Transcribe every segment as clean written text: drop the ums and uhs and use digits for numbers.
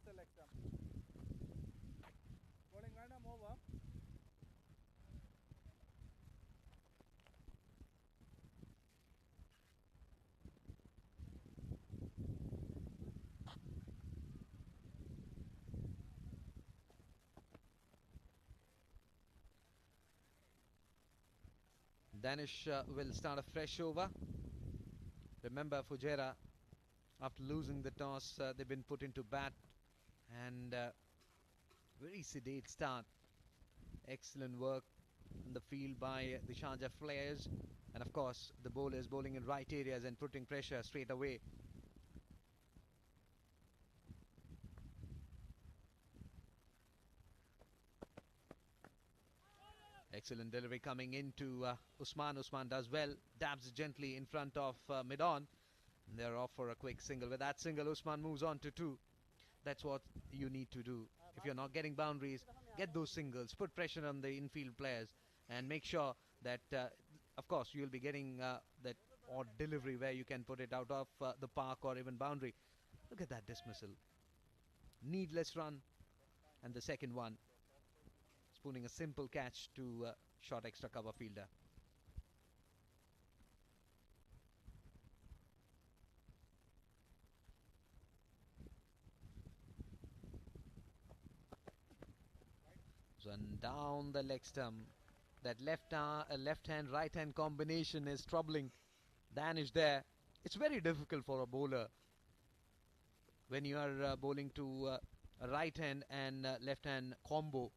That's the leg stump. Bowling random over. Danish will start a fresh over. Remember, Fujairah, after losing the toss, they've been put into bat, and very sedate start. Excellent work in the field by the Sharjah players, and of course the bowlers bowling in right areas and putting pressure straight away. Excellent delivery coming into Usman. Usman does well, dabs gently in front of mid-on. They're off for a quick single. With that single, Usman moves on to 2. That's what you need to do. If you're not getting boundaries, get those singles, put pressure on the infield players, and make sure that, of course, you'll be getting that odd delivery where you can put it out of the park or even boundary. Look at that dismissal. Needless run. And the second one, spooning a simple catch to short extra cover fielder. And down the leg stump. That left hand, right hand combination is troubling Danish there. It's very difficult for a bowler when you are bowling to a right hand and left hand combo.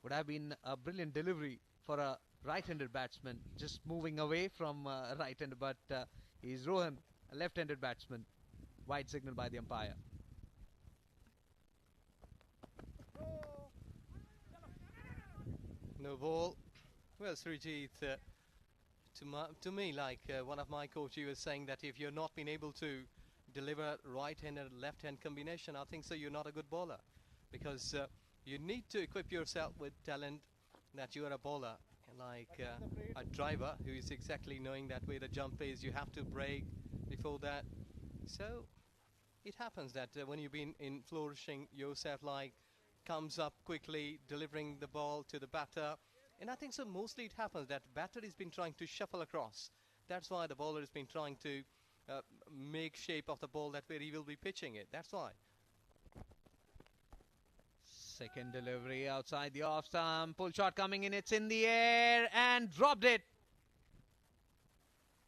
Would have been a brilliant delivery for a right-handed batsman, just moving away from a right-hander, but he's Rohan, a left-handed batsman. Wide signal by the umpire. No ball. Well, Srijit, to me, like one of my coaches was saying that if you're not been able to deliver right-hand and left-hand combination, I think so you're not a good bowler, because you need to equip yourself with talent that you are a bowler, like a driver who is exactly knowing that where the jump is, you have to break before that. So it happens that when you've been in flourishing yourself, like comes up quickly, delivering the ball to the batter. And I think so mostly it happens that batter has been trying to shuffle across. That's why the bowler has been trying to make shape of the ball that where he will be pitching it. That's why. Second delivery outside the off stump. Pull shot coming in. It's in the air and dropped it.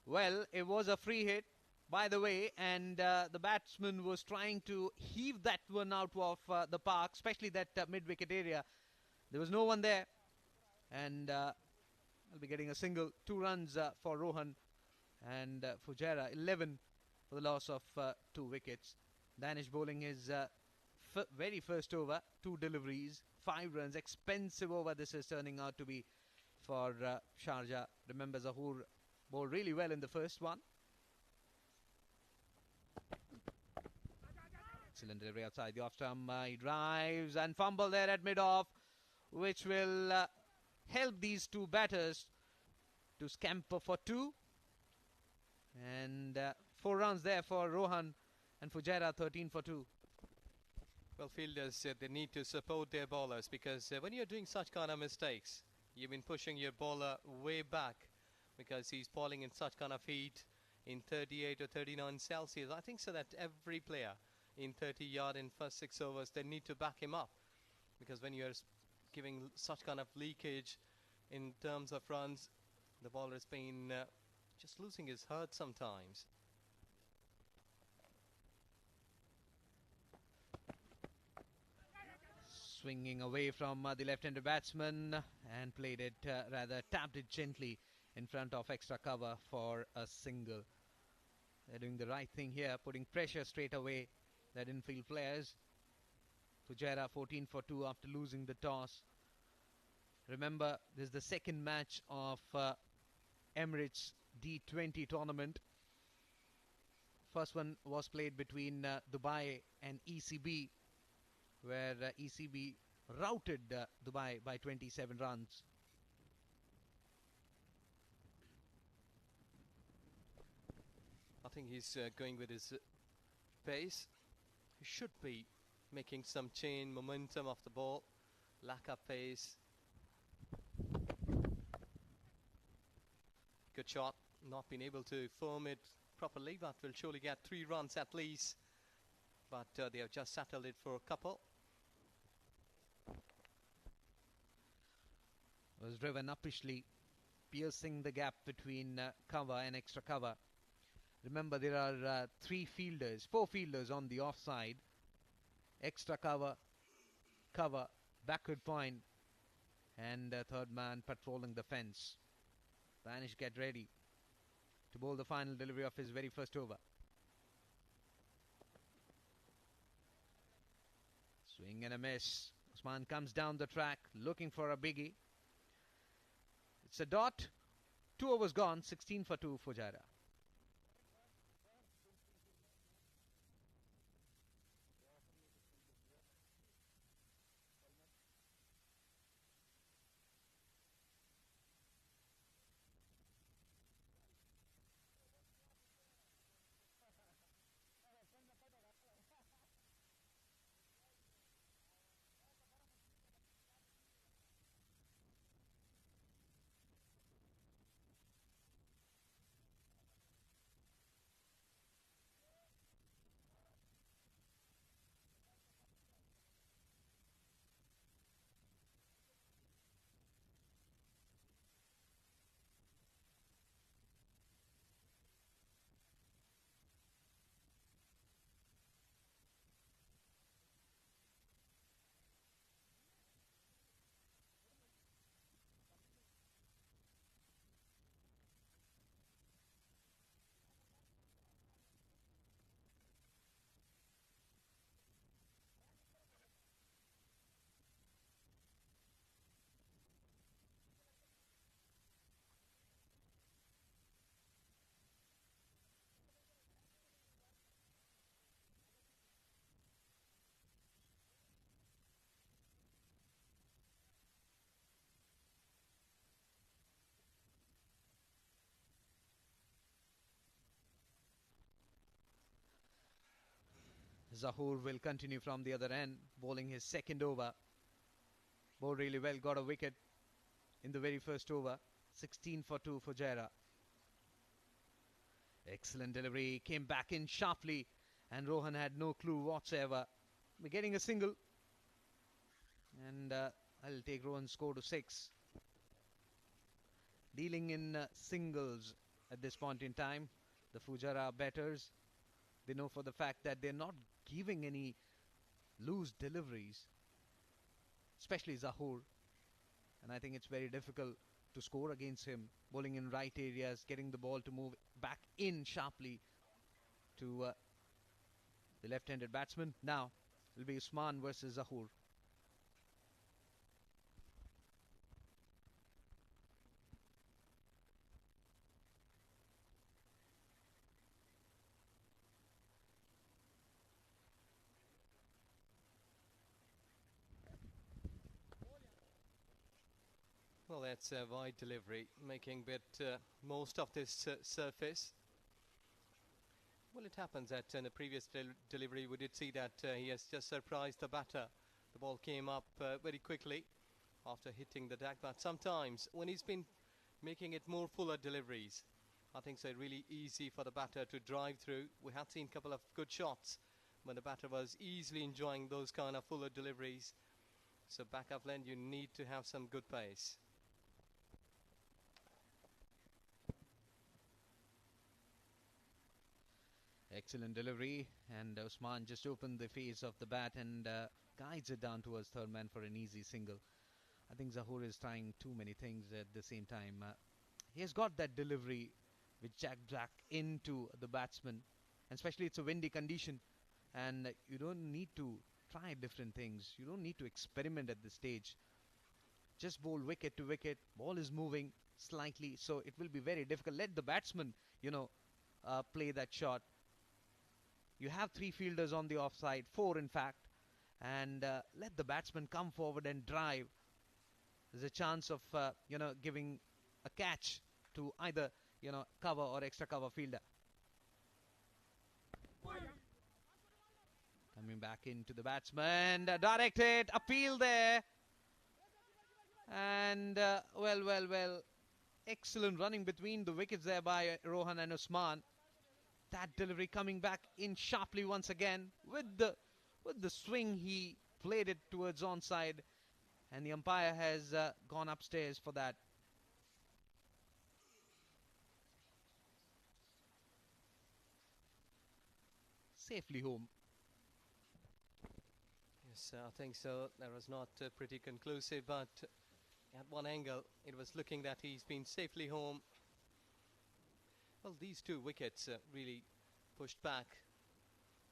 Well, it was a free hit, by the way, and the batsman was trying to heave that one out of the park, especially that mid-wicket area. There was no one there, and I'll be getting a single. 2 runs for Rohan, and Fujairah 11 for the loss of 2 wickets. Danish bowling his very first over, 2 deliveries, 5 runs. Expensive over this is turning out to be for Sharjah. Remember, Zahoor bowled really well in the first one. Excellent delivery outside the off stump. He drives and fumble there at mid-off, which will help these 2 batters to scamper for 2. And 4 runs there for Rohan, and Fujairah 13 for 2. Well, fielders, they need to support their bowlers, because when you're doing such kind of mistakes, you've been pushing your bowler way back, because he's falling in such kind of heat in 38 or 39 Celsius. I think so that every player in 30-yard in first 6 overs, they need to back him up, because when you're giving such kind of leakage in terms of runs, the bowler's been just losing his heart sometimes. Swinging away from the left-handed batsman and played it, rather tapped it gently in front of extra cover for a single. They're doing the right thing here, putting pressure straight away. That infield players. Fujairah 14 for 2 after losing the toss. Remember, this is the second match of Emirates D20 tournament. First one was played between Dubai and ECB, where ECB routed Dubai by 27 runs. I think he's going with his pace. He should be making some chain momentum of the ball, lack of pace. Good shot, not been able to firm it properly, but will surely get 3 runs at least. But they have just settled it for a couple. Was driven uppishly, piercing the gap between cover and extra cover. Remember, there are 4 fielders on the offside. Extra cover, cover, backward point, and third man patrolling the fence. Danish get ready to bowl the final delivery of his very first over. Swing and a miss. Usman comes down the track looking for a biggie. It's a dot. 2 overs gone. 16 for 2 Fujairah. Zahoor will continue from the other end, bowling his second over. Bowled really well, got a wicket in the very first over. 16 for 2 for Fujairah. Excellent delivery, came back in sharply, and Rohan had no clue whatsoever. We're getting a single, and I'll take Rohan's score to 6. Dealing in singles at this point in time. The Fujairah batters, they know for the fact that they're not giving any loose deliveries, especially Zahoor, and I think it's very difficult to score against him, bowling in right areas, getting the ball to move back in sharply to the left-handed batsman. Now it'll be Usman versus Zahoor. Well, that's a wide delivery, making bit most of this surface. Well, it happens that in the previous delivery we did see that he has just surprised the batter. The ball came up very quickly after hitting the deck, but sometimes when he's been making it more fuller deliveries, I think it's really easy for the batter to drive through. We have seen a couple of good shots when the batter was easily enjoying those kind of fuller deliveries. So back of lane you need to have some good pace. Excellent delivery, and Usman just opened the face of the bat and guides it down towards third man for an easy single. I think Zahoor is trying too many things at the same time. He has got that delivery which jacked back into the batsman, and especially it's a windy condition, and you don't need to try different things. You don't need to experiment at this stage. Just bowl wicket to wicket. Ball is moving slightly, so it will be very difficult. Let the batsman, play that shot. You have 3 fielders on the offside, 4 in fact, and let the batsman come forward and drive. There's a chance of, giving a catch to either, cover or extra cover fielder. Coming back into the batsman, directed, appeal there. And well, excellent running between the wickets there by Rohan and Usman. That delivery coming back in sharply once again with the swing. He played it towards onside, and the umpire has gone upstairs for that. Safely home. Yes, I think so. That was not pretty conclusive, but at one angle, it was looking that he's been safely home. Well, these two wickets really pushed back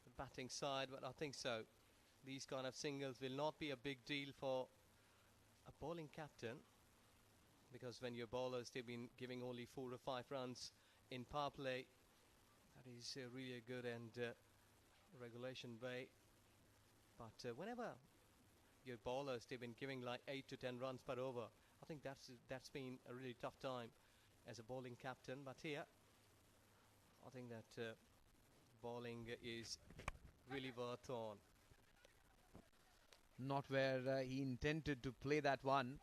the batting side, but I think so. These kind of singles will not be a big deal for a bowling captain, because when your bowlers, they've been giving only 4 or 5 runs in power play. That is really a good and regulation way. But whenever your bowlers, they've been giving like 8 to 10 runs per over, I think that's been a really tough time as a bowling captain. But here, I think that bowling is really worth on. Not where he intended to play that one.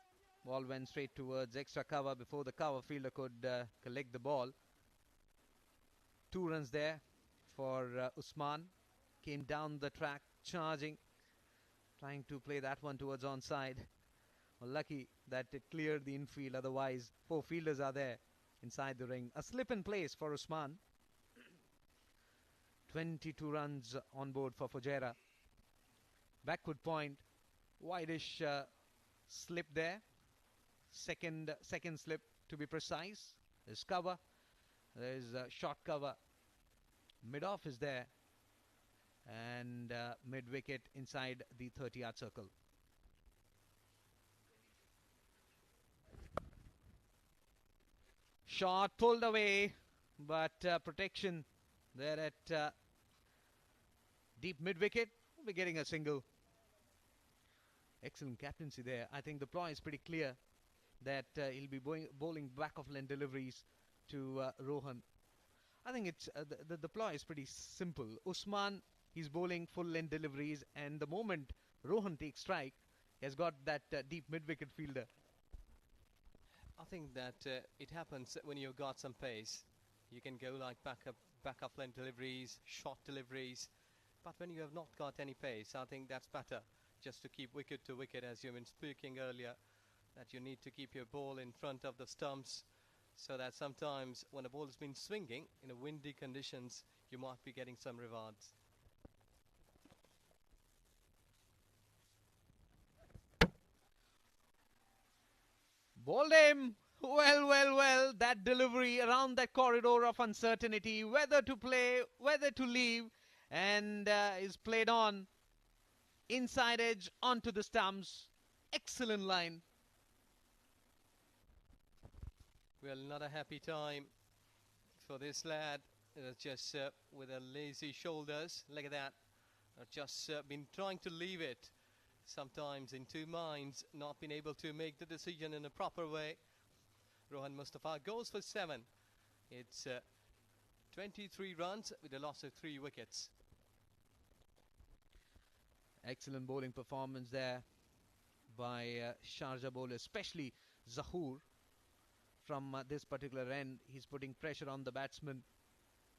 Ball went straight towards extra cover before the cover fielder could collect the ball. 2 runs there for Usman. Came down the track, charging, trying to play that one towards onside. Well, lucky that it cleared the infield, otherwise 4 fielders are there inside the ring. A slip in place for Usman. 22 runs on board for Fujairah. Backward point, wideish slip there. Second slip to be precise. There's cover. There's short cover. Mid-off is there. And mid-wicket inside the 30-yard circle. Shot pulled away, but protection there at deep mid-wicket. We're getting a single. Excellent captaincy there. I think the ploy is pretty clear that he'll be bowling back-of-length deliveries to Rohan. I think it's the ploy is pretty simple. Usman, he's bowling full-length deliveries, and the moment Rohan takes strike, he has got that deep mid-wicket fielder. I think that it happens when you've got some pace. You can go like back-up length deliveries, short deliveries. But when you have not got any pace, I think that's better just to keep wicket to wicket, as you've been speaking earlier, that you need to keep your ball in front of the stumps, so that sometimes when a ball has been swinging in a windy conditions, you might be getting some rewards. Bowled him. Well. That delivery around that corridor of uncertainty, whether to play, whether to leave, and is played on. Inside edge onto the stumps. Excellent line. Well, not a happy time for this lad. Just with a lazy shoulders. Look at that. Just been trying to leave it. Sometimes in 2 minds, not been able to make the decision in a proper way. Rohan Mustafa goes for 7. It's 23 runs with a loss of 3 wickets. Excellent bowling performance there by Sharjah bowler, especially Zahoor. From this particular end, he's putting pressure on the batsman,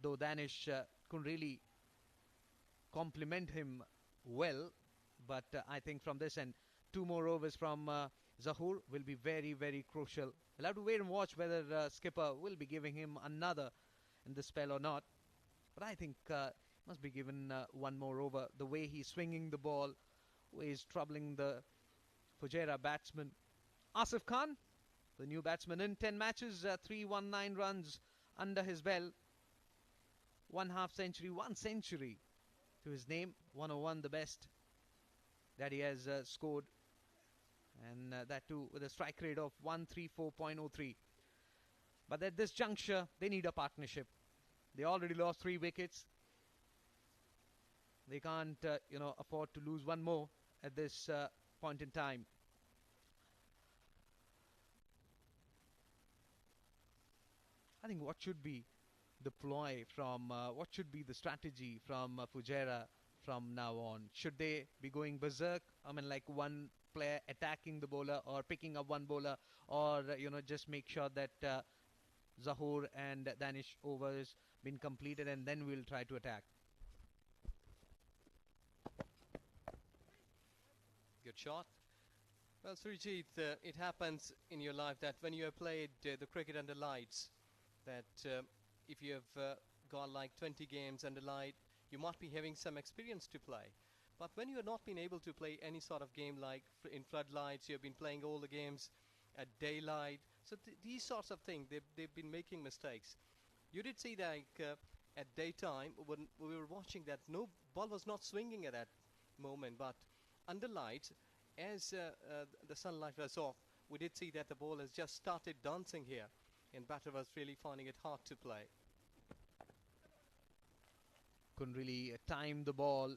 though Danish couldn't really compliment him well. But I think from this end, 2 more overs from Zahoor will be very, very crucial. We'll have to wait and watch whether skipper will be giving him another in the spell or not. But I think must be given 1 more over. The way he's swinging the ball, way he's troubling the Fujairah batsman. Asif Khan, the new batsman, in 10 matches, 319 runs under his belt. 1 half century, 1 century to his name. 101, the best that he has scored. And that too with a strike rate of 134.03. But at this juncture, they need a partnership. They already lost 3 wickets. They can't, afford to lose 1 more at this point in time. I think what should be the ploy from, what should be the strategy from Fujairah from now on? Should they be going berserk? I mean, like one player attacking the bowler or picking up one bowler, or just make sure that Zahoor and Danish overs been completed, and then we'll try to attack. Good shot. Well, Srijit, it happens in your life that when you have played the cricket under lights, that if you have got like 20 games under light, you might be having some experience to play. But when you have not been able to play any sort of game like in floodlights, you have been playing all the games at daylight. So these sorts of things, they've been making mistakes. You did see that at daytime when we were watching that no ball was not swinging at that moment, but under lights, as the sunlight was off, we did see that the ball has just started dancing here, and batter was really finding it hard to play. Couldn't really time the ball,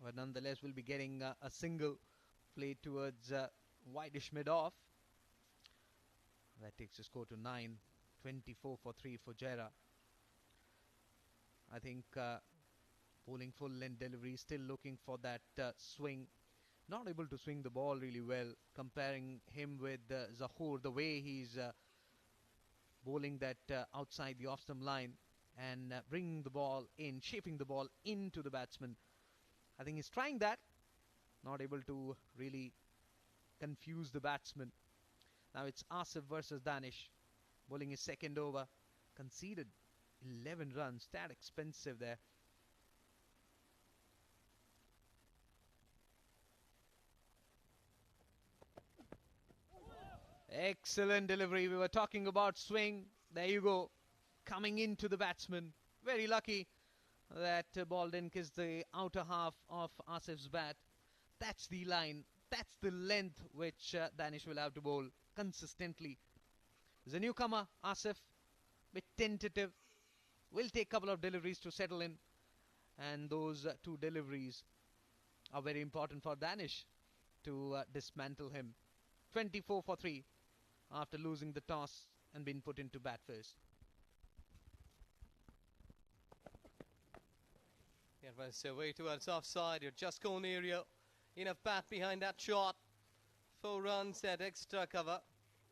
but nonetheless we'll be getting a single played towards wideish mid-off. That takes the score to 9, 24 for 3 for Fujairah. I think bowling full length delivery, still looking for that swing. Not able to swing the ball really well. Comparing him with Zahoor, the way he's bowling that outside the off-stump line and bringing the ball in, shaping the ball into the batsman. I think he's trying that. Not able to really confuse the batsman. Now it's Asif versus Danish. Bowling his second over. Conceded 11 runs. That expensive there. Excellent delivery. We were talking about swing. There you go. Coming into the batsman. Very lucky that ball didn't kiss the outer half of Asif's bat. That's the line. That's the length which Danish will have to bowl consistently. There's a newcomer, Asif. Bit tentative. Will take a couple of deliveries to settle in. And those two deliveries are very important for Danish to dismantle him. 24 for 3 after losing the toss and being put into bat first. It was way towards offside. You're just gone area. Enough bat behind that shot. 4 runs at extra cover.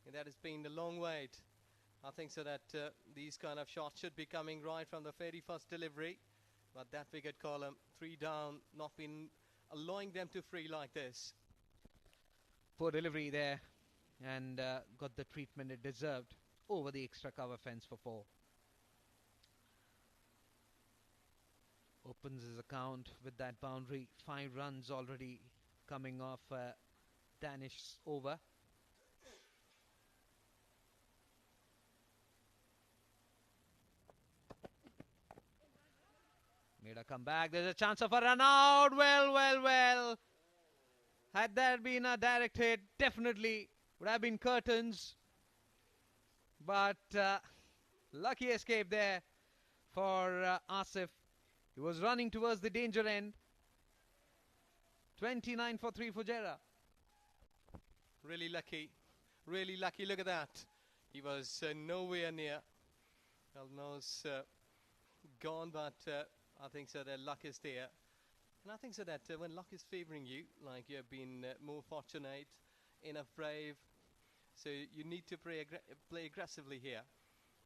And that has been the long wait. I think so that these kind of shots should be coming right from the very first delivery. But that wicket column, 3 down, not been allowing them to free like this. Poor delivery there, and got the treatment it deserved over the extra cover fence for 4. Opens his account with that boundary. 5 runs already coming off Danish over. Made a comeback. There's a chance of a run out. Well. Had there been a direct hit, definitely would have been curtains. But lucky escape there for Asif. He was running towards the danger end. 29 for 3 for Fujairah. Really lucky. Really lucky. Look at that. He was nowhere near. Almost gone, but I think so that luck is there. And I think so that when luck is favoring you, like you have been more fortunate, enough brave, so you need to play aggressively here,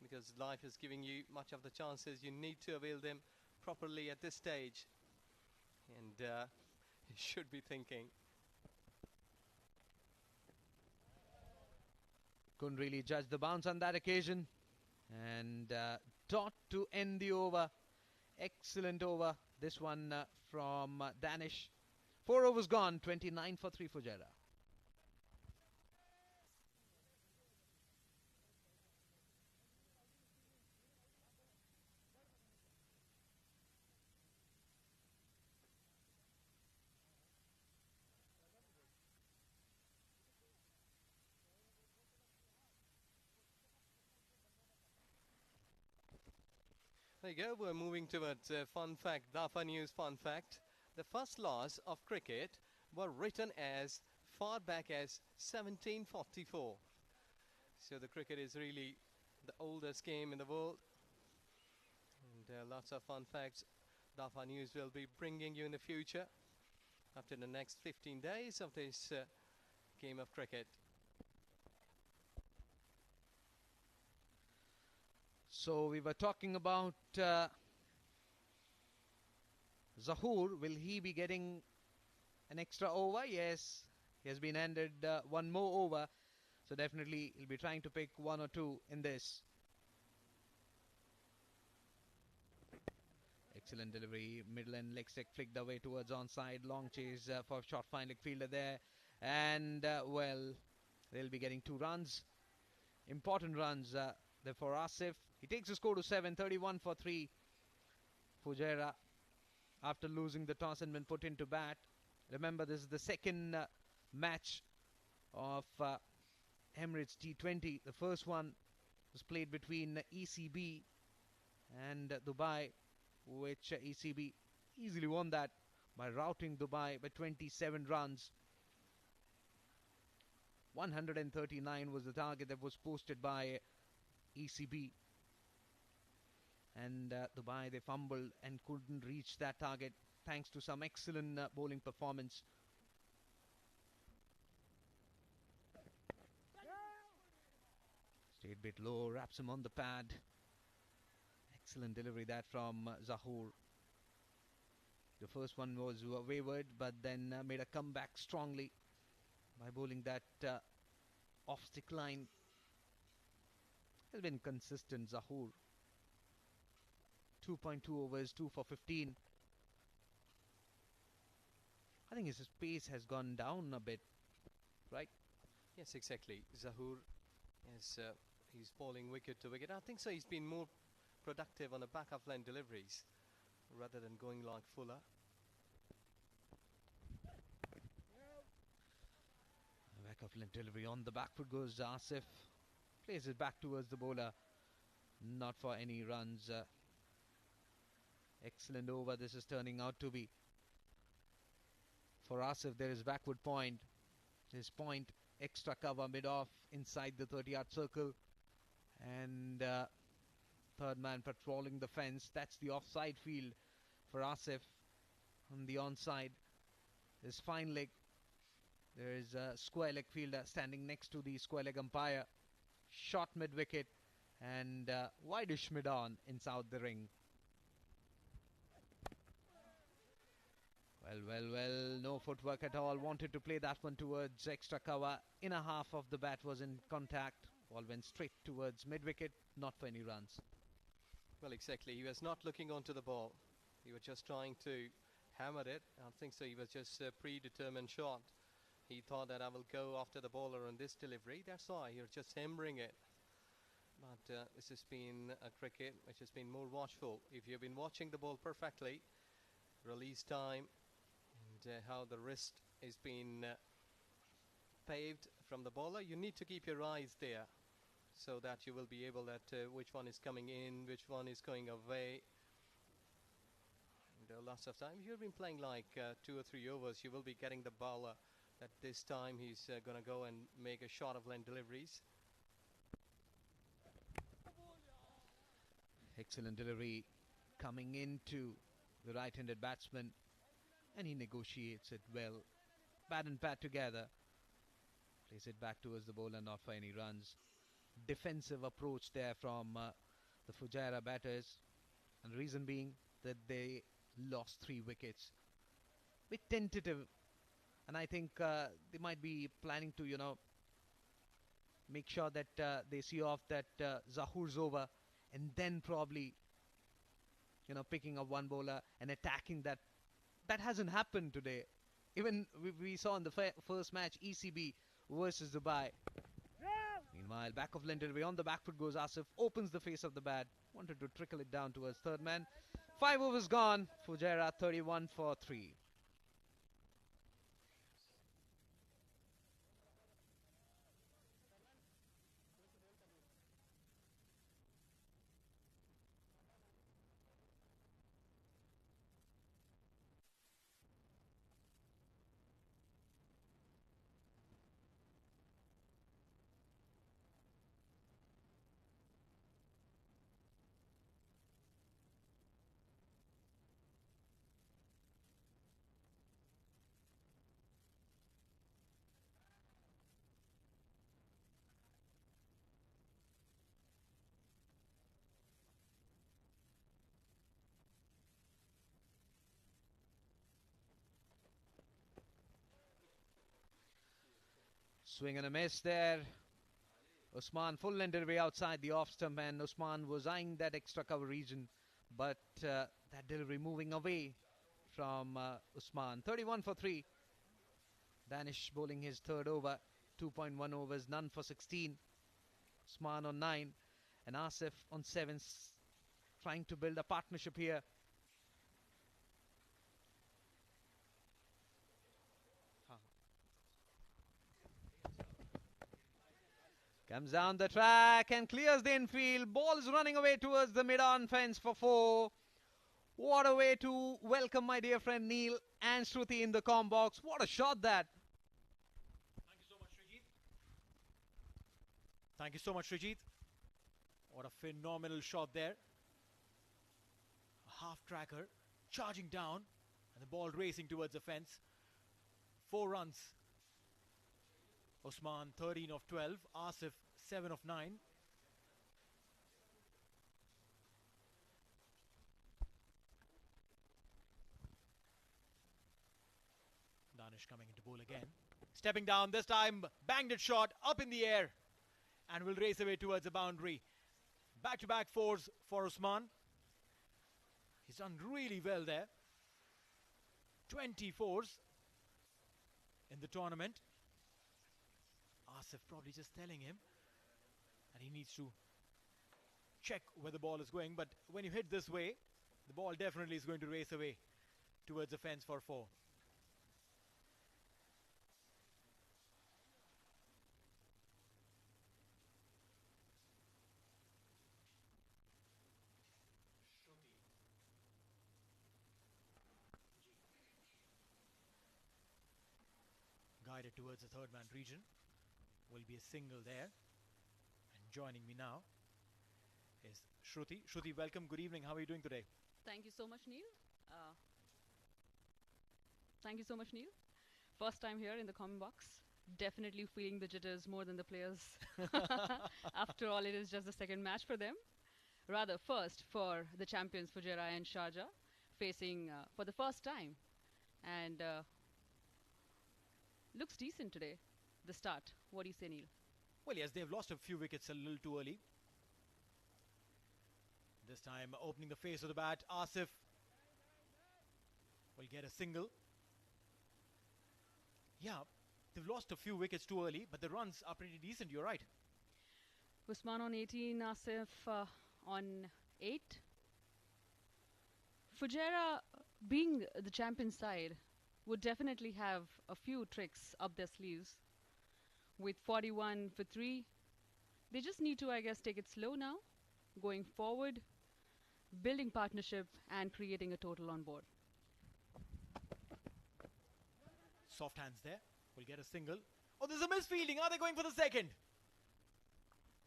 because life is giving you much of the chances. You need to avail them properly at this stage, and you should be thinking. Couldn't really judge the bounce on that occasion, and dot to end the over. Excellent over. This one from Danish. 4 overs gone. 29 for 3 for Fujairah. There you go. We're moving towards fun fact, DAFA News fun fact. The first laws of cricket were written as far back as 1744. So the cricket is really the oldest game in the world. And lots of fun facts. Dafa News will be bringing you in the future after the next 15 days of this game of cricket. So we were talking about Zahoor. Will he be getting an extra over? Yes, he has been handed one more over. So definitely he'll be trying to pick one or two in this. Excellent delivery. Middle and leg stick flicked away towards onside. Long chase for short fine fielder there. And well, they'll be getting 2 runs. Important runs there for Asif. He takes the score to 7, 31 for 3. Fujairah, after losing the toss and been put into bat. Remember, this is the second match of Emirates D20. The first one was played between ECB and Dubai, which ECB easily won that by routing Dubai by 27 runs. 139 was the target that was posted by ECB. And Dubai, they fumbled and couldn't reach that target thanks to some excellent bowling performance. Stayed a bit low, wraps him on the pad. Excellent delivery that from Zahoor. The first one was wayward, but then made a comeback strongly by bowling that off-stick line. Has been consistent, Zahoor. 2.2 overs, 2 for 15. I think his pace has gone down a bit, right? Yes, exactly. Zahoor is he's bowling wicket to wicket. I think so. He's been more productive on the back of line deliveries rather than going like Fuller. Back of line delivery on the back foot goes Asif. Plays it back towards the bowler. Not for any runs. Excellent over this is turning out to be. For Asif, there is backward point. His point, extra cover mid-off inside the 30-yard circle. And third man patrolling the fence. That's the offside field for Asif. On the onside, there's fine leg. There is a square leg fielder standing next to the square leg umpire. Shot mid-wicket and wide-ish mid-on inside the ring. Well, no footwork at all. Wanted to play that one towards extra cover. Inner half of the bat was in contact. Ball went straight towards mid-wicket, not for any runs. Well, exactly. He was not looking onto the ball. He was just trying to hammer it. I think so. He was just a predetermined shot. He thought that I will go after the bowler on this delivery. That's why he was just hammering it. But this has been a cricket which has been more watchful. If you've been watching the ball perfectly, release time, and how the wrist is being paved from the bowler, you need to keep your eyes there so that you will be able that which one is coming in, which one is going away. And lots of time, if you've been playing like 2 or 3 overs, you will be getting the bowler that this time he's going to go and make a shot of length deliveries. Excellent delivery coming into the right-handed batsman, and he negotiates it well. Bat and pad together. Plays it back towards the bowler, not for any runs. Defensive approach there from the Fujairah batters, and the reason being that they lost 3 wickets. Bit tentative, and I think they might be planning to, make sure that they see off that Zahoor's over, and then probably, picking up one bowler and attacking that. That hasn't happened today. Even we saw in the first match, ECB versus Dubai. Meanwhile, back of line delivery on the back foot goes Asif, opens the face of the bat, wanted to trickle it down towards third man. 5 overs gone. Fujairah 31 for 3. Swing and a miss there. Usman full-ended away outside the off-stump, and Usman was eyeing that extra cover region, but that delivery moving away from Usman. 31 for 3. Danish bowling his third over. 2.1 overs, none for 16. Usman on 9, and Asif on 7, trying to build a partnership here. Comes down the track and clears the infield. Ball is running away towards the mid-on fence for 4. What a way to welcome my dear friend Neil and Shruti in the comm box. What a shot that. Thank you so much, Srijit. Thank you so much, Srijit. What a phenomenal shot there. A half tracker charging down and the ball racing towards the fence. 4 runs. Usman 13 of 12. Asif 7 of 9. Danish coming into bowl again. Stepping down this time. Banged it shot up in the air. And will race away towards the boundary. Back-to-back 4s for Usman. He's done really well there. 24s in the tournament. Asif probably just telling him and he needs to check where the ball is going, but when you hit this way, the ball definitely is going to race away towards the fence for 4. Guided towards the third man region. Will be a single there. And joining me now is Shruti. Shruti, welcome. Good evening. How are you doing today? Thank you so much, Neil. Thank you so much, Neil. First time here in the comment box. Definitely feeling the jitters more than the players. After all, it is just the second match for them. Rather, first for the champions Fujairah and Sharjah, facing for the first time. And looks decent today, the start. What do you say, Neil? Well, yes, they've lost a few wickets a little too early. This time opening the face of the bat, Asif will get a single. Yeah, they've lost a few wickets too early, but the runs are pretty decent, you're right. Usman on 18, Asif on 8. Fujairah, being the champion side, would definitely have a few tricks up their sleeves. With 41 for 3, they just need to, I guess, take it slow now, going forward, building partnership and creating a total on board. Soft hands there. Will get a single. Oh, there's a misfielding. Are they going for the second?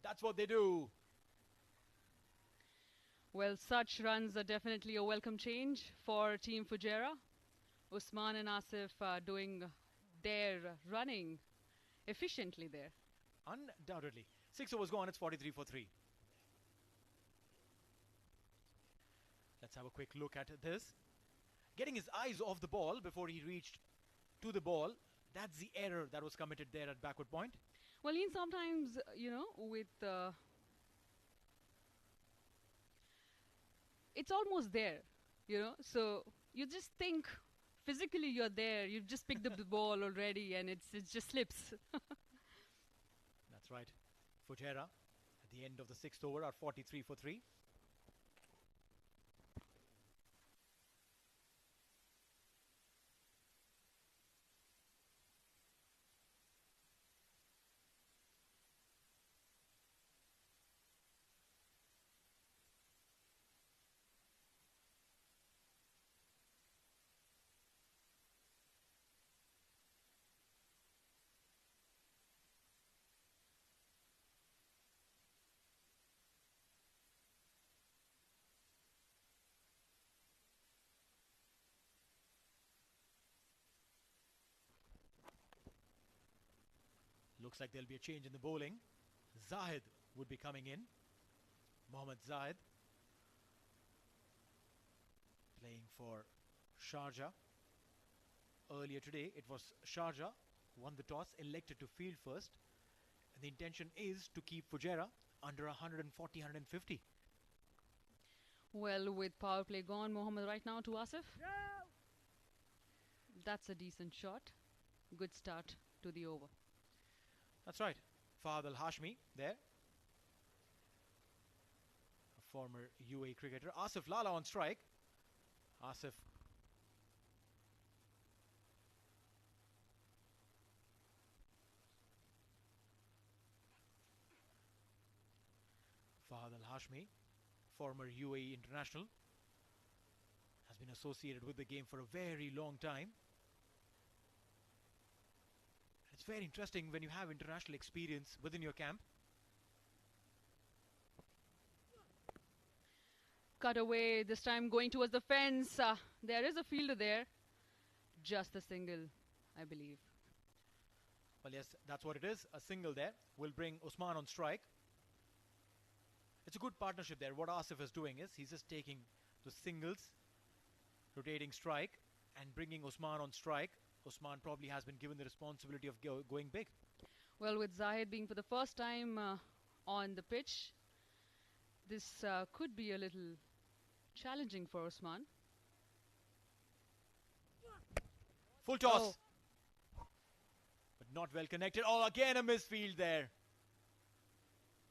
That's what they do. Well, such runs are definitely a welcome change for Team Fujairah. Usman and Asif doing their running efficiently there. Undoubtedly. 6 overs gone. It's 43 for 3. Let's have a quick look at this. Getting his eyes off the ball before he reached to the ball. That's the error that was committed there at backward point. Well, Ian, sometimes, with... it's almost there, So you just think physically you're there. You've just picked up the ball already and it just slips. That's right. Fujairah at the end of the 6th over are 43 for 3. Looks like there'll be a change in the bowling. Zahid would be coming in. Mohammad Zahid playing for Sharjah. Earlier today it was Sharjah won the toss, elected to field first. And the intention is to keep Fujairah under 140, 150. Well, with power play gone, Mohammed right now to Asif. That's a decent shot. Good start to the over. That's right. Fahad Al-Hashmi there. A former UAE cricketer. Asif Lala on strike. Asif. Fahad Al-Hashmi, former UAE international, has been associated with the game for a very long time. It's very interesting when you have international experience within your camp. Cut away, this time going towards the fence. There is a fielder there. Just a single, I believe. Well, yes, that's what it is. A single there will bring Usman on strike. It's a good partnership there. What Asif is doing is he's just taking the singles, rotating strike, and bringing Usman on strike. Usman probably has been given the responsibility of going big. Well, with Zahid being for the first time on the pitch, this could be a little challenging for Usman. Full toss. But not well connected. Oh, again a misfield there.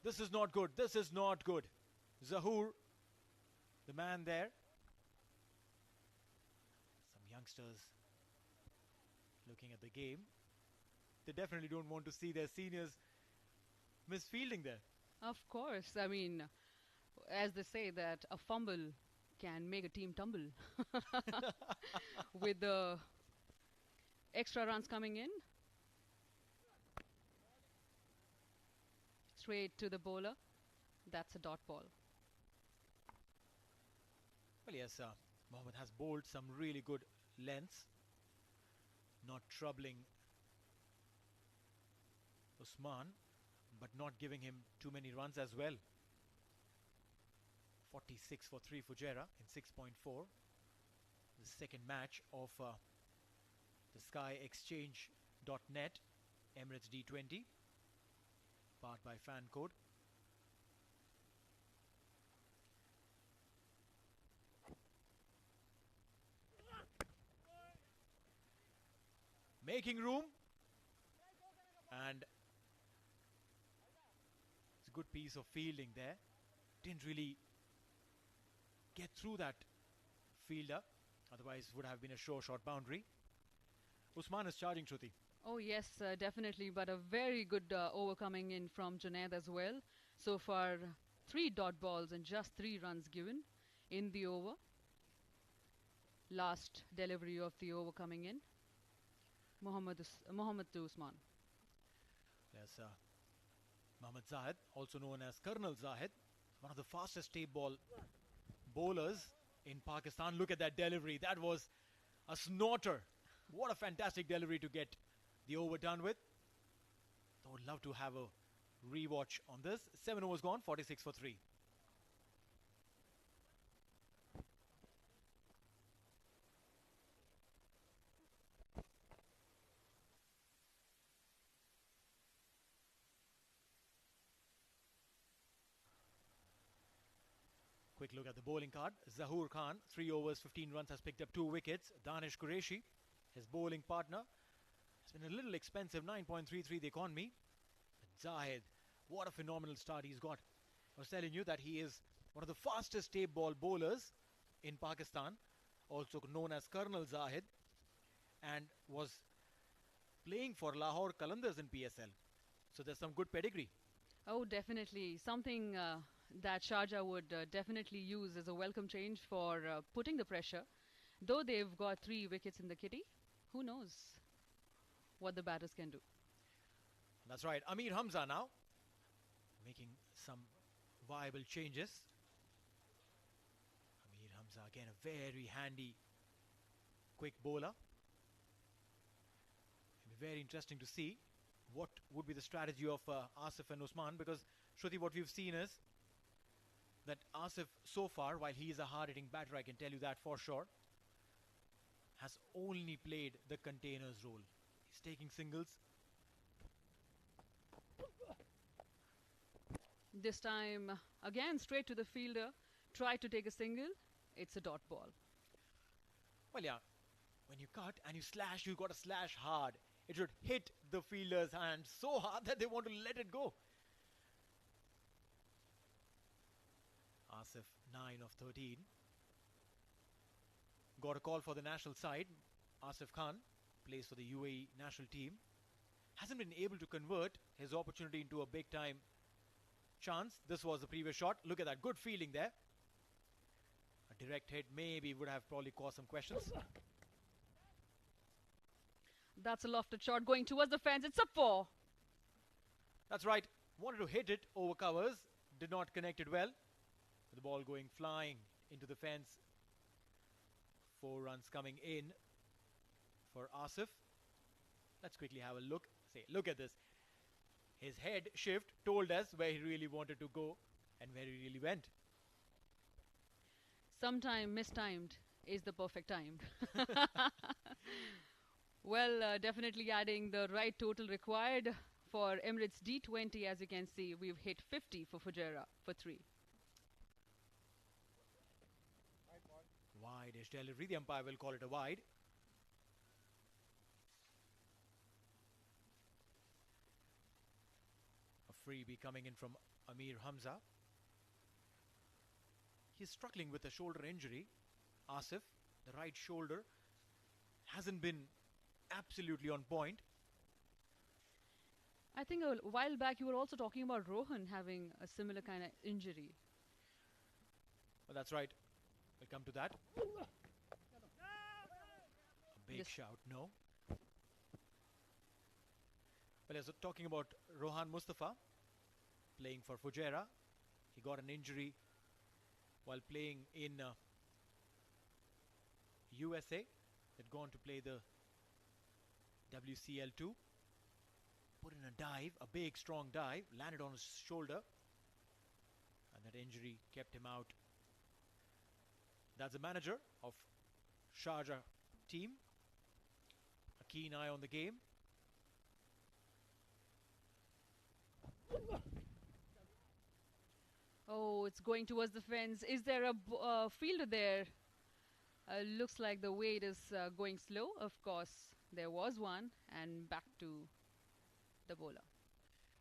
This is not good. This is not good. Zahoor, the man there. Some youngsters looking at the game. They definitely don't want to see their seniors misfielding there. Of course. I mean, as they say that a fumble can make a team tumble. With the extra runs coming in. Straight to the bowler. That's a dot ball. Well, yes, Mohammed has bowled some really good lengths. Not troubling Usman, but not giving him too many runs as well. 46 for 3 Fujairah in 6.4. The second match of the Sky Exchange.net Emirates D20. Powered by Fan Code. Making room. And it's a good piece of fielding there. Didn't really get through that fielder. Otherwise would have been a sure shot boundary. Usman is charging, Shruti. Oh yes, definitely, but a very good over coming in from Junaid as well. So far, 3 dot balls and just 3 runs given in the over. Last delivery of the over coming in. Mohammed to Usman. Yes, Mohammad Zahid, also known as Colonel Zahid, one of the fastest tape ball bowlers in Pakistan. Look at that delivery. That was a snorter. What a fantastic delivery to get the over done with. I would love to have a rewatch on this. 7 overs gone, 46 for 3. Quick look at the bowling card. Zahoor Khan, 3 overs, 15 runs, has picked up 2 wickets. Danish Qureshi, his bowling partner, has been a little expensive, 9.33 the economy. Zahid, what a phenomenal start he's got. I was telling you that he is one of the fastest tape ball bowlers in Pakistan, also known as Colonel Zahid, and was playing for Lahore Qalandars in PSL. So there's some good pedigree. Oh, definitely. Something that Sharjah would definitely use as a welcome change for putting the pressure. Though they've got 3 wickets in the kitty, who knows what the batters can do. That's right. Amir Hamza now making some viable changes. Amir Hamza, again, a very handy quick bowler. It'll be very interesting to see what would be the strategy of Asif and Usman, because Shruti, what we've seen is that Asif so far, while he is a hard-hitting batter, I can tell you that for sure, has only played the containers role. He's taking singles. This time, again, straight to the fielder. Try to take a single. It's a dot ball. Well, yeah, when you cut and you slash, you got to slash hard. It should hit the fielder's hand so hard that they want to let it go. Asif, 9 of 13. Got a call for the national side. Asif Khan plays for the UAE national team. Hasn't been able to convert his opportunity into a big time chance. This was the previous shot. Look at that. Good feeling there. A direct hit maybe would have probably caused some questions. That's a lofted shot going towards the fence. It's a 4. That's right. Wanted to hit it over covers. Did not connect it well. The ball going flying into the fence. 4 runs coming in for Asif. Let's quickly have a look. Look at this. His head shift told us where he really wanted to go and where he really went. Sometime mistimed is the perfect time. Well, definitely adding the right total required for Emirates D20. As you can see, we've hit 50 for Fujairah for 3. Wide-ish delivery. The umpire will call it a wide. A freebie coming in from Amir Hamza. He's struggling with a shoulder injury. Asif, the right shoulder, hasn't been absolutely on point. I think a while back you were also talking about Rohan having a similar kind of injury. Well, that's right. We'll come to that. A big Yes. shout, no. Well, as talking about Rohan Mustafa, playing for Fujairah, he got an injury while playing in USA. Had gone to play the WCL2. Put in a dive, a big strong dive, landed on his shoulder, and that injury kept him out. That's the manager of Sharjah team. A keen eye on the game. Oh, it's going towards the fence. Is there a fielder there? Looks like the weight is going slow. Of course, there was one, and back to the bowler.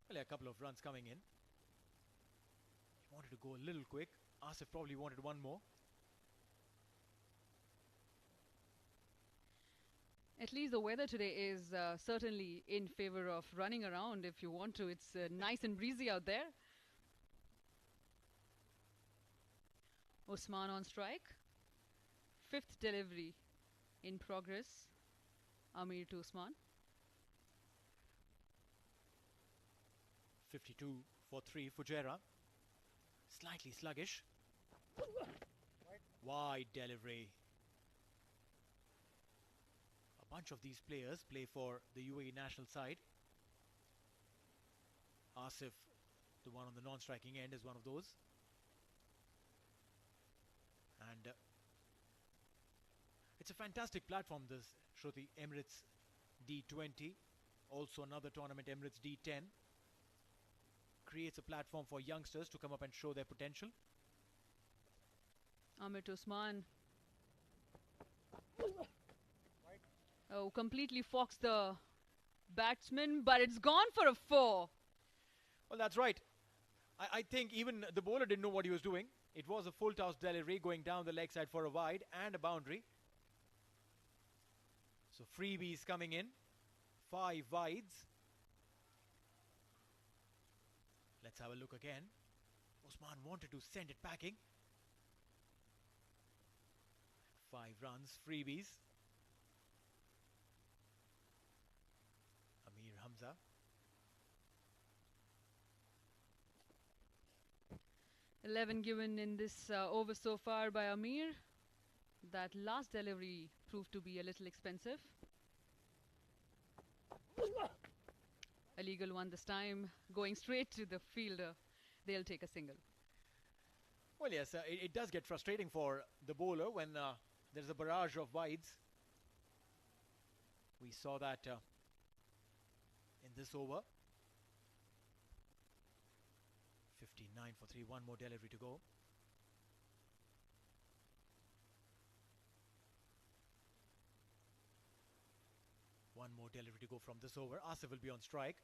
Well, a couple of runs coming in. He wanted to go a little quick. Asif probably wanted one more. At least the weather today is certainly in favor of running around if you want to. It's nice and breezy out there. Osman on strike. 5th delivery in progress. Amir to Osman. 52 for 3, Fujairah. Slightly sluggish. Wide delivery. A bunch of these players play for the UAE national side. Asif, the one on the non-striking end, is one of those. And it's a fantastic platform, this, Shruti. Emirates D20. Also another tournament, Emirates D10. Creates a platform for youngsters to come up and show their potential. Amir to Osman. Oh, completely foxed the batsman, but it's gone for a 4. Well, that's right. I think even the bowler didn't know what he was doing. It was a full toss delivery going down the leg side for a wide and a boundary. So freebies coming in. 5 wides. Let's have a look again. Osman wanted to send it packing. 5 runs, freebies. Amir Hamza. $11 given in this over so far by Amir. That last delivery proved to be a little expensive. A legal one this time, going straight to the fielder. They'll take a single. Well, yes, it does get frustrating for the bowler when there's a barrage of wides. We saw that this over. 59 for 3. One more delivery to go. One more delivery to go from this over. Asif will be on strike.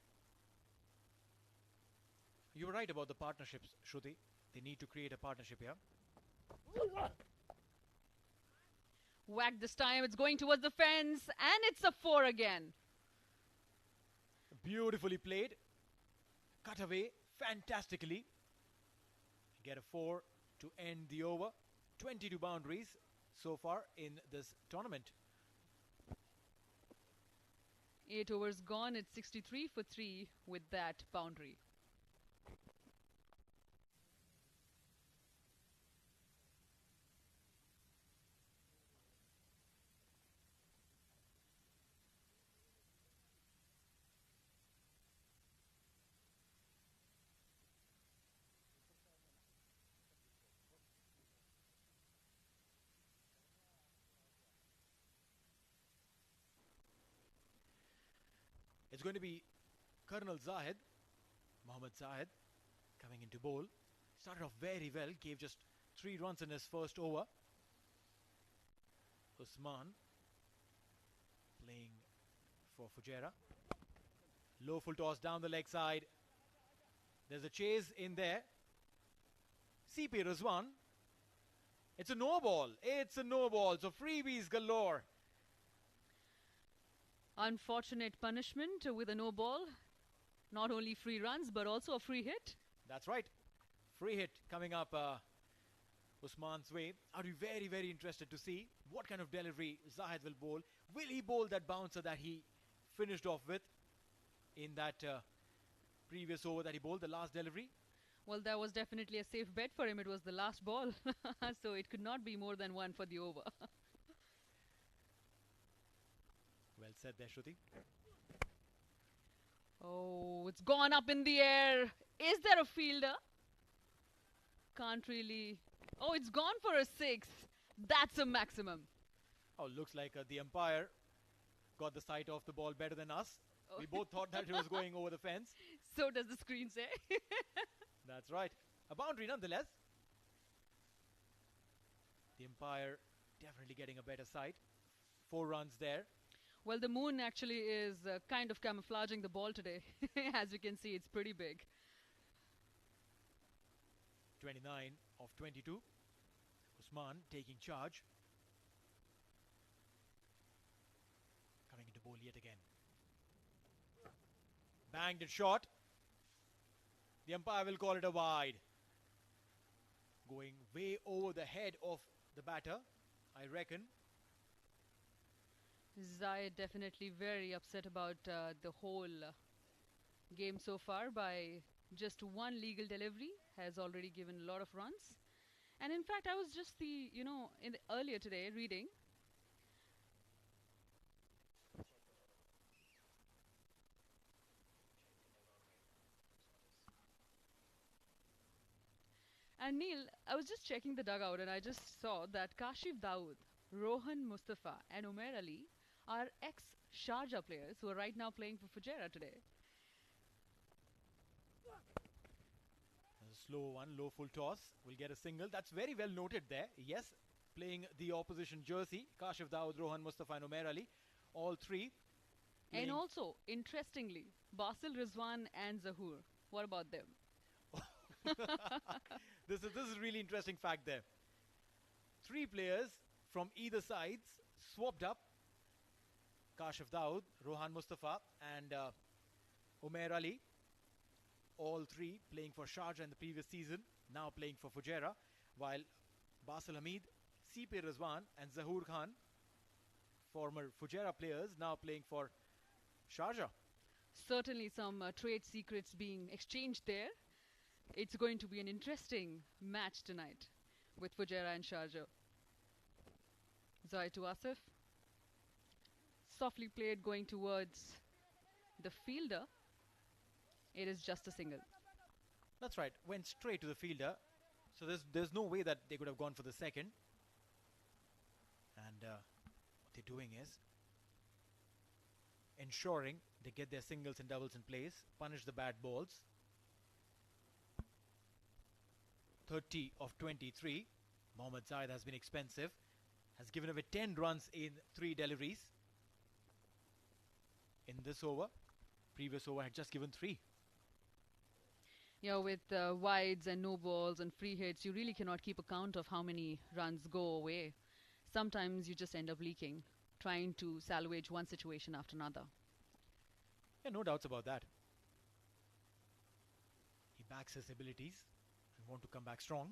You were right about the partnerships, Shruti. They need to create a partnership here. Whack this time. It's going towards the fence. And it's a 4 again. Beautifully played. Cut away fantastically. Get a 4 to end the over. 22 boundaries so far in this tournament. 8 overs gone. It's 63 for 3 with that boundary. It's going to be Colonel Zahid, Mohammad Zahid, coming into bowl. Started off very well, gave just 3 runs in his first over. Usman playing for Fujairah. Low full toss down the leg side. There's a chase in there. CP Rizwan. It's a no ball. It's a no ball. So freebies galore. Unfortunate punishment with a no ball. Not only free runs, but also a free hit. That's right. Free hit coming up Usman's way. I'll be very, very interested to see what kind of delivery Zahid will bowl. Will he bowl that bouncer that he finished off with in that previous over that he bowled, the last delivery? Well, that was definitely a safe bet for him. It was the last ball. So it could not be more than 1 for the over. Well said there, Shruti. Oh, it's gone up in the air. Is there a fielder? Can't really. Oh, it's gone for a 6. That's a maximum. Oh, looks like the umpire got the sight of the ball better than us. Oh. We both thought that it was going over the fence. So does the screen say. That's right. A boundary nonetheless. The umpire definitely getting a better sight. 4 runs there. Well, the moon actually is kind of camouflaging the ball today. As you can see, it's pretty big. 29 of 22. Usman taking charge. Coming into bowl yet again. Banged it short. The umpire will call it a wide. Going way over the head of the batter, I reckon. Zayed definitely very upset about the whole game so far. By just 1 legal delivery has already given a lot of runs. And in fact, I was just earlier today reading. And Neil, I was just checking the dugout and I just saw that Kashif Dawood, Rohan Mustafa and Umair Ali are ex-Sharjah players who are right now playing for Fujairah today. A slow one, low full toss. Will get a single. That's very well noted there. Yes, playing the opposition jersey. Kashif Dawood, Rohan Mustafa and Umair Ali. All 3. And also, interestingly, Basil Rizwan and Zahoor. What about them? This is really interesting fact there. 3 players from either sides swapped up. Kashif Dawood, Rohan Mustafa and Umair Ali. All 3 playing for Sharjah in the previous season. Now playing for Fujairah. While Basil Hamid, CP Rizwan and Zahoor Khan, former Fujairah players, now playing for Sharjah. Certainly some trade secrets being exchanged there. It's going to be an interesting match tonight with Fujairah and Sharjah. Zai to Asif. Softly played going towards the fielder. It is just a single. That's right. Went straight to the fielder. So there's no way that they could have gone for the second. And what they're doing is ensuring they get their singles and doubles in place, punish the bad balls. 30 of 23. Mohammad Zaid has been expensive. Has given away 10 runs in 3 deliveries. In this over, previous over had just given 3. Yeah, with wides and no balls and free hits, you really cannot keep account of how many runs go away. Sometimes you just end up leaking, trying to salvage one situation after another. Yeah, no doubts about that. He backs his abilities and want to come back strong.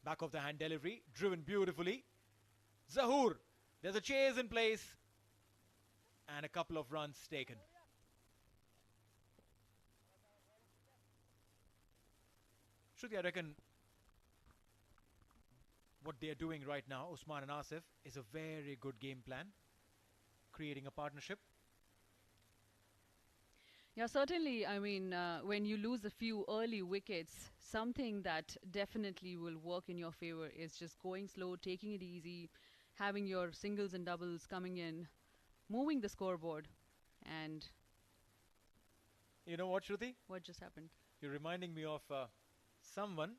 Back of the hand delivery, driven beautifully. Zahoor, there's a chase in place. And a couple of runs taken. Shruti, I reckon what they are doing right now, Usman and Asif, is a very good game plan. Creating a partnership. Yeah, certainly. I mean, when you lose a few early wickets, something that definitely will work in your favor is just going slow, taking it easy, having your singles and doubles coming in, moving the scoreboard. And You know what, Shruti? what just happened? You're reminding me of someone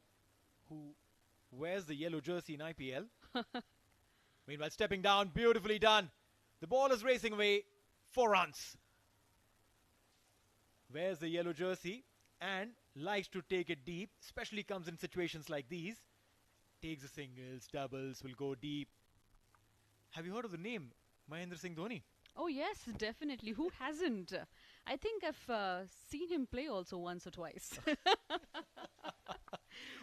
who wears the yellow jersey in IPL. Meanwhile, stepping down, beautifully done. The ball is racing away, 4 runs. Wears the yellow jersey and likes to take it deep, especially comes in situations like these. Takes the singles, doubles, will go deep. Have you heard of the name Mahendra Singh Dhoni? Oh, yes, definitely. Who hasn't? I think I've seen him play also once or twice.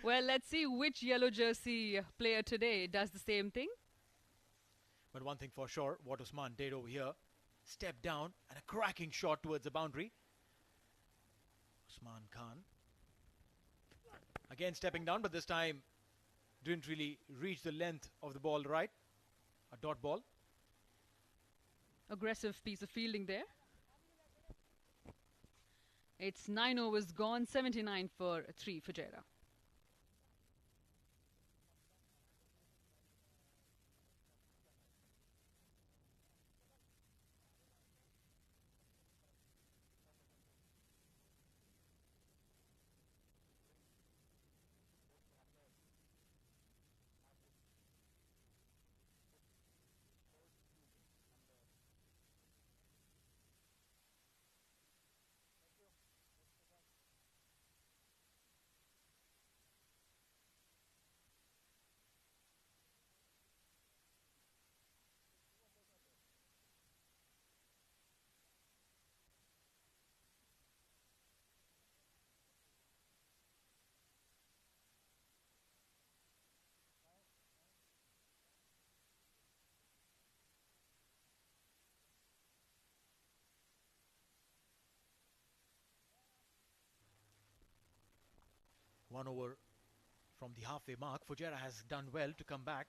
Well, let's see which yellow jersey player today does the same thing. But one thing for sure, what Usman did over here, step down and a cracking shot towards the boundary. Usman Khan. Again stepping down, but this time didn't really reach the length of the ball right. A dot ball. Aggressive piece of fielding there. It's 9 overs gone, 79 for 3 Fujairah. One over from the halfway mark. Fujairah has done well to come back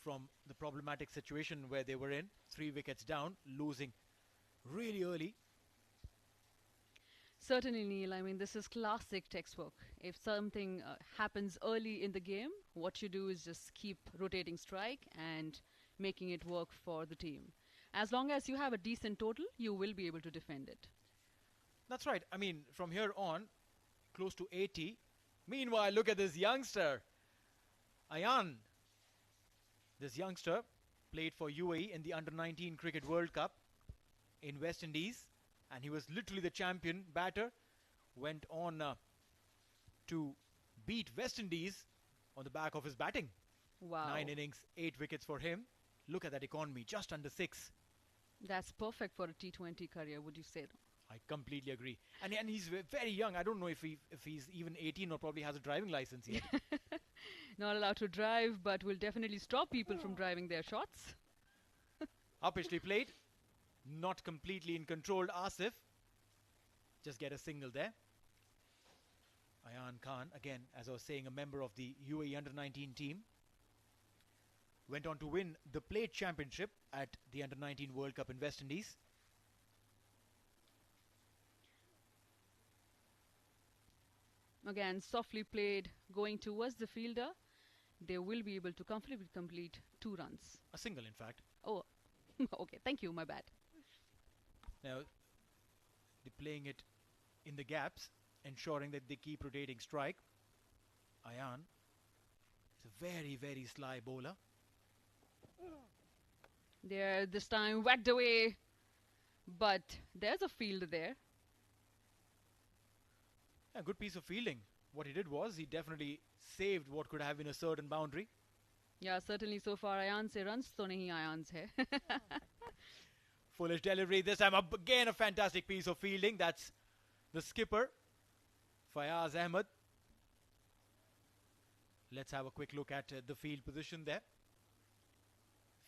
from the problematic situation where they were in. 3 wickets down, losing really early. Certainly, Neil. I mean, this is classic textbook. If something happens early in the game, what you do is just keep rotating strike and making it work for the team. As long as you have a decent total, you will be able to defend it. That's right. I mean, from here on, close to 80. Meanwhile, look at this youngster, Ayan. This youngster played for UAE in the Under-19 Cricket World Cup in West Indies. And he was literally the champion batter. Went on to beat West Indies on the back of his batting. Wow. 9 innings, 8 wickets for him. Look at that economy, just under 6. That's perfect for a T20 career, would you say? I completely agree. And he's very young. I don't know if he's even 18 or probably has a driving license yet. Not allowed to drive, but will definitely stop people from driving their shots. Uppishly played. Not completely in control. Asif. Just get a single there. Ayan Khan, again, as I was saying, a member of the UAE Under-19 team. Went on to win the Plate Championship at the Under-19 World Cup in West Indies. Again, softly played, going towards the fielder. They will be able to comfortably complete 2 runs. A single, in fact. Oh, okay. Thank you. My bad. Now, they're playing it in the gaps, ensuring that they keep rotating strike. Ayan is a very, very sly bowler. There, this time whacked away, but there's a field there. A good piece of fielding. What he did was he definitely saved what could have been a certain boundary. Yeah, certainly so far Ayan se runs to nahi Ayan's hai. Foolish delivery this time. Again, a fantastic piece of fielding. That's the skipper, Fayaz Ahmed. Let's have a quick look at the field position there.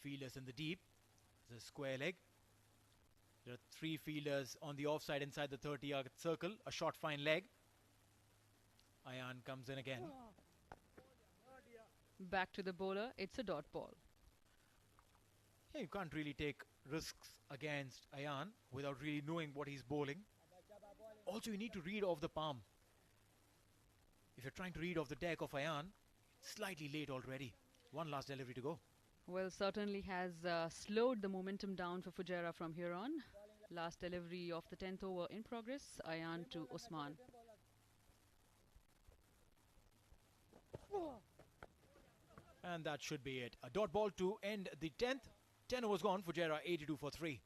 Fielders in the deep. There's a square leg. There are 3 fielders on the offside inside the 30-yard circle. A short fine leg. Ayan comes in again. Back to the bowler, it's a dot ball. Yeah, you can't really take risks against Ayan without really knowing what he's bowling. Also, you need to read off the palm. If you're trying to read off the deck of Ayan, it's slightly late already. One last delivery to go. Well, certainly has slowed the momentum down for Fujairah from here on. Last delivery of the 10th over in progress. Ayan to Usman. And that should be it. A dot ball to end the 10th. 10 overs gone. Fujairah 82 for 3.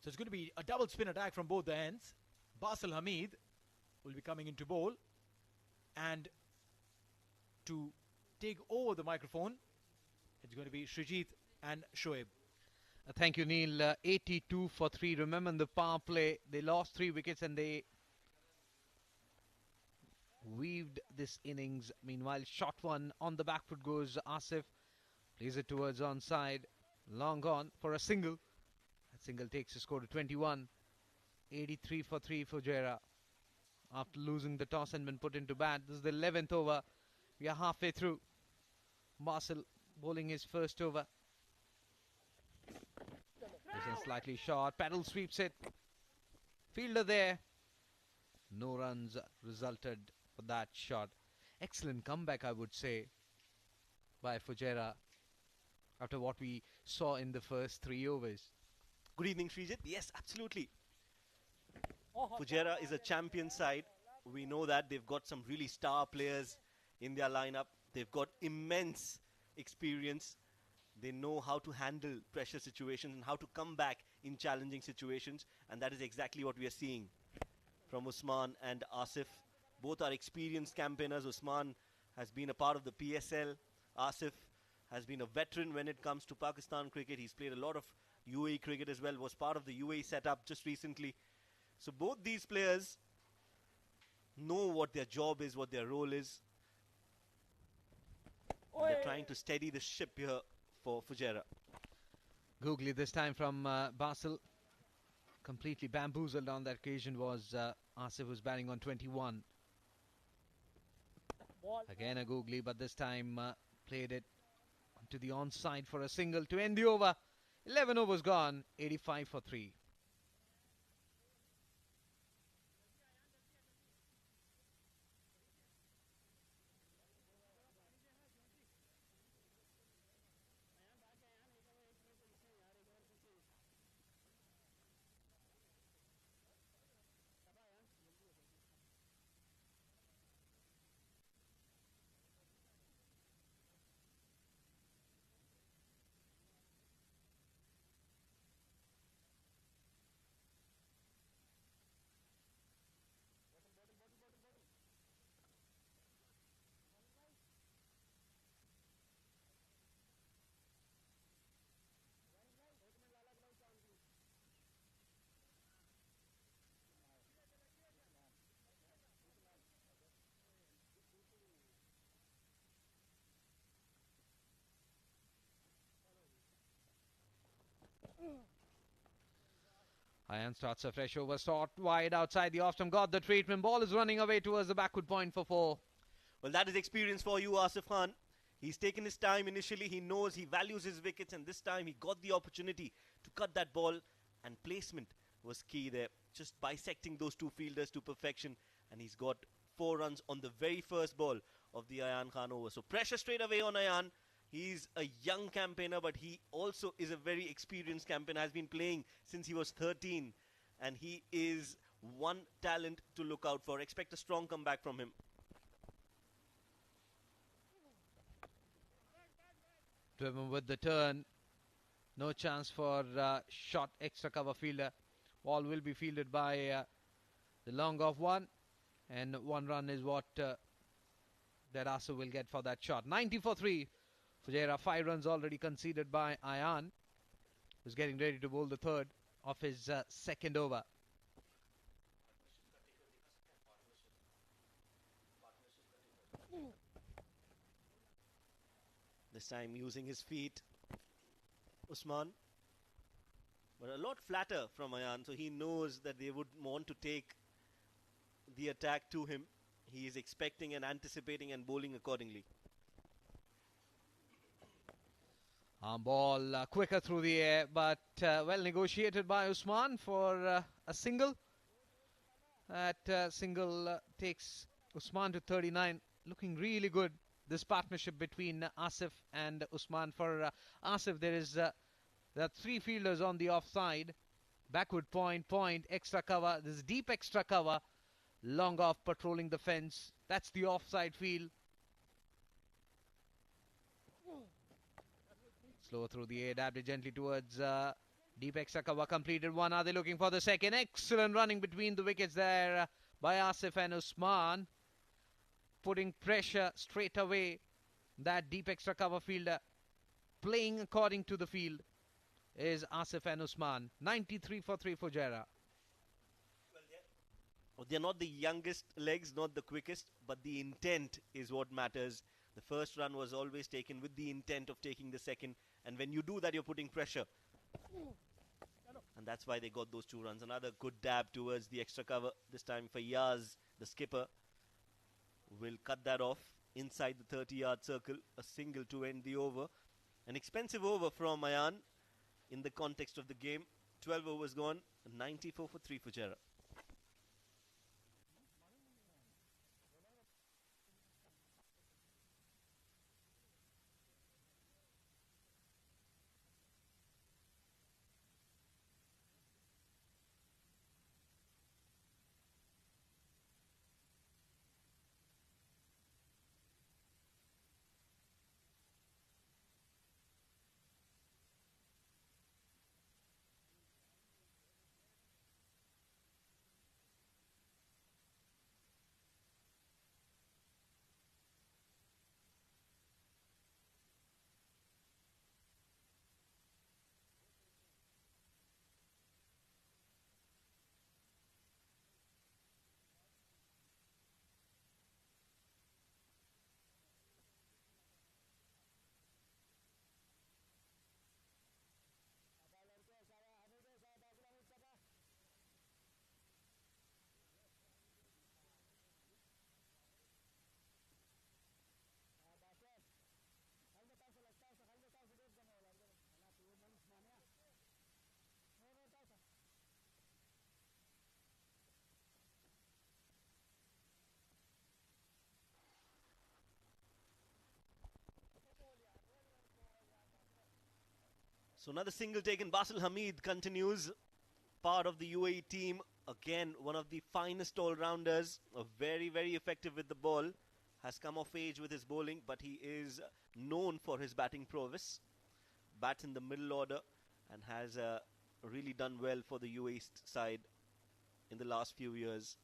So it's going to be a double spin attack from both the ends. Basil Hamid will be coming into bowl. And to take over the microphone, it's going to be Srijit and Shoaib. Thank you, Neil. 82 for 3. Remember in the power play, they lost 3 wickets and they weaved this innings. Meanwhile, shot one on the back foot goes Asif. Plays it towards onside. Long gone for a single. That single takes the score to 21. 83 for 3 for Fujairah. After losing the toss and been put into bat. This is the 11th over. We are halfway through. Basil bowling his first over. This is slightly short. Paddle sweeps it. Fielder there. No runs resulted for that shot. Excellent comeback, I would say, by Fujairah after what we saw in the first 3 overs. Good evening, Srijit. Yes, absolutely. Fujairah is a champion side. We know that they've got some really star players in their lineup. They've got immense experience. They know how to handle pressure situations and how to come back in challenging situations. And that is exactly what we are seeing from Usman and Asif. Both are experienced campaigners. Usman has been a part of the PSL. Asif has been a veteran when it comes to Pakistan cricket. He's played a lot of UAE cricket as well, was part of the UAE setup just recently. So both these players know what their job is, what their role is. And they're trying to steady the ship here for Fujairah. Googly this time from Basil. Completely bamboozled on that occasion was Asif, who's batting on 21. Again a googly, but this time played it to the onside for a single to end the over. 11 overs gone, 85 for 3. Ayan starts a fresh over, shot wide outside the off stump, got the treatment. Ball is running away towards the backward point for 4. Well, that is experience for you, Asif Khan. He's taken his time initially. He knows, he values his wickets, and this time he got the opportunity to cut that ball, and placement was key there. Just bisecting those two fielders to perfection, and he's got 4 runs on the very first ball of the Ayan Khan over. So pressure straight away on Ayan. He's a young campaigner, but he also is a very experienced campaigner, has been playing since he was 13, and he is one talent to look out for. Expect a strong comeback from him. Driven with the turn. No chance for short extra cover fielder. Ball will be fielded by the long off one. And 1 run is what that Asif will get for that shot. 90 for 3. Fujairah 5 runs already conceded by Ayan, who's getting ready to bowl the third of his second over. This time using his feet, Usman. But a lot flatter from Ayan, so he knows that they would want to take the attack to him. He is expecting and anticipating and bowling accordingly. Ball quicker through the air, but well negotiated by Usman for a single. That single takes Usman to 39. Looking really good, this partnership between Asif and Usman. For Asif, there are 3 fielders on the offside. Backward point, extra cover. This is deep extra cover. Long off patrolling the fence. That's the offside field. Slow through the air, dabbed it gently towards deep extra cover. Completed 1. Are they looking for the second? Excellent running between the wickets there by Asif and Usman. Putting pressure straight away. That deep extra cover fielder playing according to the field is Asif and Usman. 93 for 3 for Fujairah. Well, they're not the youngest legs, not the quickest, but the intent is what matters. The first run was always taken with the intent of taking the second, and when you do that, you're putting pressure. And that's why they got those 2 runs. Another good dab towards the extra cover. This time Fayyaz, the skipper, will cut that off inside the 30-yard circle. A single to end the over. An expensive over from Ayan in the context of the game. 12 overs gone, 94 for 3 for Fujairah. So another single taken. Basil Hamid continues, part of the UAE team. Again, one of the finest all-rounders. Very, very effective with the ball. Has come of age with his bowling, but he is known for his batting prowess. Bats in the middle order and has really done well for the UAE side in the last few years.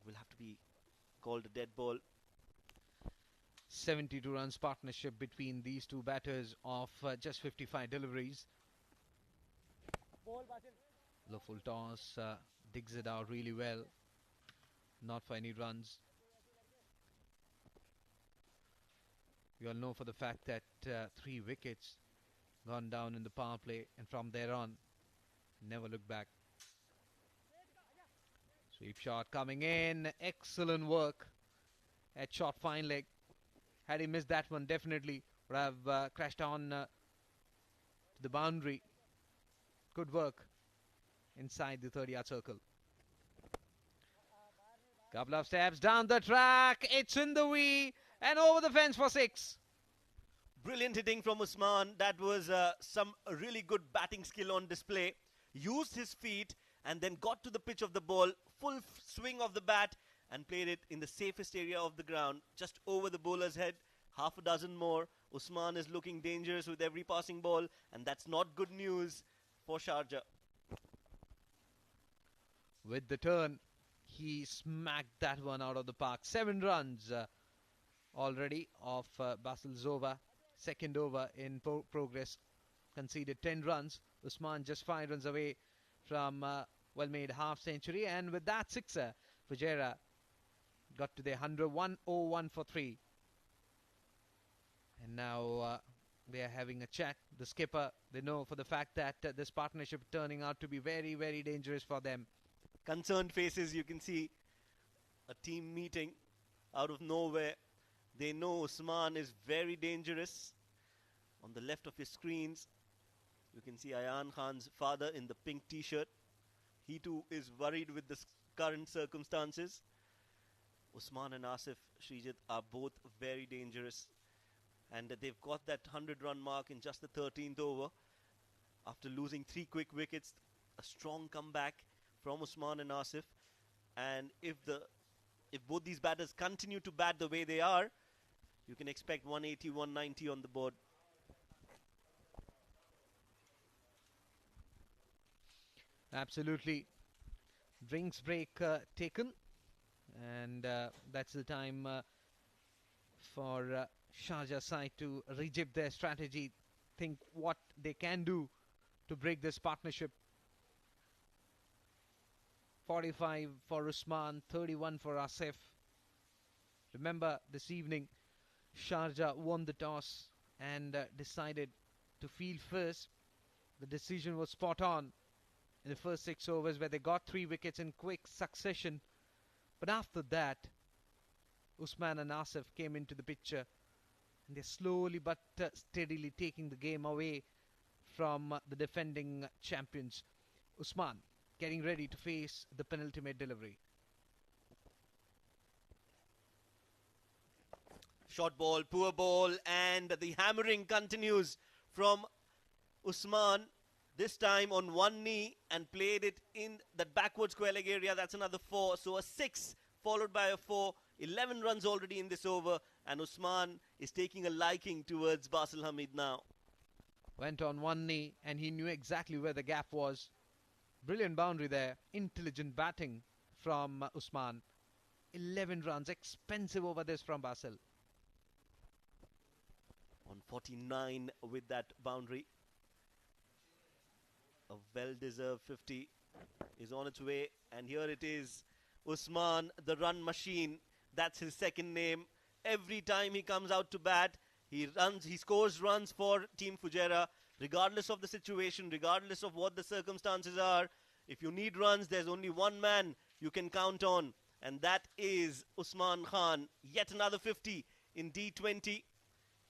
Will have to be called a dead ball. 72 runs partnership between these two batters of just 55 deliveries. Low full toss, digs it out really well. Not for any runs. We all know for the fact that 3 wickets gone down in the power play, and from there on, never looked back. Sweep shot coming in. Excellent work at short fine leg. Had he missed that one, definitely would have crashed on to the boundary. Good work inside the 30-yard circle. Couple of steps down the track. It's in the wee and over the fence for 6. Brilliant hitting from Usman. That was some really good batting skill on display. Used his feet and then got to the pitch of the ball. Full swing of the bat and played it in the safest area of the ground, just over the bowler's head. Half a dozen more. Usman is looking dangerous with every passing ball, and that's not good news for Sharjah. With the turn, he smacked that one out of the park. 7 runs already off Basil's over. Second over in progress. Conceded 10 runs. Usman just 5 runs away from well-made half-century. And with that sixer, Fujairah got to their 101 for 3. And now they are having a chat. The skipper, they know for the fact that this partnership turning out to be very, very dangerous for them. Concerned faces, you can see a team meeting out of nowhere. They know Usman is very dangerous. On the left of your screens, you can see Ayan Khan's father in the pink t-shirt. He too is worried with the current circumstances. Usman and Asif Srijit are both very dangerous. And they've got that 100-run mark in just the 13th over. After losing 3 quick wickets, a strong comeback from Usman and Asif. And if both these batters continue to bat the way they are, you can expect 180, 190 on the board. Absolutely. Drinks break taken. And that's the time for Sharjah side to rejig their strategy, think what they can do to break this partnership. 45 for Usman, 31 for Asif. Remember, this evening, Sharjah won the toss and decided to field first. The decision was spot on in the first 6 overs where they got 3 wickets in quick succession. But after that, Usman and Asif came into the picture. And they're slowly but steadily taking the game away from the defending champions. Usman getting ready to face the penultimate delivery. Short ball, poor ball, and the hammering continues from Usman. This time on one knee and played it in that backward square leg area. That's another 4. So a 6 followed by a 4. 11 runs already in this over. And Usman is taking a liking towards Basil Hamid now. Went on one knee and he knew exactly where the gap was. Brilliant boundary there. Intelligent batting from Usman. 11 runs. Expensive over this from Basil. On 49 with that boundary. A well-deserved 50 is on its way. And here it is. Usman, the run machine. That's his second name. Every time he comes out to bat, he scores runs for Team Fujairah, regardless of the situation, regardless of what the circumstances are. If you need runs, there's only one man you can count on, and that is Usman Khan. Yet another 50 in D20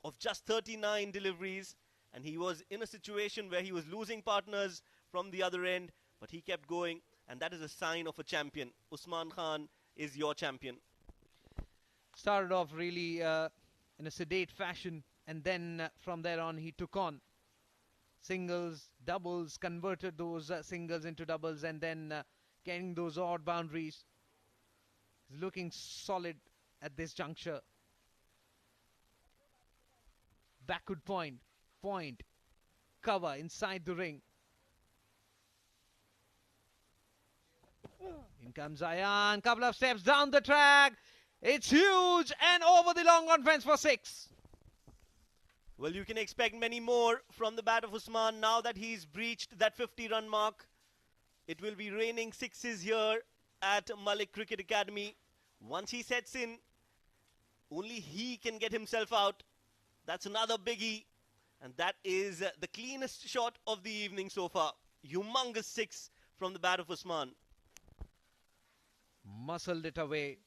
of just 39 deliveries, and he was in a situation where he was losing partners from the other end, but he kept going, and that is a sign of a champion. Usman Khan is your champion. Started off really in a sedate fashion, and then from there on he took on singles, doubles, converted those singles into doubles, and then getting those odd boundaries. He's looking solid at this juncture. Backward point, cover inside the ring. In comes Ayan, couple of steps down the track. It's huge and over the long on fence for 6. Well, you can expect many more from the bat of Usman now that he's breached that 50-run mark. It will be raining 6s here at Malik Cricket Academy. Once he sets in, only he can get himself out. That's another biggie. And that is the cleanest shot of the evening so far. Humongous 6 from the bat of Usman. Muscled it away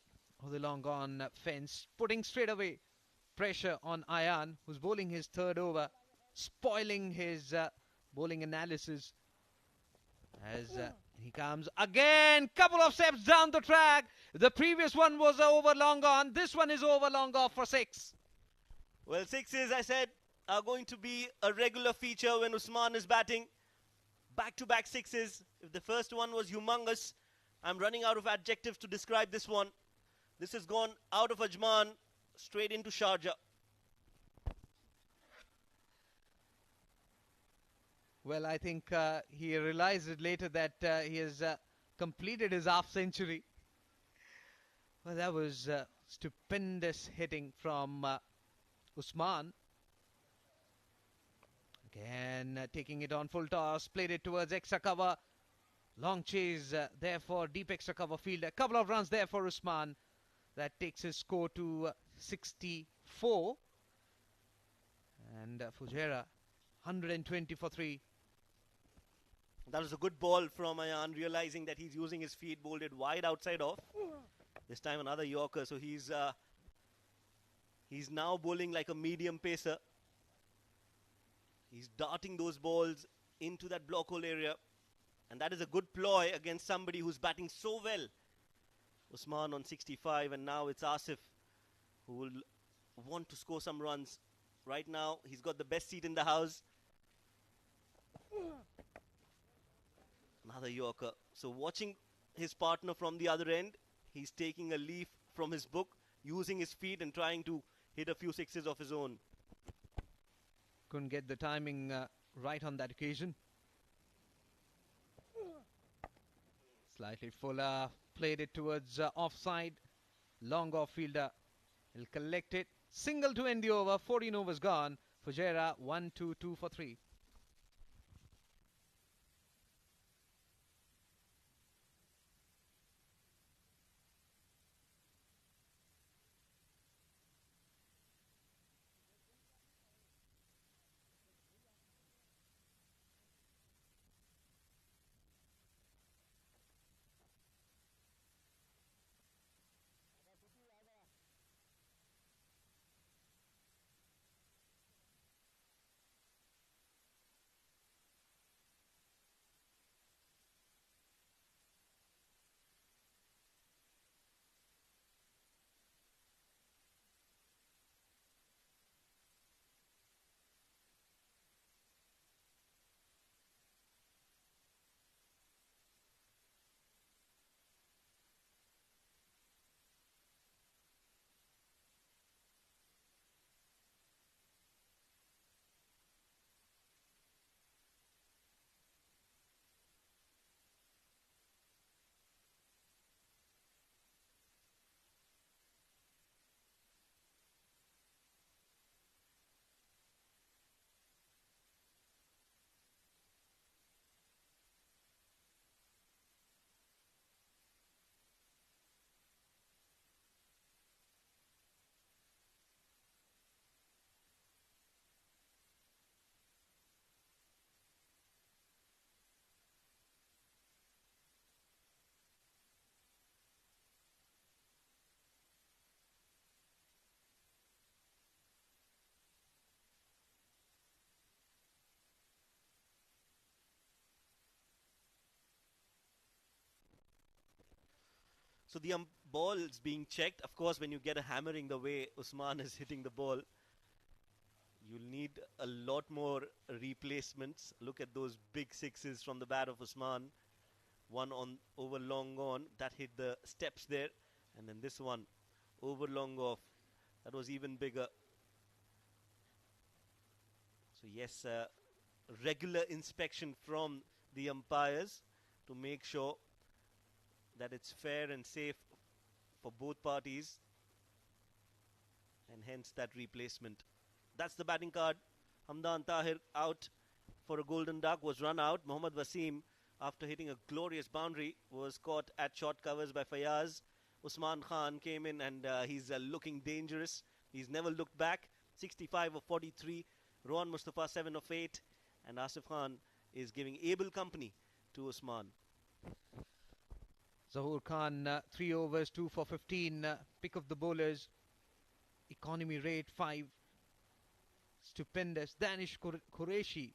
on the long on fence, putting straight away pressure on Ayan, who's bowling his third over, spoiling his bowling analysis. As he comes again, couple of steps down the track. The previous one was over long on. This one is over long off for 6. Well, 6s, I said, are going to be a regular feature when Usman is batting. Back-to-back 6s. If the first one was humongous, I'm running out of adjectives to describe this one. This has gone out of Ajman, straight into Sharjah. Well, I think he realized later that he has completed his half century. Well, that was stupendous hitting from Usman. Again, taking it on full toss, played it towards extra cover. Long chase there for deep extra cover field. A couple of runs there for Usman. That takes his score to 64. And Fujairah, 120 for 3. That was a good ball from Ayan, realizing that he's using his feet, bowled it wide outside off. This time another Yorker, so he's now bowling like a medium pacer. He's darting those balls into that block hole area. And that is a good ploy against somebody who's batting so well. Usman on 65, and now it's Asif who will want to score some runs. Right now, he's got the best seat in the house. Another Yorker. So watching his partner from the other end, he's taking a leaf from his book, using his feet and trying to hit a few 6s of his own. Couldn't get the timing right on that occasion. Slightly fuller, played it towards offside. Long off fielder, he'll collect it. Single to end the over, 14 overs gone. Fujairah 1-2 for 3. So the ball is being checked. Of course, when you get a hammering the way Usman is hitting the ball, you'll need a lot more replacements. Look at those big 6s from the bat of Usman. One on over long on, that hit the steps there. And then this one, over long off, that was even bigger. So yes, regular inspection from the umpires to make sure that it's fair and safe for both parties, and hence that replacement. That's the batting card. Hamdan Tahir out for a golden duck, was run out. Mohammad Wasim, after hitting a glorious boundary, was caught at short covers by Fayaz. Usman Khan came in and he's looking dangerous. He's never looked back. 65 of 43. Rohan Mustafa 7 of 8, and Asif Khan is giving able company to Usman. Zahoor Khan, 3 overs, 2 for 15. Pick of the bowlers. Economy rate 5. Stupendous. Danish Qureshi,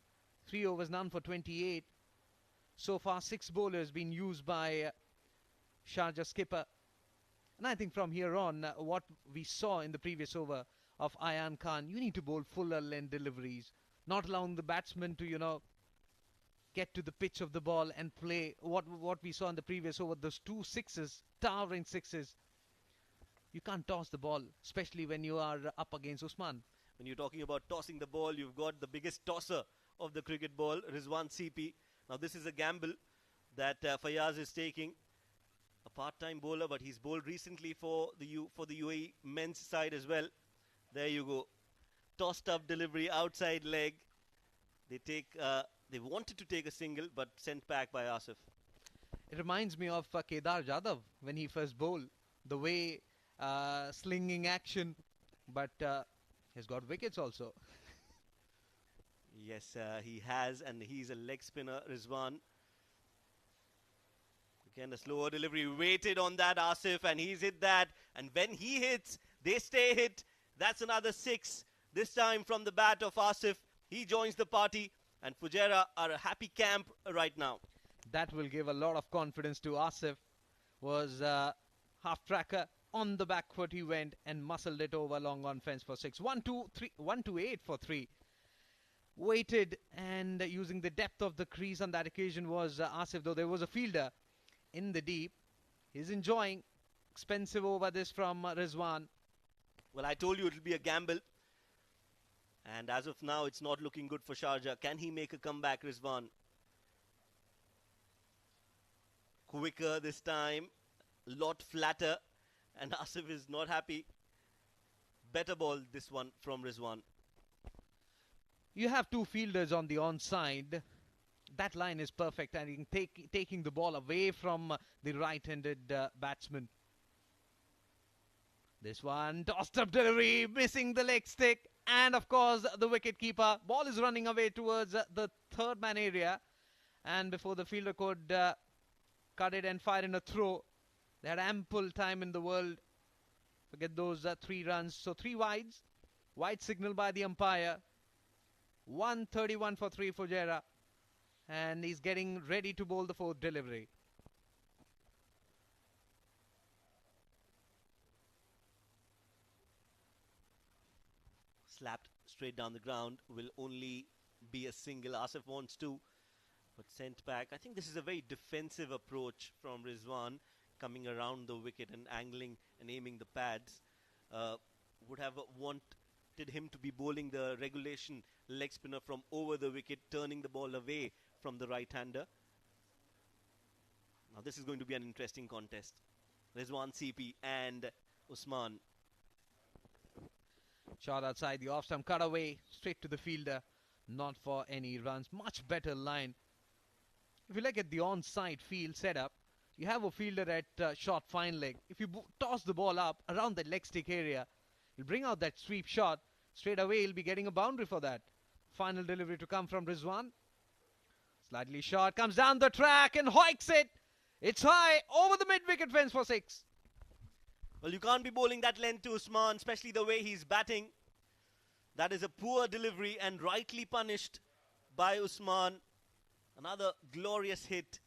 3 overs, none for 28. So far, 6 bowlers been used by Sharjah skipper. And I think from here on, what we saw in the previous over of Ayan Khan, you need to bowl fuller length deliveries, not allowing the batsman to, get to the pitch of the ball and play what we saw in the previous over, those 2 sixes, towering sixes. You can't toss the ball, especially when you are up against Usman. When you're talking about tossing the ball, you've got the biggest tosser of the cricket ball, Rizwan CP. Now this is a gamble that Fayaz is taking. A part-time bowler, but he's bowled recently for the UAE men's side as well. There you go. Tossed up delivery, outside leg. They wanted to take a single, but sent back by Asif. It reminds me of Kedar Jadhav when he first bowled. The way slinging action, but he's got wickets also. Yes, he has, and he's a leg spinner, Rizwan. Again, a slower delivery, waited on that Asif, and he's hit that. And when he hits, they stay hit. That's another 6. This time from the bat of Asif. He joins the party, and Fujairah are a happy camp right now. That will give a lot of confidence to Asif. Was half-tracker. On the back foot he went and muscled it over long on fence for 6. 1-2-8 for 3. Waited, and using the depth of the crease on that occasion was Asif, though there was a fielder in the deep. He's enjoying. Expensive over this from Rizwan. Well, I told you it'll be a gamble. And as of now, it's not looking good for Sharjah. Can he make a comeback, Rizwan? Quicker this time. Lot flatter. And Asif is not happy. Better ball this one from Rizwan. You have 2 fielders on the onside. That line is perfect, and taking the ball away from the right-handed batsman. This one, tossed up delivery, missing the leg stick, and of course the wicket keeper. Ball is running away towards the third man area, and before the fielder could cut it and fire in a throw, they had ample time in the world to get those 3 runs. So 3 wides, wide signal by the umpire. 131 for 3 for Fujairah, and he's getting ready to bowl the 4th delivery. Slapped straight down the ground, will only be a single. Asif wants 2, but sent back. I think this is a very defensive approach from Rizwan, coming around the wicket and angling and aiming the pads. Would have wanted him to be bowling the regulation leg spinner from over the wicket, turning the ball away from the right-hander. Now this is going to be an interesting contest. Rizwan CP and Usman. Shot outside the off-stump, cut away, straight to the fielder. Not for any runs. Much better line. If you look at the onside field setup, you have a fielder at short fine leg. If you toss the ball up around that leg stick area, he'll bring out that sweep shot. Straight away, he'll be getting a boundary for that. Final delivery to come from Rizwan. Slightly short, comes down the track and hoiks it. It's high, over the mid-wicket fence for 6. Well, you can't be bowling that length to Usman, especially the way he's batting. That is a poor delivery and rightly punished by Usman. Another glorious hit.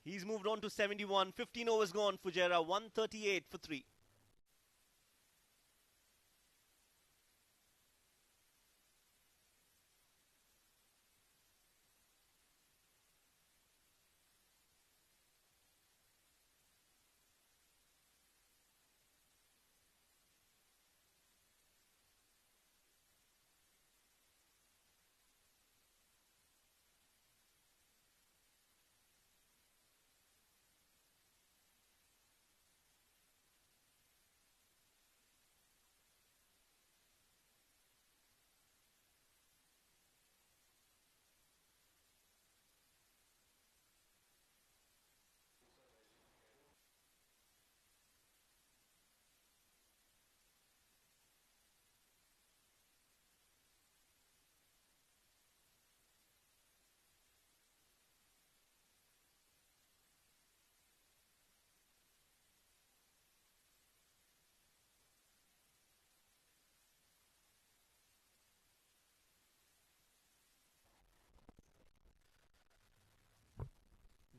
He's moved on to 71. 15 overs gone. Fujairah 138 for 3.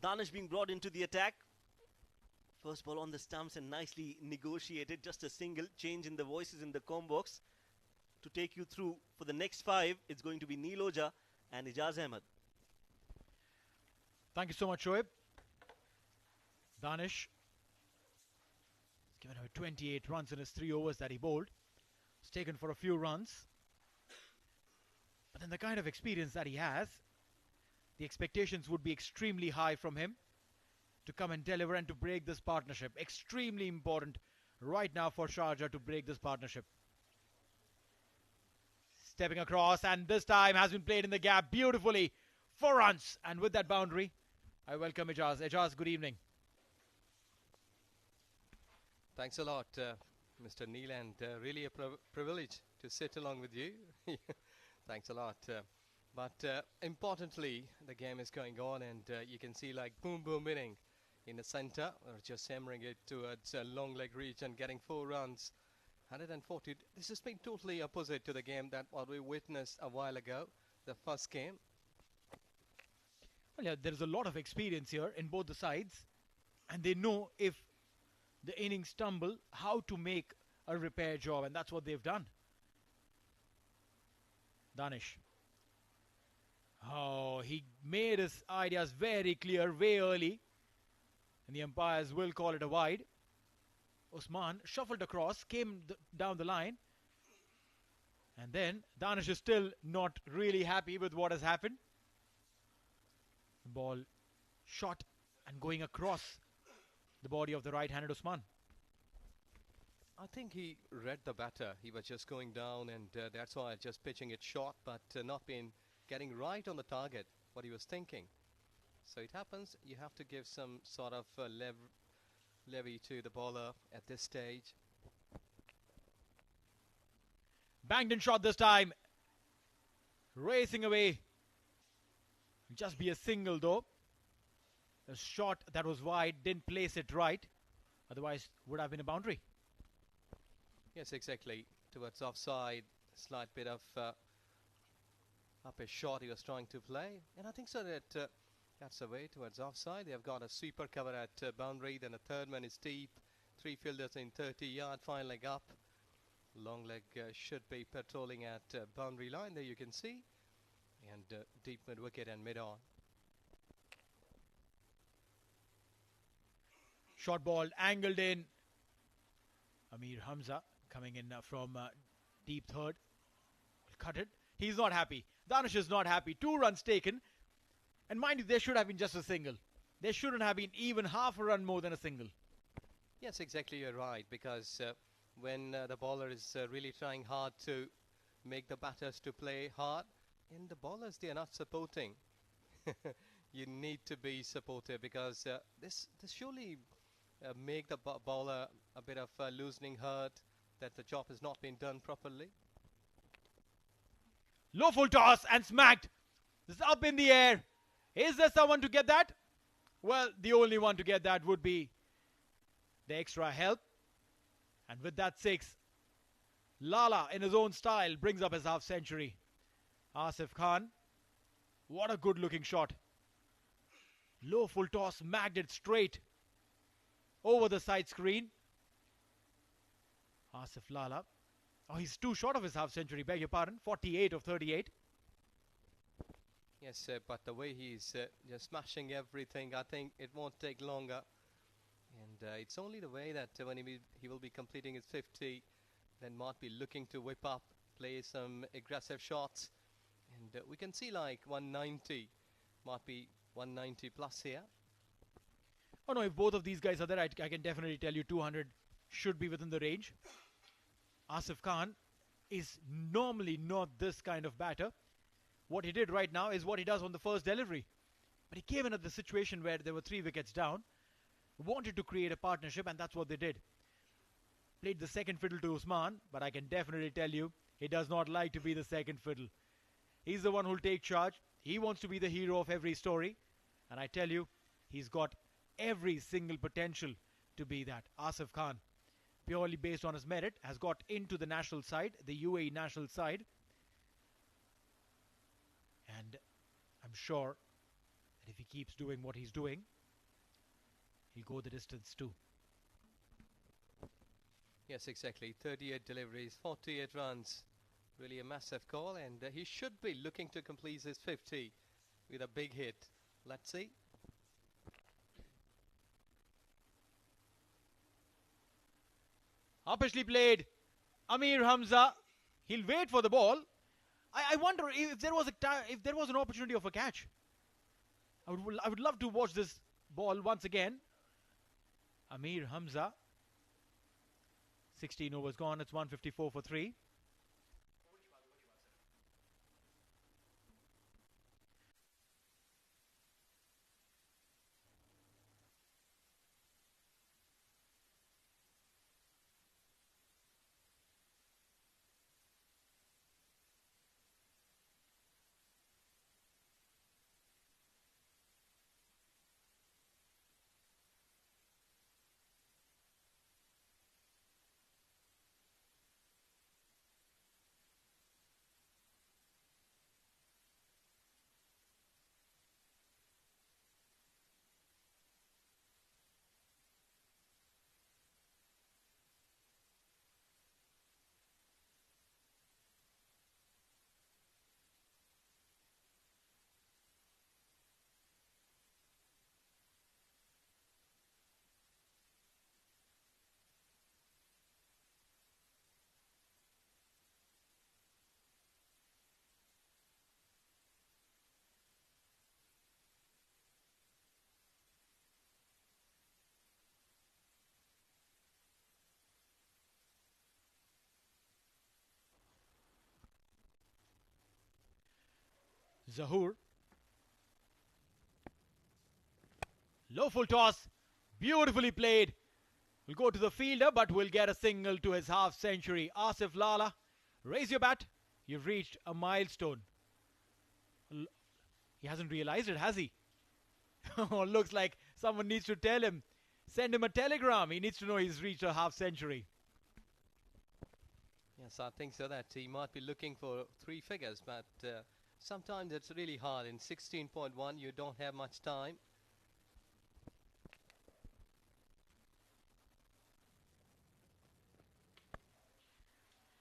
Danish being brought into the attack. First ball on the stumps and nicely negotiated. Just a single change in the voices in the com box. To take you through for the next 5, it's going to be Neil Ojha and Ijaz Ahmed. Thank you so much, Shoaib. Danish has given away 28 runs in his 3 overs that he bowled. He's taken for a few runs. But in the kind of experience that he has, the expectations would be extremely high from him to come and deliver and to break this partnership. Extremely important right now for Sharjah to break this partnership. Stepping across, and this time has been played in the gap beautifully. 4 runs, and with that boundary, I welcome Ijaz. Ijaz, good evening. Thanks a lot, Mr. Neil, and really a privilege to sit along with you. Thanks a lot. But importantly, the game is going on, and you can see like boom boom inning in the center, or just hammering it towards long leg reach and getting 4 runs. 140. This has been totally opposite to the game that what we witnessed a while ago, the first game. Well, yeah, there is a lot of experience here in both the sides, and they know if the innings stumble, how to make a repair job, and that's what they've done. Danish. Oh, he made his ideas very clear way early, and the umpires will call it a wide. Usman shuffled across, came down the line, and then Danish is still not really happy with what has happened. The ball shot and going across the body of the right-handed Usman. I think he read the batter. He was just going down, and that's why just pitching it short, but not been getting right on the target, what he was thinking. So it happens, you have to give some sort of levy to the bowler at this stage. Banged in shot this time. Racing away. Just be a single though. A shot that was wide, didn't place it right. Otherwise, would have been a boundary. Yes, exactly. Towards offside, slight bit of up a shot he was trying to play. And I think so that that's away towards offside. They have got a sweeper cover at boundary. Then a third man is deep. 3 fielders in 30-yard, fine leg up. Long leg should be patrolling at boundary line. There you can see. And deep mid wicket and mid on. Short ball angled in. Amir Hamza coming in from deep third. Cut it. He's not happy. Danish is not happy. 2 runs taken. And mind you, there should have been just a single. There shouldn't have been even half a run more than a single. Yes, exactly, you're right. Because when the bowler is really trying hard to make the batters to play hard, and the bowlers, they are not supporting. You need to be supportive, because this surely make the bowler a bit of loosening hurt, that the job has not been done properly. Low full toss and smacked. This is up in the air. Is there someone to get that? Well, the only one to get that would be the extra help. And with that 6, Lala in his own style brings up his half century. Asif Khan, what a good looking shot. Low full toss, smacked it straight over the side screen. Asif Lala. Oh, he's too short of his half century, beg your pardon. 48 of 38. Yes, but the way he's just smashing everything, I think it won't take longer. And it's only the way that when he will be completing his 50, then might be looking to whip up, play some aggressive shots. And we can see like 190, might be 190 plus here. Oh no, if both of these guys are there, I can definitely tell you 200 should be within the range. Asif Khan is normally not this kind of batter. What he did right now is what he does on the first delivery. But he came in at the situation where there were 3 wickets down, wanted to create a partnership, and that's what they did. Played the second fiddle to Usman, but I can definitely tell you, he does not like to be the second fiddle. He's the one who'll take charge. He wants to be the hero of every story. And I tell you, he's got every single potential to be that. Asif Khan, purely based on his merit, has got into the national side, the UAE national side. And I'm sure that if he keeps doing what he's doing, he'll go the distance too. Yes, exactly. 38 deliveries, 48 runs. Really a massive call, and he should be looking to complete his 50 with a big hit. Let's see. Uppishly played. Amir Hamza. He'll wait for the ball. I wonder if there was if there was an opportunity of a catch. I would love to watch this ball once again. Amir Hamza. 16 overs gone. It's 154 for 3. Zahoor. Low full toss. Beautifully played. Will go to the fielder, but will get a single to his half century. Asif Lala, raise your bat. You've reached a milestone. He hasn't realized it, has he? Oh, looks like someone needs to tell him. Send him a telegram. He needs to know he's reached a half century. Yes, I think so that he might be looking for 3 figures, but sometimes it's really hard. In 16.1, you don't have much time.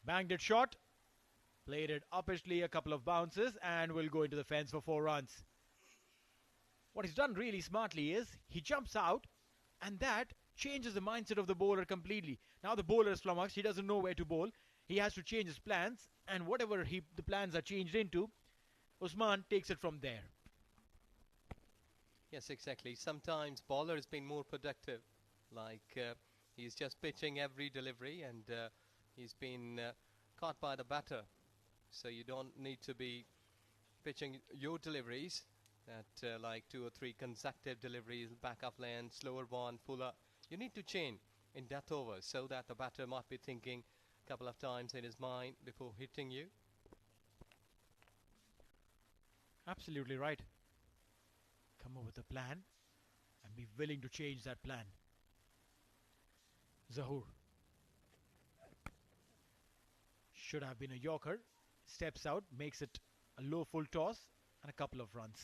Banged it short. Played it uppishly, a couple of bounces, and will go into the fence for 4 runs. What he's done really smartly is he jumps out, and that changes the mindset of the bowler completely. Now the bowler is flummoxed. He doesn't know where to bowl. He has to change his plans, and whatever the plans are changed into, Usman takes it from there. Yes, exactly. Sometimes bowler has been more productive. Like he's just pitching every delivery, and he's been caught by the batter. So you don't need to be pitching your deliveries at like 2 or 3 consecutive deliveries, back up lane, slower one, fuller. You need to change in death over so that the batter might be thinking a couple of times in his mind before hitting you. Absolutely right. Come up with a plan and be willing to change that plan. Zahoor. Should have been a Yorker. Steps out, makes it a low full toss and a couple of runs.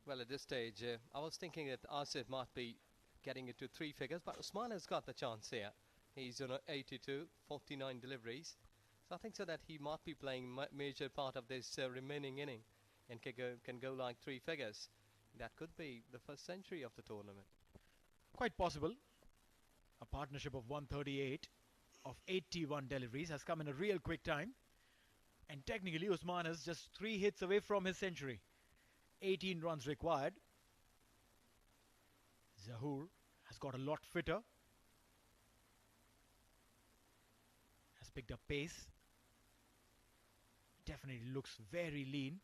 Well, at this stage, I was thinking that Asif might be getting it to 3 figures, but Usman has got the chance here. He's on 82, 49 deliveries. So I think so that he might be playing major part of this remaining inning and can go like 3 figures. That could be the first century of the tournament. Quite possible. A partnership of 138 of 81 deliveries has come in a real quick time. And technically, Usman is just 3 hits away from his century. 18 runs required. Zahoor has got a lot fitter. Has picked up pace. Definitely looks very lean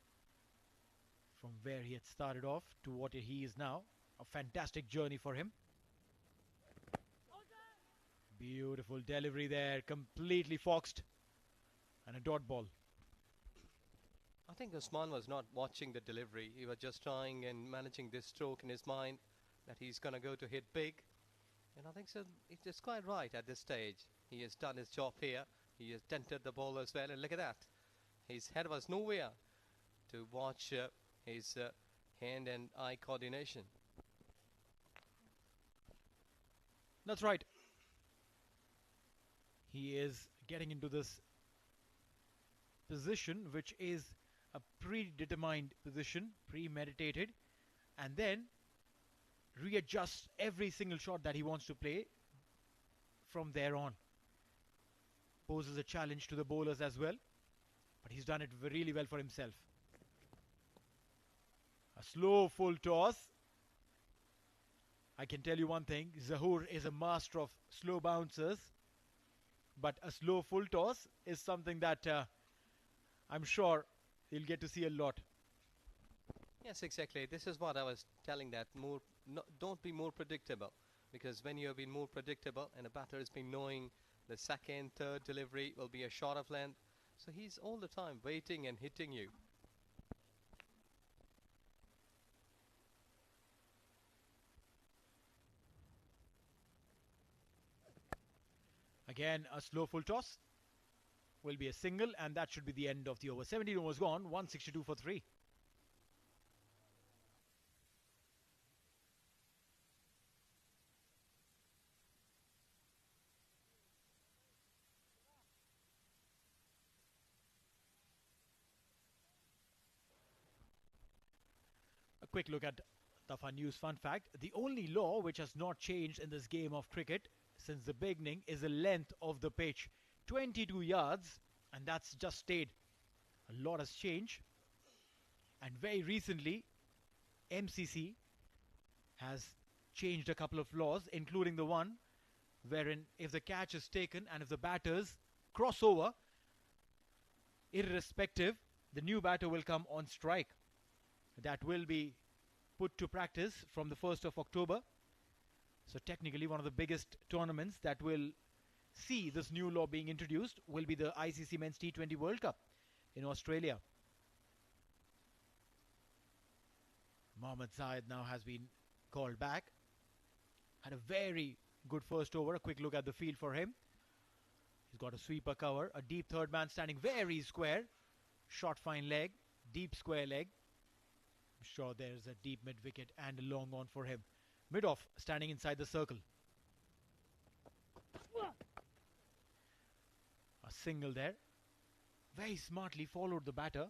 from where he had started off to what he is now. A fantastic journey for him. Beautiful delivery there, completely foxed. And a dot ball. I think Usman was not watching the delivery. He was just trying and managing this stroke in his mind that he's going to go to hit big. And I think so. It's quite right at this stage. He has done his job here. He has dented the ball as well. And look at that. His head was nowhere to watch his hand and eye coordination. That's right. He is getting into this position, which is a predetermined position, premeditated, and then readjusts every single shot that he wants to play from there on. Poses a challenge to the bowlers as well, but he's done it really well for himself. A slow full toss. I can tell you one thing, Zahoor is a master of slow bouncers, but a slow full toss is something that I'm sure he'll get to see a lot. Yes, exactly. This is what I was telling, that don't be more predictable, because when you have been more predictable and a batter has been knowing the second, third delivery will be a shot of length, so he's all the time waiting and hitting you. Again, a slow full toss will be a single, and that should be the end of the over. 17 overs gone, 162 for 3. A quick look at the fun news fun fact. The only law which has not changed in this game of cricket since the beginning is the length of the pitch. 22 yards, and that's just stayed. A lot has changed, and very recently MCC has changed a couple of laws, including the one wherein if the catch is taken and if the batters cross over, irrespective, the new batter will come on strike. That will be put to practice from the 1st of October. So technically one of the biggest tournaments that will see this new law being introduced will be the ICC Men's T20 World Cup in Australia. Mohammad Zahid now has been called back. Had a very good first over. A quick look at the field for him. He's got a sweeper cover. A deep third man standing very square. Short fine leg. Deep square leg. I'm sure there's a deep mid wicket and a long on for him. Mid off standing inside the circle. A single there. Very smartly followed the batter.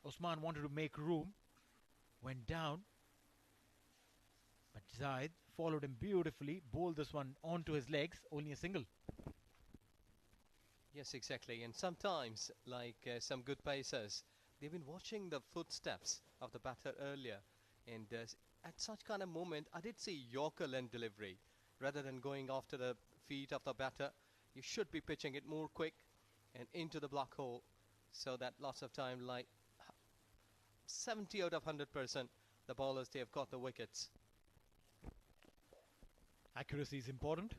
Osman wanted to make room. Went down. But Zahid followed him beautifully. Bowled this one onto his legs. Only a single. Yes, exactly. And sometimes, like some good pacers, they've been watching the footsteps of the batter earlier. And at such kind of moment, I did see Yorker length delivery. Rather than going after the feet of the batter, you should be pitching it more quick and into the block hole. So that lots of time, like 70 out of 100%, the bowlers, they have got the wickets. Accuracy is important.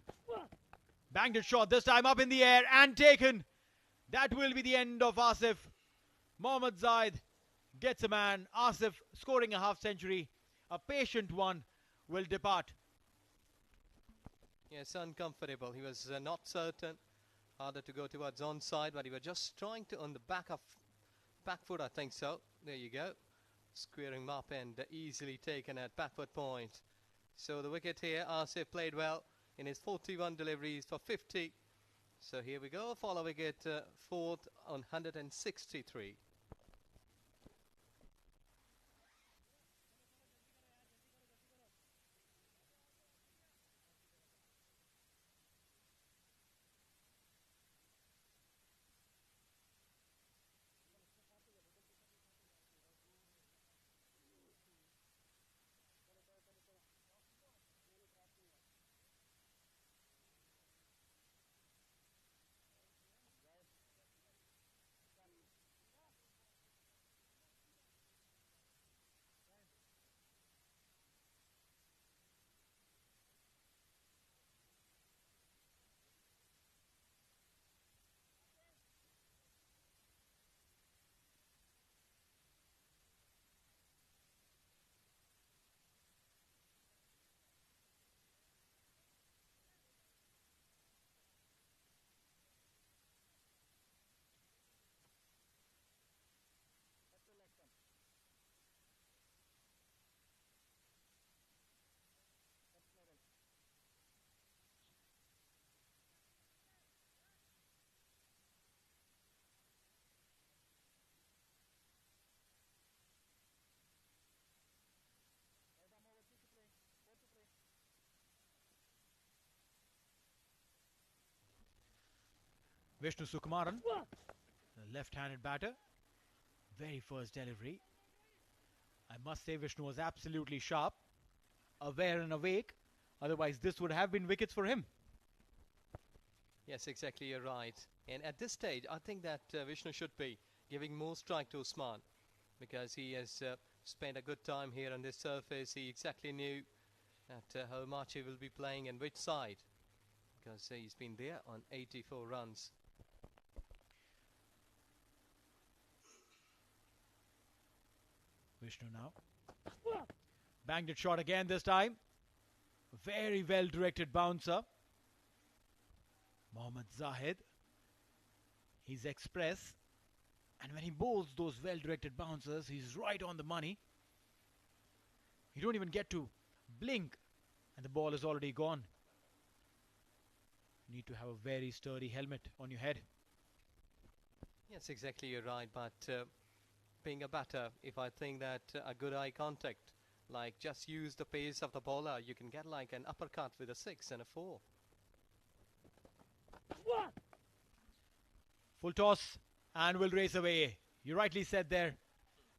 Banged it short, this time up in the air and taken. That will be the end of Asif. Mohammad Zahid gets a man. Asif scoring a half century. A patient one will depart. Yes, uncomfortable. He was not certain. Harder to go towards onside, but he was just trying to on the back foot, I think so. There you go. Squaring him up and easily taken at backward point. So the wicket here, Asif played well in his 41 deliveries for 50. So here we go, follow wicket, fourth on 163. Vishnu Sukumaran, a left-handed batter. Very first delivery. I must say Vishnu was absolutely sharp, aware and awake. Otherwise this would have been wickets for him. Yes, exactly, you're right. And at this stage, I think that Vishnu should be giving more strike to Usman, because he has spent a good time here on this surface. He exactly knew that how much he will be playing and which side, because he's been there on 84 runs. Vishnu now. Banged it short again this time. Very well directed bouncer. Mohammad Zahid. He's express. And when he bowls those well directed bouncers, he's right on the money. You don't even get to blink and the ball is already gone. You need to have a very sturdy helmet on your head. Yes, exactly, you're right. But being a batter, if I think that a good eye contact, like just use the pace of the bowler, you can get like an uppercut with a 6 and a 4. Full toss and will race away. You rightly said there,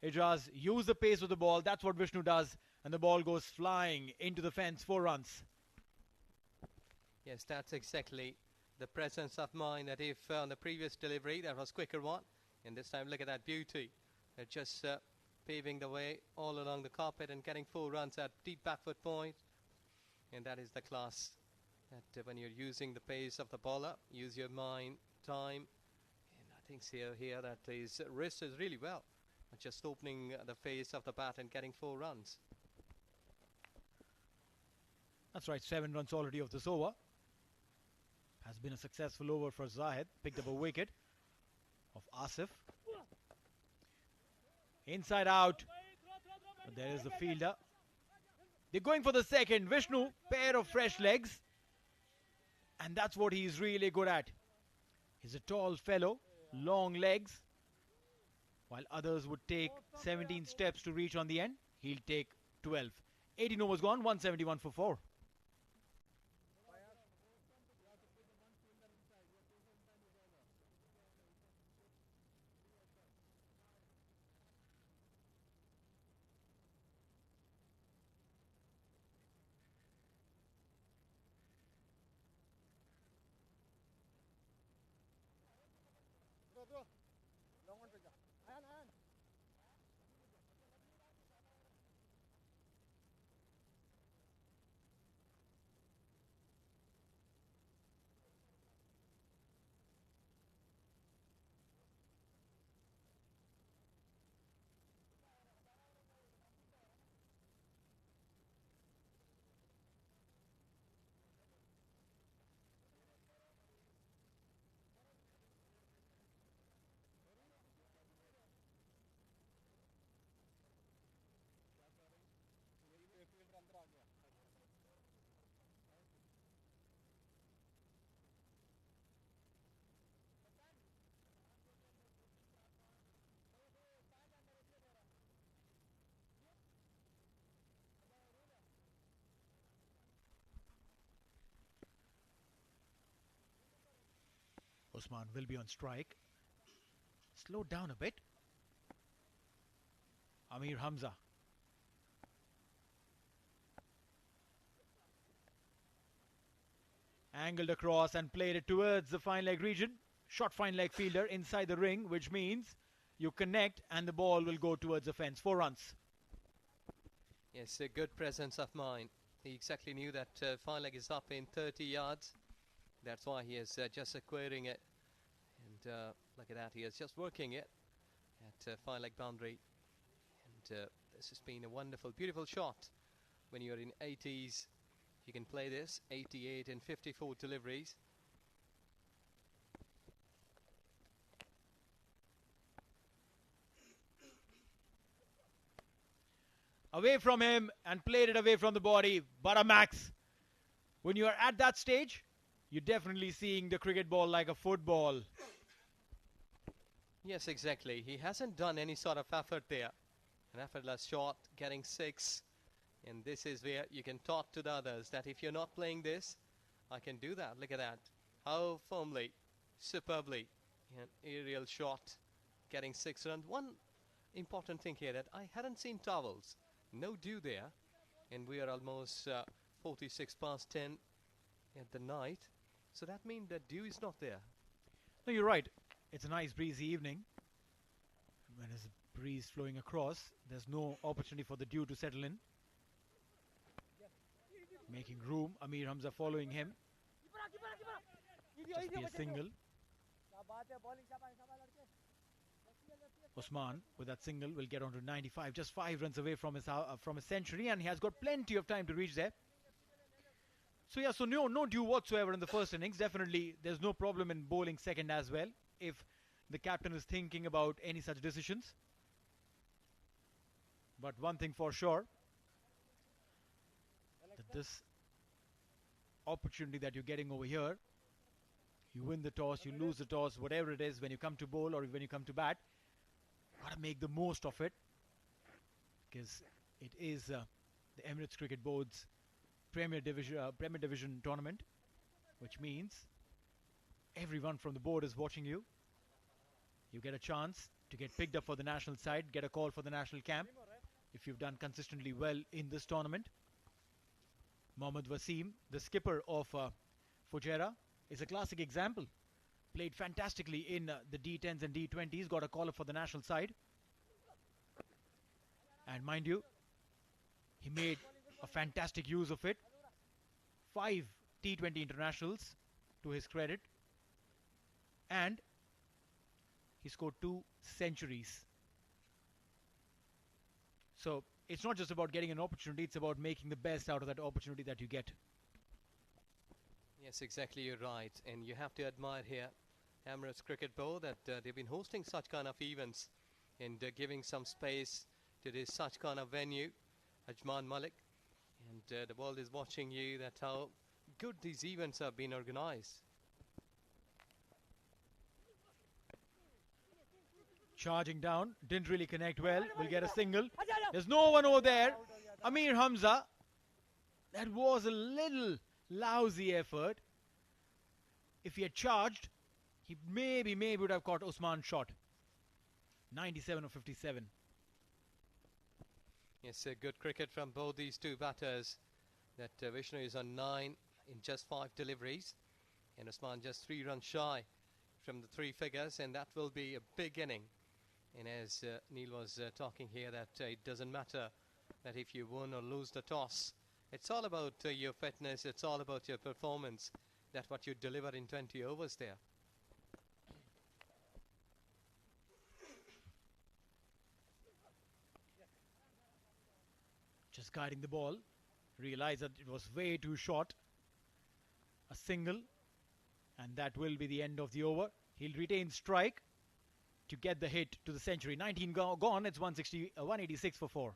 Ijaz, use the pace of the ball. That's what Vishnu does. And the ball goes flying into the fence, 4 runs. Yes, that's exactly the presence of mind that if on the previous delivery that was quicker one, and this time look at that beauty. They're just paving the way all along the carpet and getting 4 runs at deep backward point. And that is the class that when you're using the pace of the bowler, use your mind, time. And I think here that his wrist is really well. Just opening the face of the bat and getting 4 runs. That's right, 7 runs already of this over. Has been a successful over for Zahid. Picked up a wicket of Asif. Inside out. But there is the fielder. They're going for the second. Vishnu, pair of fresh legs. And that's what he's really good at. He's a tall fellow, long legs. While others would take 17 steps to reach on the end, he'll take 12. 18 overs gone, 171 for 4. Usman will be on strike. Slow down a bit. Amir Hamza. Angled across and played it towards the fine leg region. Short fine leg fielder inside the ring, which means you connect and the ball will go towards the fence. 4 runs. Yes, a good presence of mind. He exactly knew that fine leg is up in 30 yards. That's why he is just acquiring it. And look at that, he is just working it at fine leg boundary. And this has been a wonderful, beautiful shot. When you're in 80s, you can play this, 88 and 54 deliveries. Away from him and played it away from the body. But a max. When you are at that stage, you're definitely seeing the cricket ball like a football. Yes, exactly. He hasn't done any sort of effort there. An effortless shot, getting 6. And this is where you can talk to the others that if you're not playing this, I can do that. Look at that. How firmly superbly. An aerial shot, getting 6 runs. One important thing here that I hadn't seen towels. No dew there, and we are almost 46 past 10 at the night. So that means that dew is not there. No, you're right. It's a nice breezy evening. When there's a breeze flowing across, there's no opportunity for the dew to settle in. Making room, Amir Hamza following him. Just be a single. Usman with that single will get on to 95, just 5 runs away from his century, and he has got plenty of time to reach there. So yeah, so no dew whatsoever in the first innings. Definitely there's no problem in bowling second as well, if the captain is thinking about any such decisions. But one thing for sure, that this opportunity that you're getting over here, you win the toss, you lose the toss, whatever it is, when you come to bowl or when you come to bat, gotta make the most of it, because it is the Emirates Cricket Board's Premier Division tournament, which means everyone from the board is watching you. You get a chance to get picked up for the national side, get a call for the national camp if you've done consistently well in this tournament. Mohammad Wasim, the skipper of Fujairah, is a classic example. Played fantastically in the D10s and D20s, got a call up for the national side. And mind you, he made a fantastic use of it. 5 T20 internationals to his credit. And he scored 2 centuries. So it's not just about getting an opportunity, it's about making the best out of that opportunity that you get. Yes, exactly, you're right. And you have to admire here Emirates Cricket Board that they've been hosting such kind of events and giving some space to this such kind of venue. Ajman Malik, and the world is watching you, that how good these events have been organized. Charging down, didn't really connect well, will get a single. There's no one over there. Amir Hamza, that was a little lousy effort. If he had charged, he maybe would have caught Usman's shot. 97 of 57. Yes, good cricket from both these two batters. That Vishnu is on 9 in just 5 deliveries, and Usman just 3 runs shy from the 3 figures, and that will be a big inning. And as Neil was talking here, that it doesn't matter that if you win or lose the toss, it's all about your fitness, it's all about your performance, that's what you deliver in 20 overs there. Just guiding the ball, realized that it was way too short. A single, and that will be the end of the over. He'll retain strike to get the hit to the century. 19 gone, it's 186 for 4.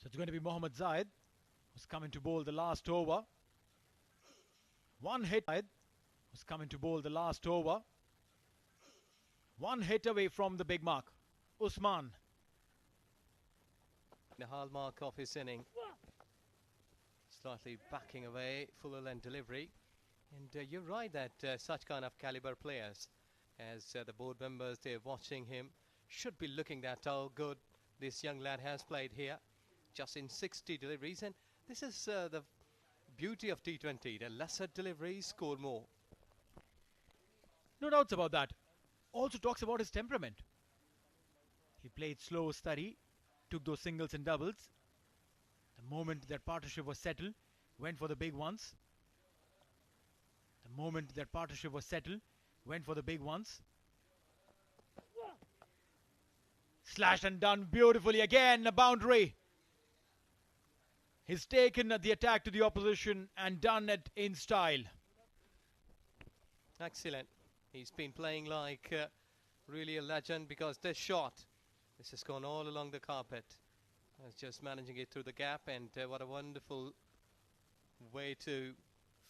So it's going to be Mohammad Zaid, who's coming to bowl the last over. One hit, who's coming to bowl the last over. One hit away from the big mark. Usman. The hallmark of his inning. Slightly backing away, fuller length delivery. And you're right that such kind of caliber players, as the board members, they're watching him, should be looking at how good this young lad has played here. Just in 60 deliveries, and this is the beauty of T20. The lesser deliveries score more. No doubts about that. Also talks about his temperament. He played slow, steady, took those singles and doubles. The moment that partnership was settled, went for the big ones. The moment that partnership was settled, went for the big ones. Slashed and done beautifully again, a boundary. He's taken the attack to the opposition and done it in style. Excellent. He's been playing like really a legend, because this shot, this has gone all along the carpet. He's just managing it through the gap, and what a wonderful way to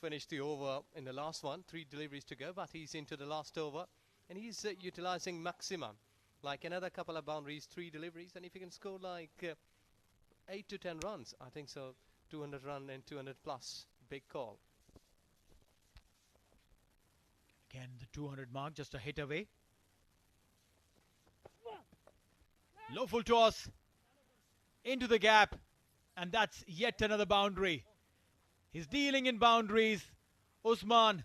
finish the over in the last one. 3 deliveries to go, but he's into the last over, and he's utilizing maximum. Like another couple of boundaries, 3 deliveries, and if he can score like 8 to 10 runs, I think so, 200 run and 200 plus, big call. Again, the 200 mark, just a hit away. Low full toss into the gap, and that's yet another boundary. He's dealing in boundaries, Usman,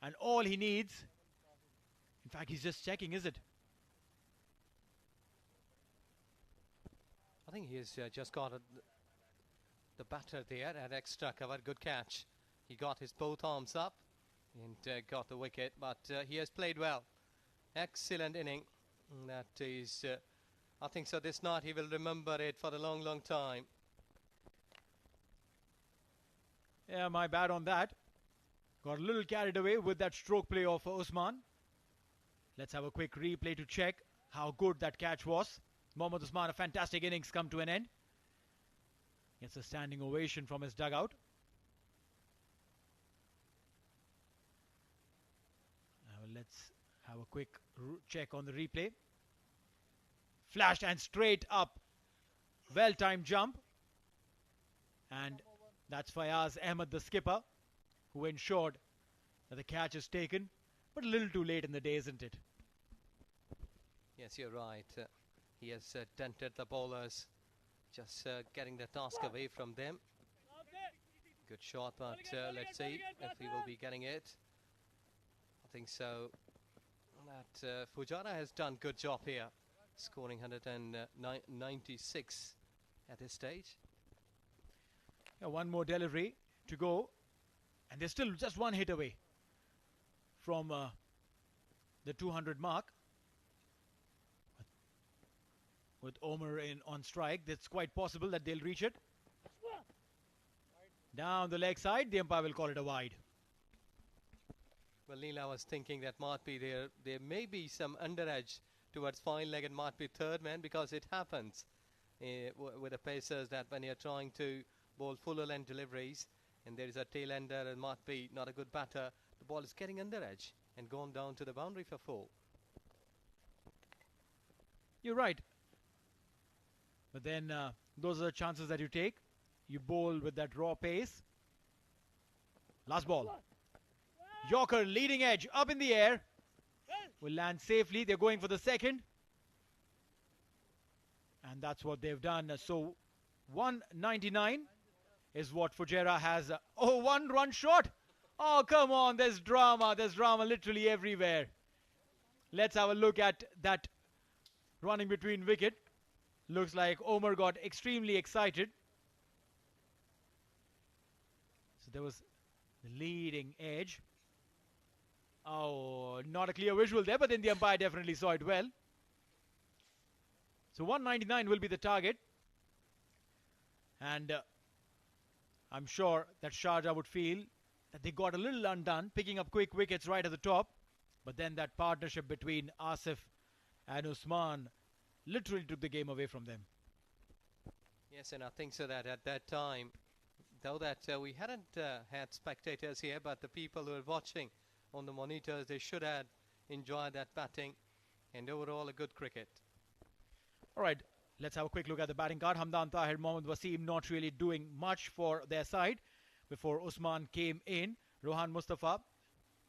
and all he needs, in fact, he's just checking, is it? I think he's just got the batter there at extra cover. Good catch. He got his both arms up and got the wicket, but he has played well. Excellent inning. That is, I think so, this night he will remember it for a long, long time. Yeah, my bad on that. Got a little carried away with that stroke play of Usman. Let's have a quick replay to check how good that catch was. Mohammad Usman, a fantastic innings come to an end. Gets a standing ovation from his dugout. Let's have a quick check on the replay. Flashed and straight up. Well-timed jump. And that's Fayaz Ahmed, the skipper, who ensured that the catch is taken. But a little too late in the day, isn't it? Yes, you're right. He has dented the bowlers, just getting the task away from them. Good shot, but let's see if he will be getting it. I think so. That Fujairah has done good job here, scoring 196 at this stage. Yeah, one more delivery to go, and they're still just one hit away from the 200 mark. With Omer on strike, it's quite possible that they'll reach it. Down the leg side, the umpire will call it a wide. Well, Neil, I was thinking that might be there may be some underedge towards fine leg and might be third man, because it happens with the pacers that when you're trying to bowl fuller length deliveries and there is a tail ender and might be not a good batter, the ball is getting under edge and gone down to the boundary for 4. You're right. But then those are the chances that you take. You bowl with that raw pace. Last ball. Yorker leading edge up in the air. Will land safely. They're going for the second. And that's what they've done. So 199 is what Fujairah has. Oh, 1 run short. Oh, come on. There's drama. There's drama literally everywhere. Let's have a look at that running between wicket. Looks like Omer got extremely excited. So there was the leading edge. Oh, not a clear visual there, but then the umpire definitely saw it well. So 199 will be the target. And I'm sure that Sharjah would feel that they got a little undone, picking up quick wickets right at the top. But then that partnership between Asif and Usman literally took the game away from them. Yes, and I think so that at that time, though that we hadn't had spectators here, but the people who were watching on the monitors, they should have enjoyed that batting, and overall a good cricket. All right, let's have a quick look at the batting card. Hamdan Tahir, Mohammad Wasim not really doing much for their side before Usman came in. Rohan Mustafa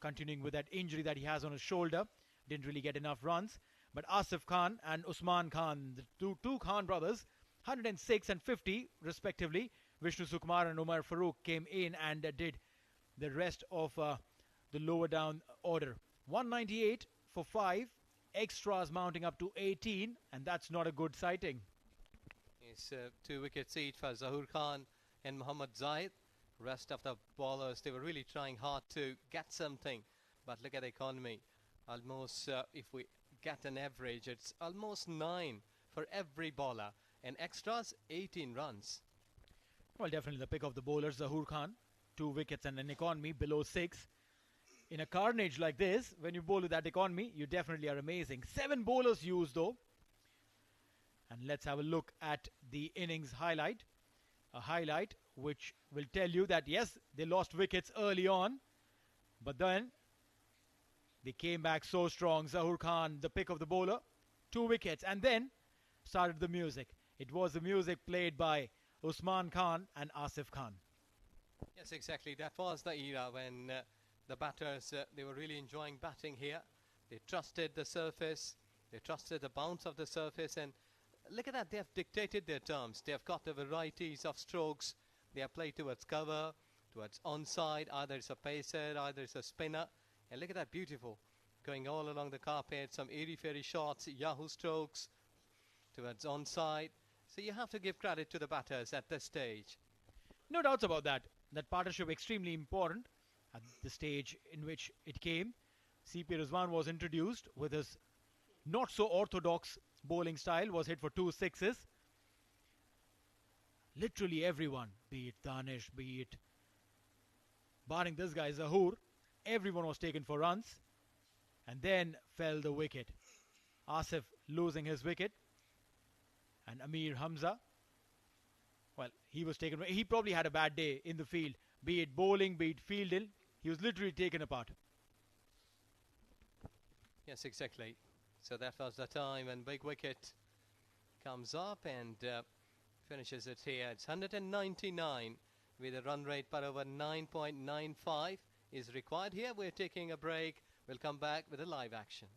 continuing with that injury that he has on his shoulder. Didn't really get enough runs. But Asif Khan and Usman Khan, the two Khan brothers, 106 and 50 respectively. Vishnu Sukumar and Umar Farooq came in and did the rest of the lower down order. 198 for 5. Extras mounting up to 18, and that's not a good sighting. It's 2 wickets each for Zahoor Khan and Muhammad Zahid. Rest of the bowlers, they were really trying hard to get something. But look at the economy. Almost, if we get an average, it's almost 9 for every bowler. And extras, 18 runs. Well, definitely the pick of the bowler, Zahoor Khan. 2 wickets and an economy below 6. In a carnage like this, when you bowl with that economy, you definitely are amazing. 7 bowlers used though. And let's have a look at the innings highlight. A highlight which will tell you that yes, they lost wickets early on, but then they came back so strong. Zahoor Khan, the pick of the bowler, 2 wickets, and then started the music. It was the music played by Usman Khan and Asif Khan. Yes, exactly. That was the era when the batters, they were really enjoying batting here. They trusted the surface. They trusted the bounce of the surface. And look at that. They have dictated their terms. They have got the varieties of strokes. They have played towards cover, towards onside. Either it's a pacer, either it's a spinner. And look at that. Beautiful. Going all along the carpet. Some airy-fairy shots. Yahoo strokes towards onside. So you have to give credit to the batters at this stage. No doubts about that. That partnership extremely important at the stage in which it came. CP Rizwan was introduced with his not so orthodox bowling style, was hit for 2 sixes. Literally everyone, be it Danish, be it barring this guy Zahoor, everyone was taken for runs, and then fell the wicket. Asif losing his wicket, and Amir Hamza, well, he was taken. He probably had a bad day in the field, be it bowling, be it fielding. He was literally taken apart. Yes, exactly. So that was the time when big wicket comes up and finishes it here. It's 199 with a run rate per over 9.95 is required here. We're taking a break. We'll come back with a live action.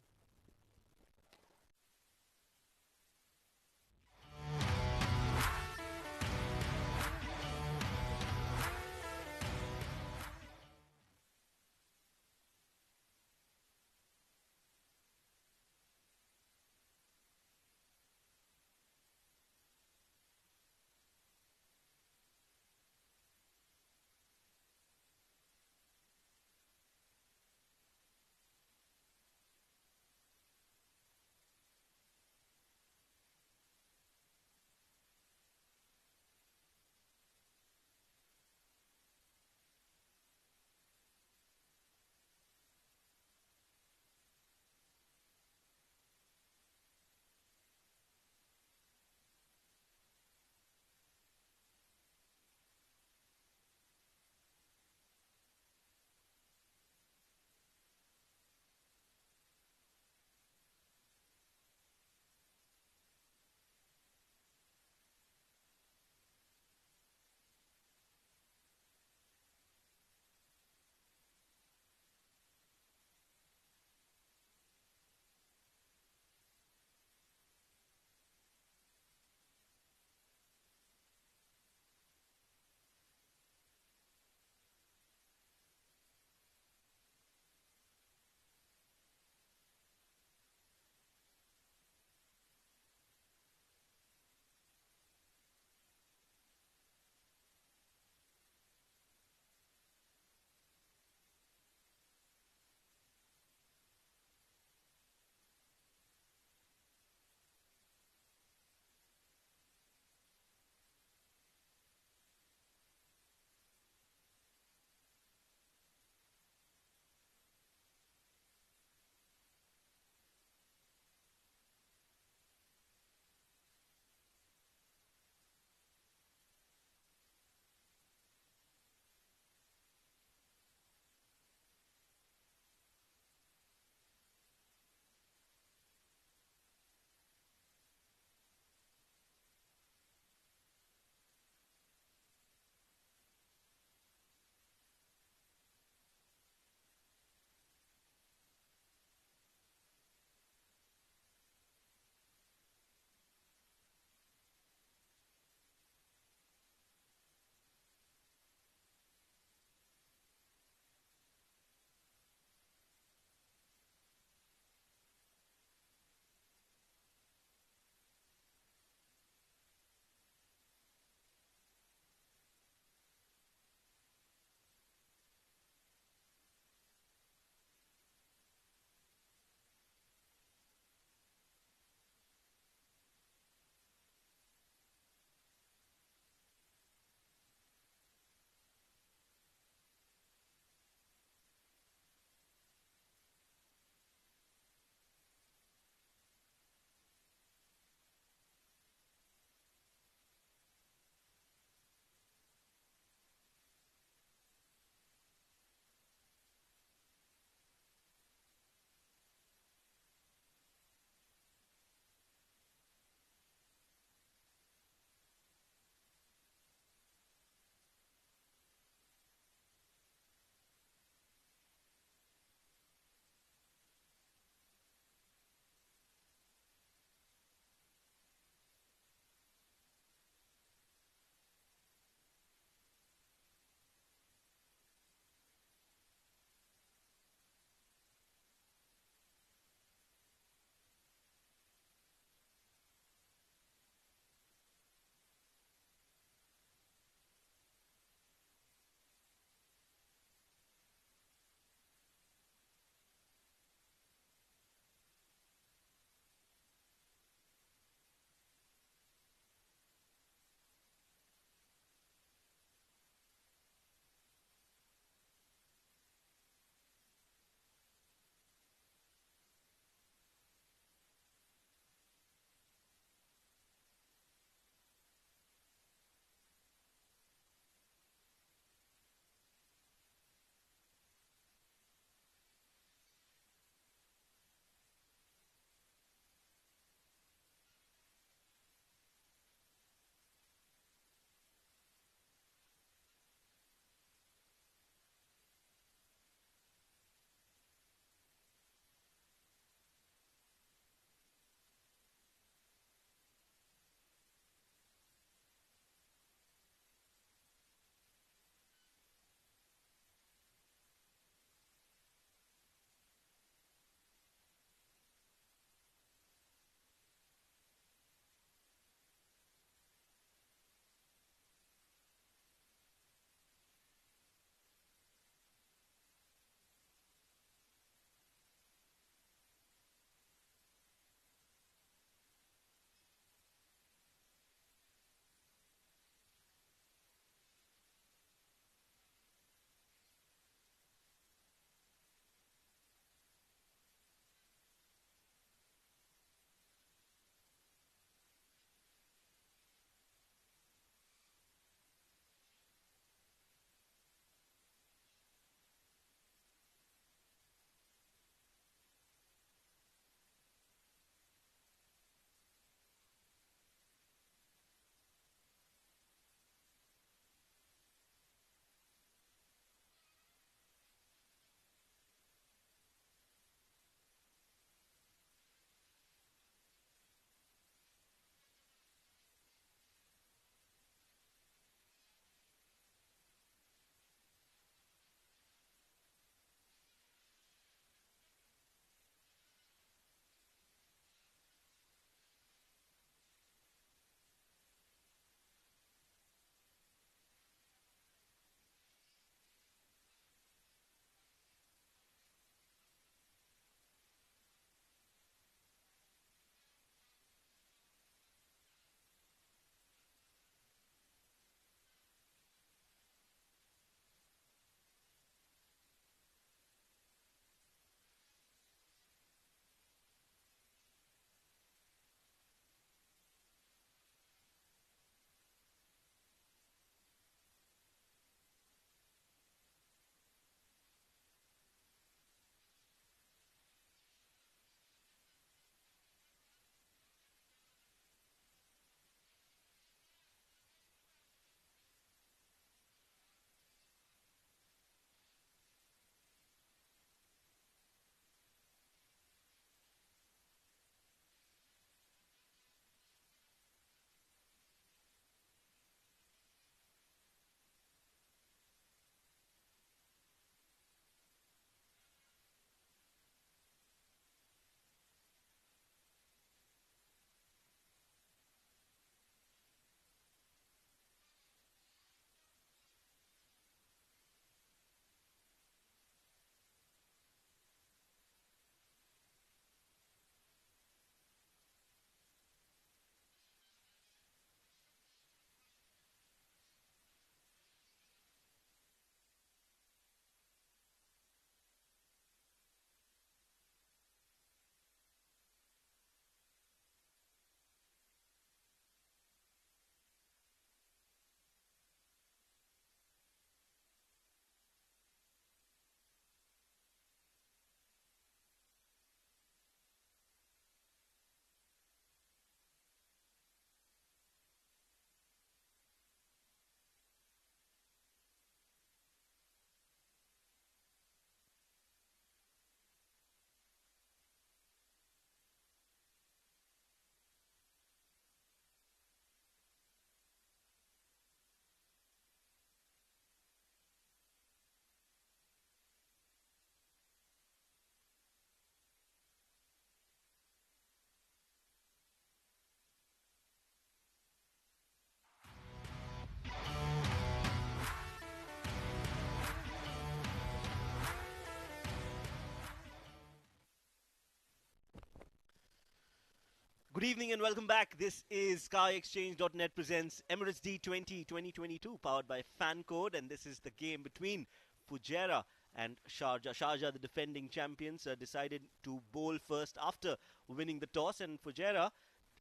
Good evening and welcome back. This is SkyExchange.net presents Emirates D20 2022 powered by FanCode, and this is the game between Fujairah and Sharjah. Sharjah, the defending champions, decided to bowl first after winning the toss, and Fujairah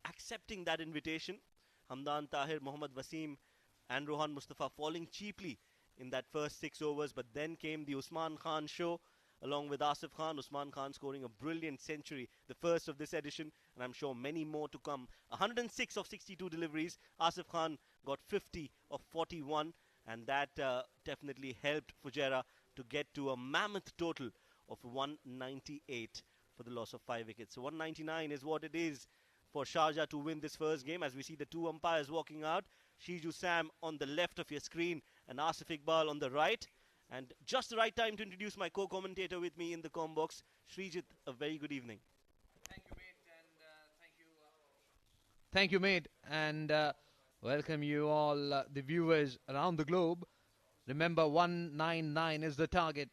accepting that invitation. Hamdan Tahir, Mohammad Wasim and Rohan Mustafa falling cheaply in that first 6 overs, but then came the Usman Khan show along with Asif Khan. Usman Khan scoring a brilliant century, the first of this edition, and I'm sure many more to come. 106 of 62 deliveries. Asif Khan got 50 of 41, and that definitely helped Fujairah to get to a mammoth total of 198 for the loss of 5 wickets. So 199 is what it is for Sharjah to win this first game, as we see the two umpires walking out. Shiju Sam on the left of your screen and Asif Iqbal on the right. And just the right time to introduce my co-commentator with me in the comm box, Srijit. A very good evening. Thank you, mate, and welcome you all, the viewers around the globe. Remember, 199 is the target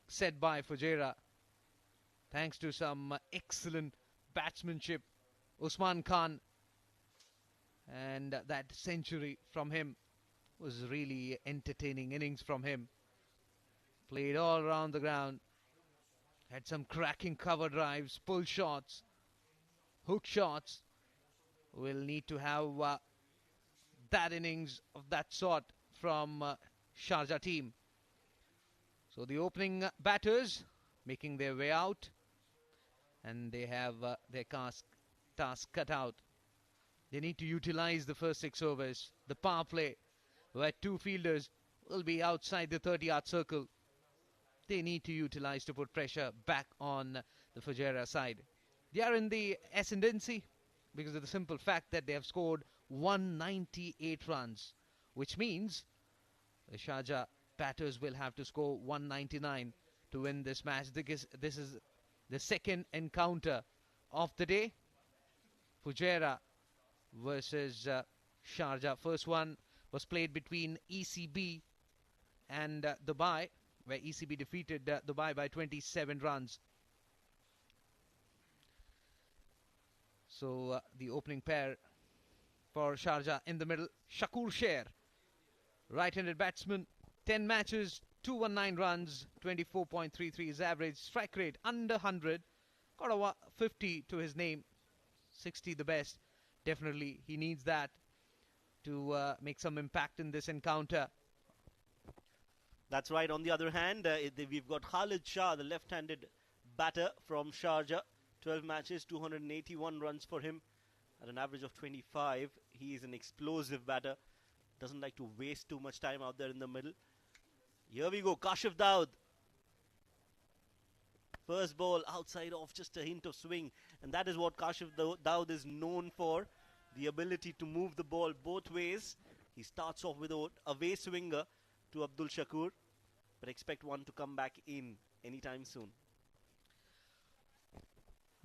set by Fujairah. Thanks to some excellent batsmanship, Usman Khan, and that century from him was really entertaining innings from him. Played all around the ground, had some cracking cover drives, pull shots, hook shots. We'll need to have that innings of that sort from Sharjah team. So the opening batters making their way out, and they have their task cut out. They need to utilize the first 6 overs, the power play, where 2 fielders will be outside the 30-yard circle. They need to utilize to put pressure back on the Fujairah side. They are in the ascendancy because of the simple fact that they have scored 198 runs, which means the Sharjah batters will have to score 199 to win this match. This is the second encounter of the day. Fujairah versus Sharjah. First one was played between ECB and Dubai, where ECB defeated Dubai by 27 runs. So the opening pair for Sharjah in the middle, Shakur Sher, right-handed batsman, 10 matches, 219 runs, 24.33 is average, strike rate under 100, got a 50 to his name, 60 the best. Definitely he needs that to make some impact in this encounter. That's right. On the other hand, we've got Khalid Shah, the left-handed batter from Sharjah. 12 matches, 281 runs for him at an average of 25. He is an explosive batter. Doesn't like to waste too much time out there in the middle. Here we go, Kashif Daud. First ball outside off, just a hint of swing. And that is what Kashif Daud is known for. The ability to move the ball both ways. He starts off with a away swinger to Abdul Shakur, but expect one to come back in anytime soon.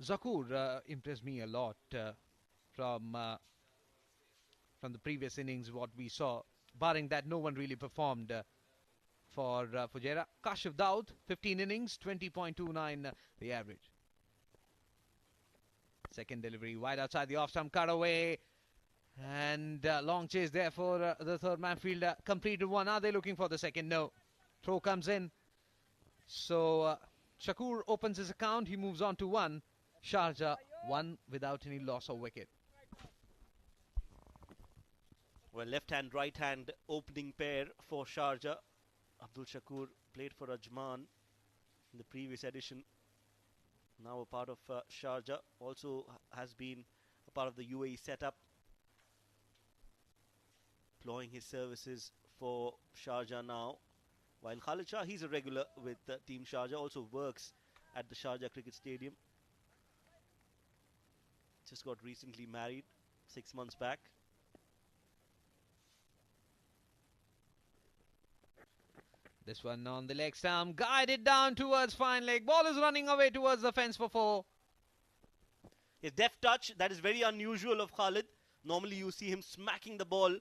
Zakur impressed me a lot from the previous innings, what we saw, barring that no one really performed for Fujairah. Kashif Daud, 15 innings, 20.29 the average. Second delivery, wide outside the off-stump cutaway. And long chase there for the third man fielder. Completed one. Are they looking for the second? No. Throw comes in. So Shakur opens his account. He moves on to 1. Sharjah 1 without any loss of wicket. Well, left hand, right hand opening pair for Sharjah. Abdul Shakur played for Ajman in the previous edition. Now a part of Sharjah. Also has been a part of the UAE setup. Employing his services for Sharjah now. While Khalid Shah, he's a regular with Team Sharjah, also works at the Sharjah Cricket Stadium. Just got recently married 6 months back. This one on the leg stump, guided down towards fine leg. Ball is running away towards the fence for 4. His deft touch, that is very unusual of Khalid. Normally you see him smacking the ball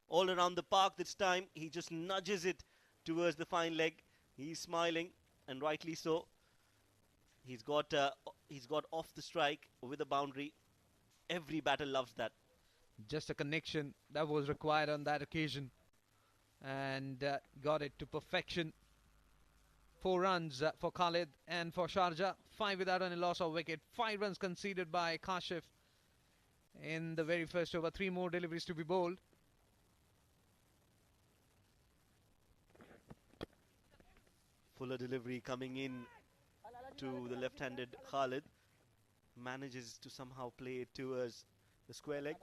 all around the park. This time he just nudges it towards the fine leg. He's smiling, and rightly so. He's got off the strike with a boundary. Every batter loves that. Just a connection that was required on that occasion, and got it to perfection. 4 runs for Khalid, and for Sharjah 5 without any loss of wicket. 5 runs conceded by Kashif in the very first over. 3 more deliveries to be bowled. Fuller delivery coming in to the left-handed Khalid. Manages to somehow play it towards the square leg.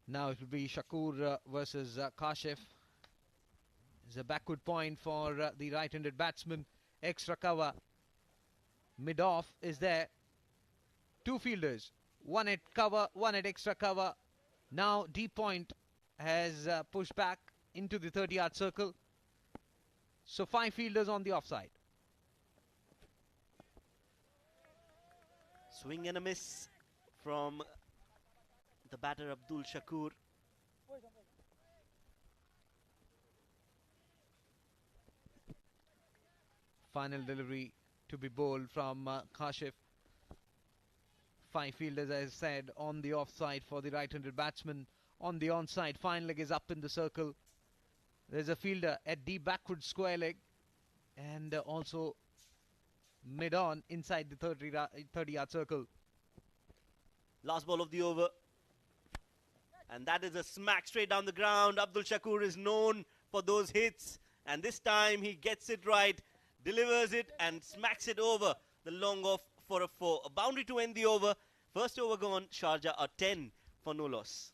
Now it will be Shakur versus Kashif. It's a backward point for the right-handed batsman. Extra cover. Mid-off is there. 2 fielders. 1 at cover, 1 at extra cover. Now deep point has pushed back into the 30-yard circle. So 5 fielders on the offside. Swing and a miss from the batter Abdul Shakur. Final delivery to be bowled from Kashif. 5 fielders, as I said, on the offside for the right-handed batsman. On the onside, fine leg is up in the circle. There's a fielder at deep backward square leg, and also mid-on inside the 30-yard circle. Last ball of the over. And that is a smack straight down the ground. Abdul Shakur is known for those hits. And this time he gets it right, delivers it and smacks it over the long off for a 4. A boundary to end the over. First over gone. Sharjah are 10 for no loss.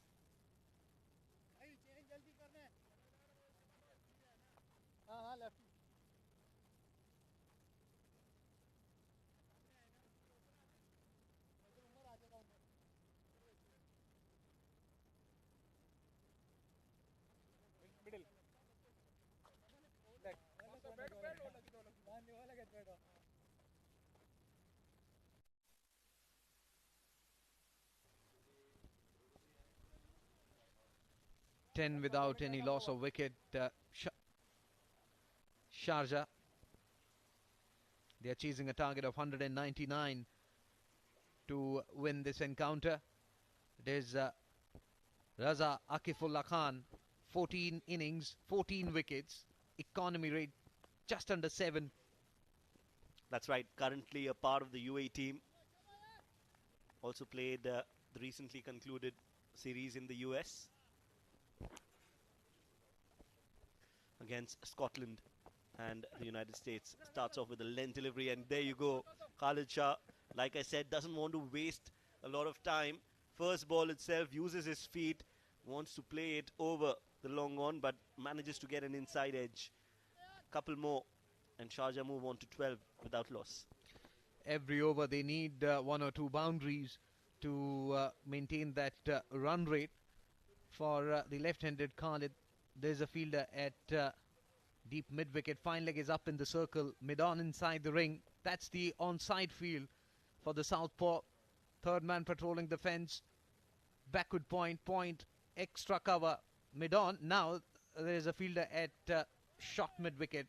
Ten without any loss of wicket. Sharjah, they are chasing a target of 199 to win this encounter. It is Raza Akifullah Khan, 14 innings, 14 wickets, economy rate just under 7. That's right, currently a part of the UAE team. Also played the recently concluded series in the US against Scotland and the United States. Starts off with a length delivery, and there you go. Khalid Shah, like I said, doesn't want to waste a lot of time. First ball itself, uses his feet, wants to play it over the long on, but manages to get an inside edge. Couple more, and Sharjah move on to 12 without loss. Every over they need 1 or 2 boundaries to maintain that run rate. For the left-handed Khalid, there's a fielder at deep mid-wicket. Fine leg is up in the circle, mid-on inside the ring. That's the onside field for the southpaw. Third man patrolling the fence. Backward point, extra cover, mid-on. Now there's a fielder at short mid-wicket.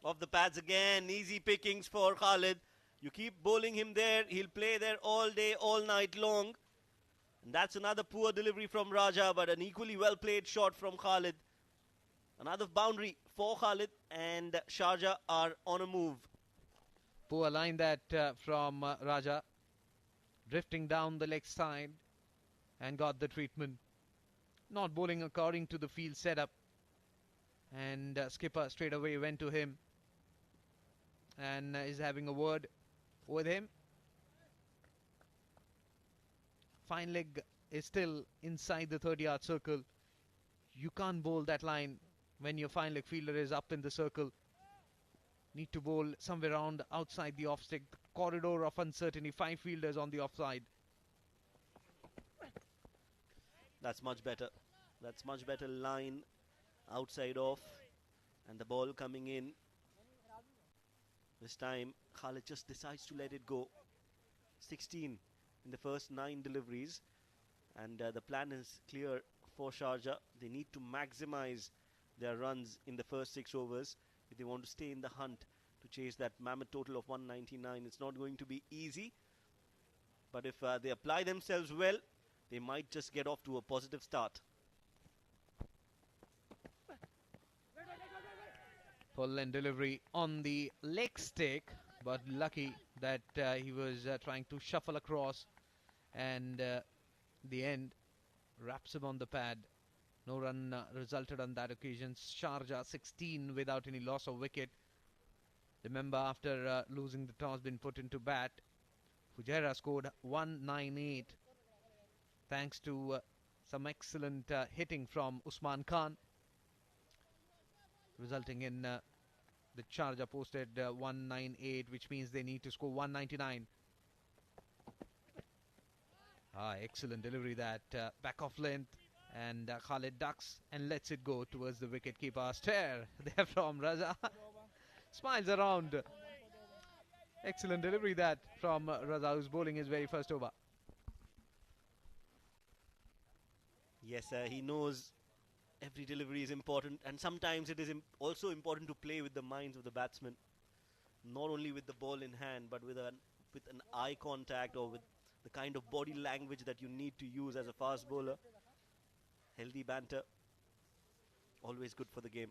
Off the pads again, easy pickings for Khalid. You keep bowling him there, he'll play there all day, all night long. And that's another poor delivery from Raja, but an equally well played shot from Khalid. Another boundary for Khalid, and Sharjah are on a move. Poor line that from Raja. Drifting down the leg side and got the treatment. Not bowling according to the field setup. And skipper straight away went to him and is having a word with him. Fine leg is still inside the 30-yard circle. You can't bowl that line when your fine leg fielder is up in the circle. Need to bowl somewhere around outside the off stick. The corridor of uncertainty. 5 fielders on the offside. That's much better. That's much better line outside off. And the ball coming in. This time Khalid just decides to let it go. 16 in the first 9 deliveries. And the plan is clear for Sharjah. They need to maximize their runs in the first 6 overs if they want to stay in the hunt to chase that mammoth total of 199. It's not going to be easy, but if they apply themselves well, they might just get off to a positive start. Pull and delivery on the leg stick, but lucky that he was trying to shuffle across, and the end wraps him on the pad. No run resulted on that occasion. Sharjah 16 without any loss of wicket. Remember, after losing the toss, been put into bat, Fujairah scored 198 thanks to some excellent hitting from Usman Khan, resulting in the Sharjah posted 198, which means they need to score 199. Excellent delivery that back off length, and Khalid ducks and lets it go towards the wicketkeeper. Stare there from Raza. Smiles around. Excellent delivery that from Raza, who's bowling his very first over. Yes, he knows every delivery is important, and sometimes it is also important to play with the minds of the batsmen, not only with the ball in hand, but with an eye contact, or with the kind of body language that you need to use as a fast bowler. Healthy banter, always good for the game.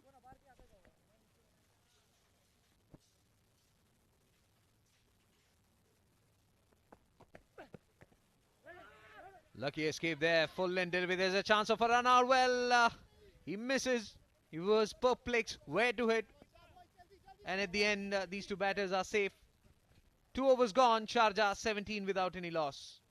Lucky escape there, full length delivery. There's a chance of a run out. Well, he misses. He was perplexed where to hit, and at the end, these two batters are safe. 2 overs gone. Sharjah 17 without any loss.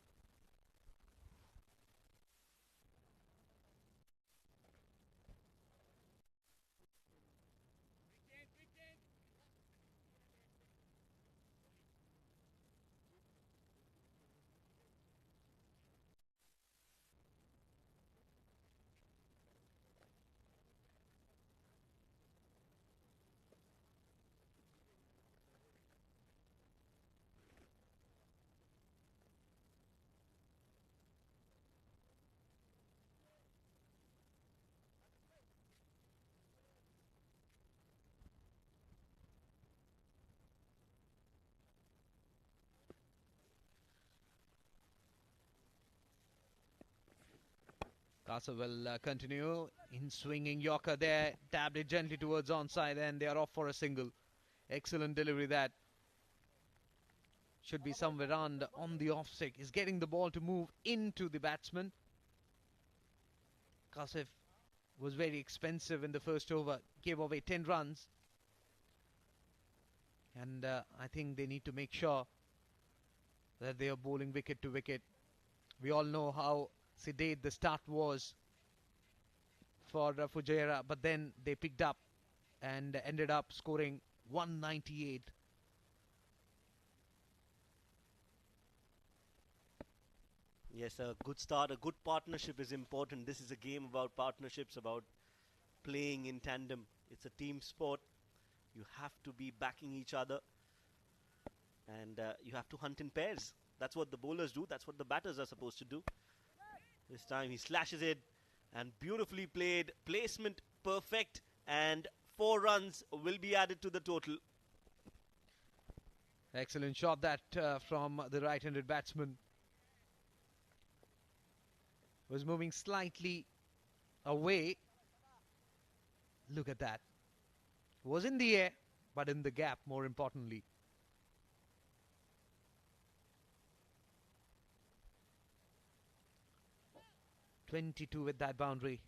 Casa will continue in swinging Yorker there, tabbed it gently towards onside, and they are off for a single. Excellent delivery that. Should be somewhere around on the off stick. Is getting the ball to move into the batsman. Kasif was very expensive in the first over, gave away 10 runs. And I think they need to make sure that they are bowling wicket to wicket. We all know how sedate the start was for Fujairah, but then they picked up and ended up scoring 198. Yes, a good start, a good partnership is important. This is a game about partnerships, about playing in tandem. It's a team sport. You have to be backing each other, and you have to hunt in pairs. That's what the bowlers do. That's what the batters are supposed to do. This time he slashes it, and beautifully played. Placement perfect, and 4 runs will be added to the total. Excellent shot that from the right-handed batsman. Was moving slightly away. Look at that. Was in the air, but in the gap, more importantly. .22 with that boundary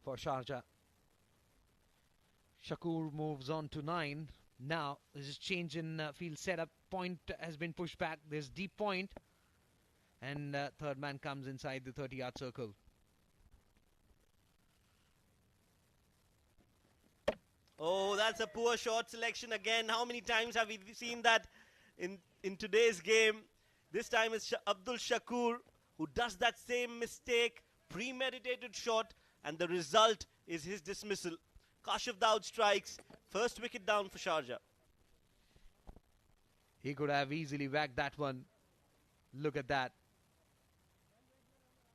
for Sharjah. Shakur moves on to 9. Now, this is change in field setup. Point has been pushed back. There's deep point. And third man comes inside the 30-yard circle. Oh, that's a poor shot selection again. How many times have we seen that in today's game? This time it's Abdul Shakur who does that same mistake, premeditated shot, and the result is his dismissal. Kashif Daud strikes, first wicket down for Sharjah. He could have easily whacked that one. Look at that.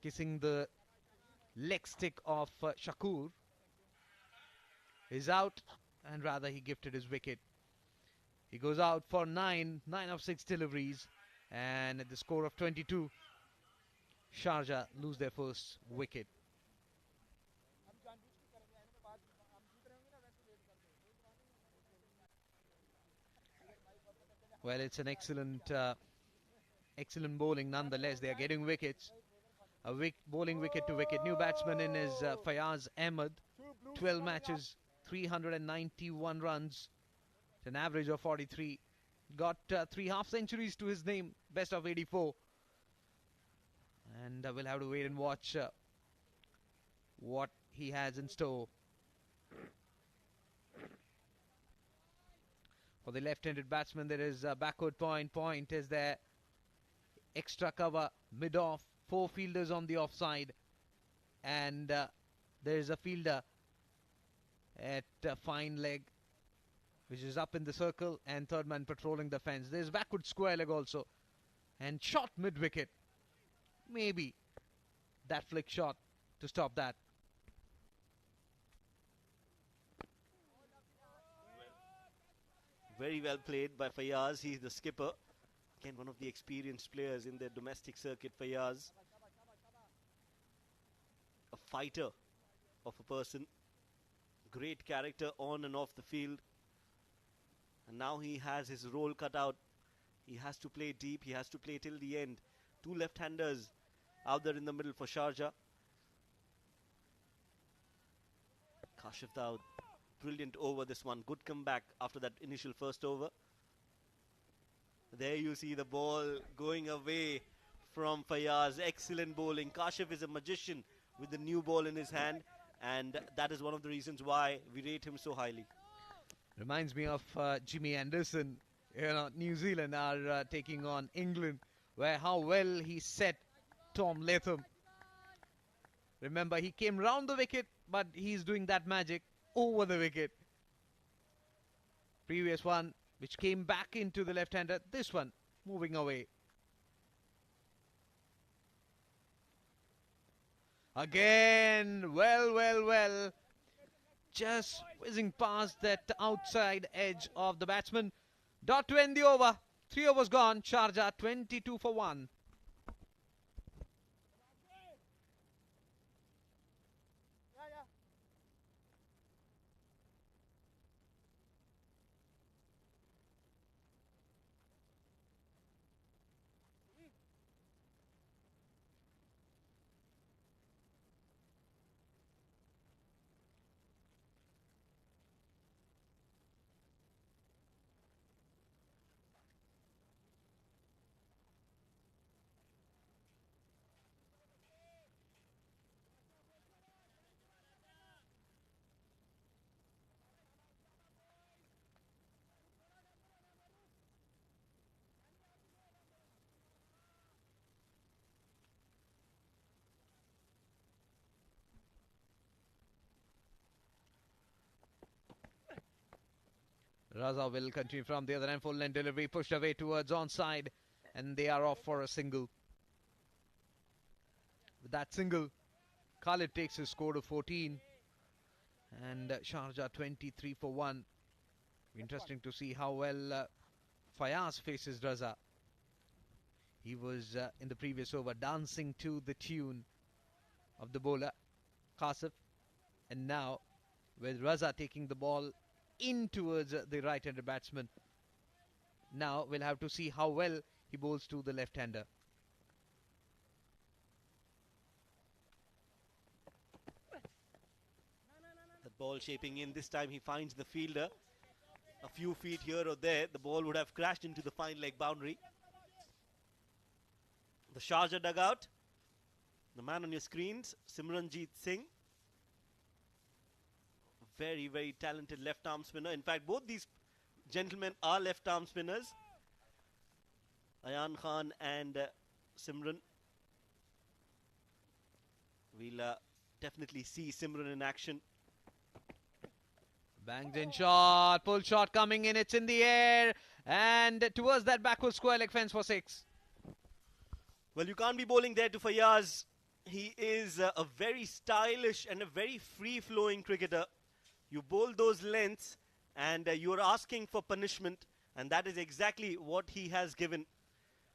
Kissing the leg stick of Shakur. is out, and rather he gifted his wicket. He goes out for 9 of 6 deliveries, and at the score of 22, Sharjah lose their first wicket. Well, it's an excellent bowling nonetheless. They are getting wickets. A bowling wicket to wicket. New batsman in is Fayaz Ahmed. 12 matches, 391 runs, an average of 43. Got 3 half centuries to his name, best of 84. And we'll have to wait and watch what he has in store. For the left-handed batsman, there is a backward point. Point is there. Extra cover, mid-off. 4 fielders on the offside. And there is a fielder at fine leg, which is up in the circle, and third man patrolling the fence. There's backward square leg also. And shot mid-wicket. Maybe that flick shot to stop that. Very well played by Fayaz. He's the skipper. Again, one of the experienced players in the domestic circuit, Fayaz. A fighter of a person. Great character on and off the field. And now he has his role cut out. He has to play deep. He has to play till the end. 2 left-handers out there in the middle for Sharjah. Kashif Daud. Brilliant over this one. Good comeback after that initial first over. There you see the ball going away from Fayaz. Excellent bowling. Kashif is a magician with the new ball in his hand, and that is one of the reasons why we rate him so highly. Reminds me of Jimmy Anderson. You know, New Zealand are taking on England, where how well he set Tom Latham. Remember, he came round the wicket, but he's doing that magic over the wicket. Previous one, which came back into the left-hander. This one, moving away. Again, well. Just whizzing past that outside edge of the batsman. Dot to end the over. 3 overs gone. Sharjah 22 for 1. Raza will continue from the other end. Full length delivery pushed away towards onside, and they are off for a single. With that single, Khalid takes his score to 14, and Sharjah 23 for 1. Interesting to see how well Fayaz faces Raza. He was in the previous over dancing to the tune of the bowler Kasif, and now with Raza taking the ball in towards the right-handed batsman. Now we'll have to see how well he bowls to the left-hander. The ball shaping in. This time he finds the fielder. A few feet here or there, the ball would have crashed into the fine leg boundary. The Sharjah dugout. The man on your screens, Simranjeet Singh. Very, very talented left-arm spinner. In fact, both these gentlemen are left-arm spinners. Ayan Khan and Simran. We'll definitely see Simran in action. Banged in shot, pull shot coming in, it's in the air, and towards that backward square leg fence for 6. Well, you can't be bowling there to Fayaz. He is a very stylish and a very free-flowing cricketer. You bowl those lengths and you're asking for punishment, and that is exactly what he has given.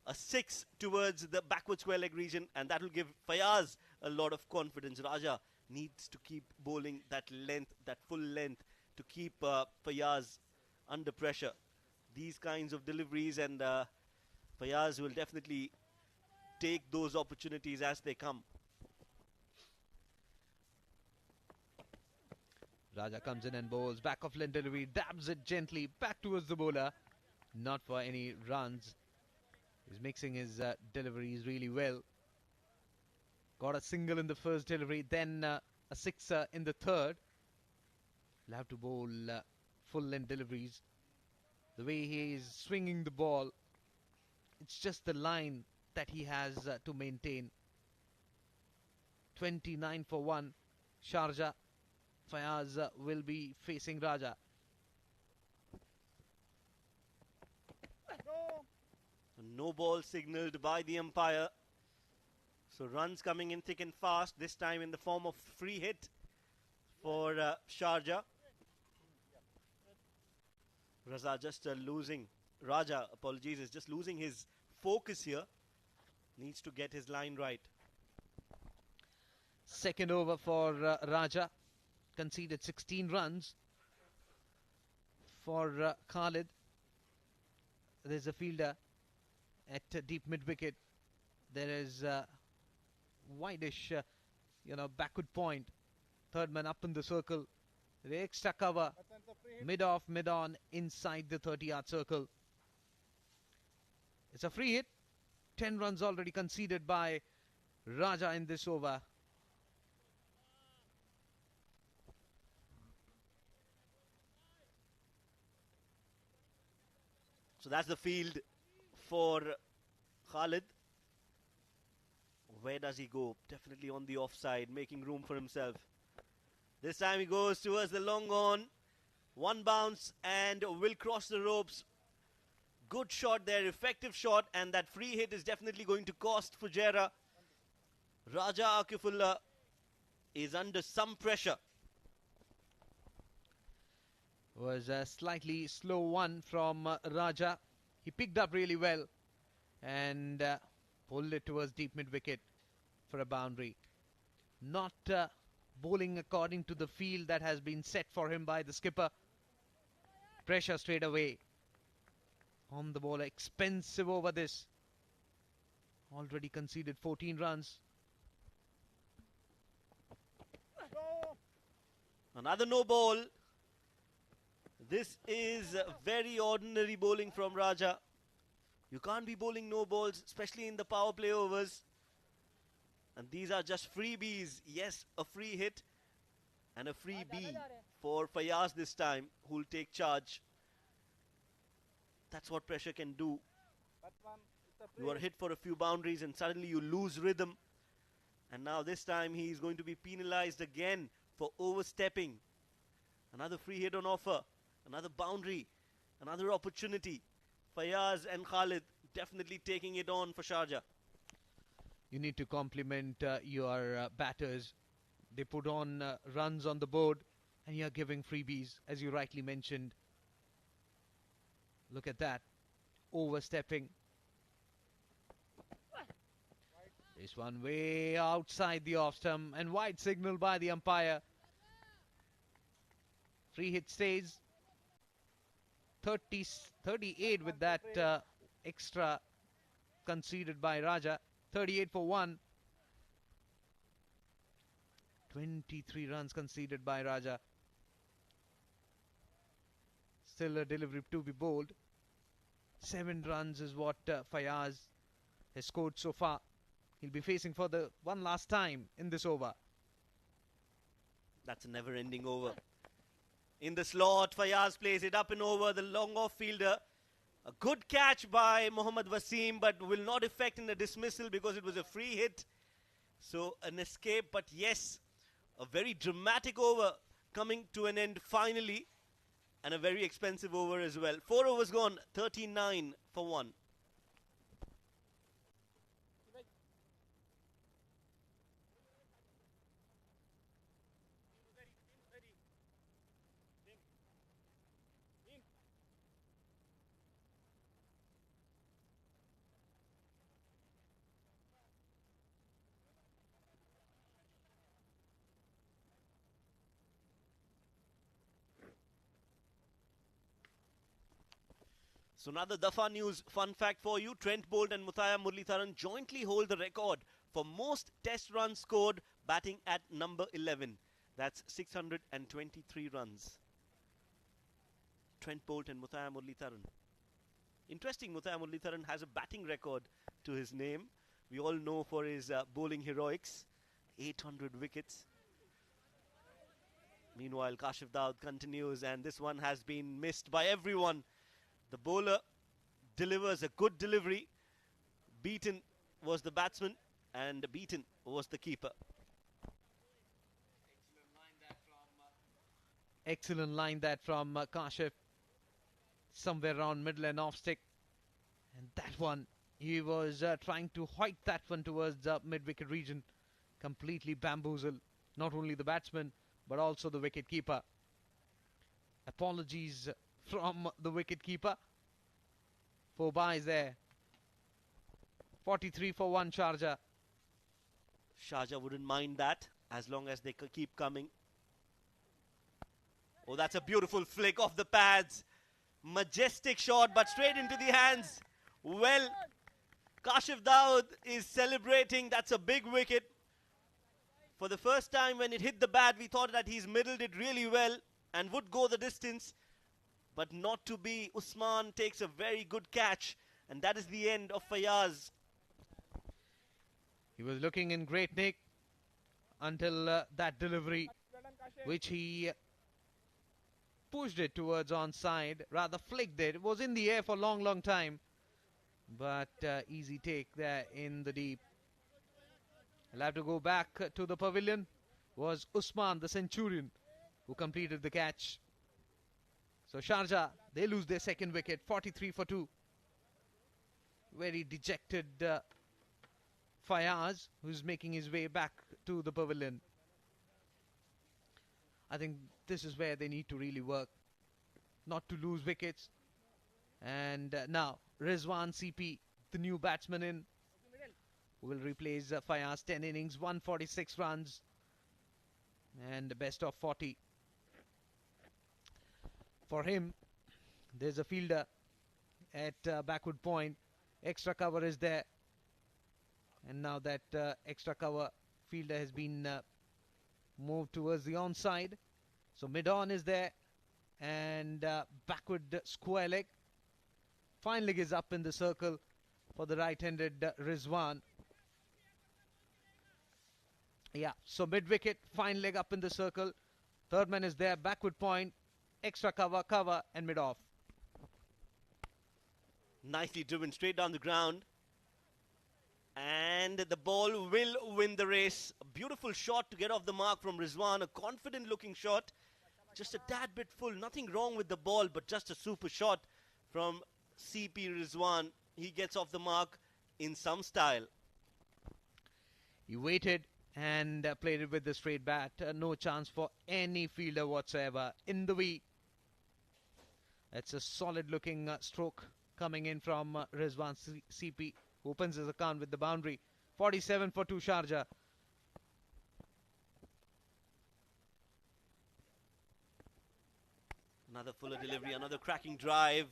A 6 towards the backward square leg region, and that will give Fayaz a lot of confidence. Raja needs to keep bowling that length, that full length, to keep Fayaz under pressure. These kinds of deliveries, and Fayaz will definitely take those opportunities as they come. Raja comes in and bowls. Back of length delivery. Dabs it gently back towards the bowler. Not for any runs. He's mixing his deliveries really well. Got a single in the first delivery. Then a sixer in the third. He'll have to bowl full length deliveries. The way he is swinging the ball, it's just the line that he has to maintain. 29 for 1. Sharjah. Fayaz will be facing Raja. No ball signalled by the umpire. So runs coming in thick and fast, this time in the form of free hit for Sharjah. Raja just is just losing his focus here. Needs to get his line right. Second over for Raja. Conceded 16 runs for Khalid. There's a fielder at deep mid-wicket. There is wideish, backward point. Third man up in the circle. The extra cover. Mid-off, mid-on, inside the 30-yard circle. It's a free hit. 10 runs already conceded by Raja in this over. So that's the field for Khalid. Where does he go? Definitely on the offside, making room for himself. This time he goes towards the long on. One bounce and will cross the ropes. Good shot there, effective shot, and that free hit is definitely going to cost Fujairah. Raja Akifullah is under some pressure. Was a slightly slow one from Raja. He picked up really well and pulled it towards deep mid-wicket for a boundary. Not bowling according to the field that has been set for him by the skipper. Pressure straight away on the ball. Expensive over this. Already conceded 14 runs. Another no ball. This is very ordinary bowling from Raja. You can't be bowling no balls, especially in the power play overs. And these are just freebies. Yes, a free hit and a freebie for Fayaz this time, who will take charge. That's what pressure can do. You are hit for a few boundaries and suddenly you lose rhythm. And now this time he is going to be penalized again for overstepping. Another free hit on offer. Another boundary, another opportunity. Fayaz and Khalid definitely taking it on for Sharjah. You need to compliment your batters. They put on runs on the board and you're giving freebies, as you rightly mentioned. Look at that. Overstepping. This one way outside the off stump and wide signal by the umpire. Free hit stays. 38 with that extra conceded by Raja. 38 for 1. 23 runs conceded by Raja. Still a delivery to be bowled. 7 runs is what Fayaz has scored so far. He'll be facing for the one last time in this over. That's a never-ending over. In the slot, Fayaz plays it up and over the long off fielder. A good catch by Mohammad Wasim, but will not affect in the dismissal because it was a free hit. So an escape, but yes, a very dramatic over coming to an end finally. And a very expensive over as well. 4 overs gone, 39 for 1. So another Dafa News fun fact for you. Trent Bolt and Muthiah Muralitharan jointly hold the record for most test runs scored batting at number 11. That's 623 runs. Trent Bolt and Muthiah Muralitharan. Interesting, Muthiah Muralitharan has a batting record to his name. We all know for his bowling heroics. 800 wickets. Meanwhile, Kashif Daud continues, and this one has been missed by everyone. The bowler delivers a good delivery. Beaten was the batsman, and beaten was the keeper. Excellent line that from Kashif. Somewhere around middle and off stick. And that one, he was trying to hoik that one towards the mid-wicket region. Completely bamboozled not only the batsman, but also the wicket keeper. Apologies from the wicket keeper. 4 byes there. 43 for 1 Sharjah. Sharjah wouldn't mind that as long as they could keep coming. Oh, that's a beautiful flick off the pads. Majestic shot, but straight into the hands. Well, Kashif Daud is celebrating. That's a big wicket. For the first time when it hit the bat, we thought that he's middled it really well and would go the distance. But not to be. Usman takes a very good catch. And that is the end of Fayaz. He was looking in great nick until that delivery, which he pushed it towards onside, rather flicked it. It was in the air for a long time. But easy take there in the deep. I'll have to go back to the pavilion. Was Usman, the Centurion, who completed the catch. So Sharjah, they lose their second wicket, 43 for 2. Very dejected Fayaz, who's making his way back to the pavilion. I think this is where they need to really work, not to lose wickets. And now Rizwan CP, the new batsman in, will replace Fayaz. 10 innings, 146 runs, and the best of 40. For him, there's a fielder at backward point. Extra cover is there. And now that extra cover fielder has been moved towards the onside. So mid-on is there. And backward square leg. Fine leg is up in the circle for the right-handed Rizwan. Yeah, so mid-wicket, fine leg up in the circle. Third man is there, backward point, extra cover, and mid-off. Nicely driven straight down the ground. And the ball will win the race. A beautiful shot to get off the mark from Rizwan. A confident-looking shot. Just a tad bit full. Nothing wrong with the ball, but just a super shot from CP Rizwan. He gets off the mark in some style. He waited and played it with the straight bat. No chance for any fielder whatsoever in the V. That's a solid looking stroke coming in from Rizwan CP, who opens his account with the boundary. 47 for 2 Sharjah. Another fuller delivery, another cracking drive.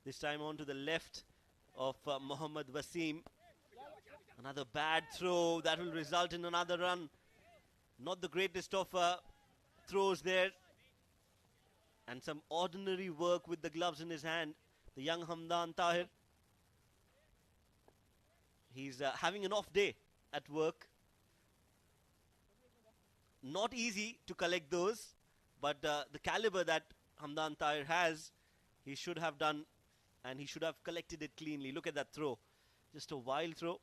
This time on to the left of Mohammad Wasim. Another bad throw that will result in another run. Not the greatest of throws there. And some ordinary work with the gloves in his hand. The young Hamdan Tahir. He's having an off day at work. Not easy to collect those. But the caliber that Hamdan Tahir has, he should have done. And he should have collected it cleanly. Look at that throw. Just a wild throw.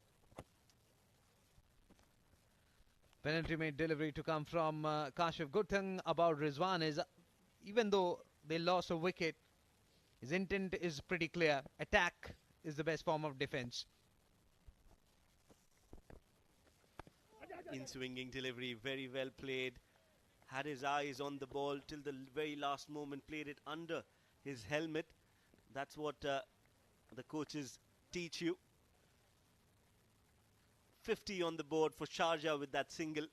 Penalty made delivery to come from Kashif. Good thing about Rizwan is, even though they lost a wicket, his intent is pretty clear. Attack is the best form of defense. In swinging delivery, very well played. Had his eyes on the ball till the very last moment. Played it under his helmet. That's what the coaches teach you. 50 on the board for Sharjah with that single,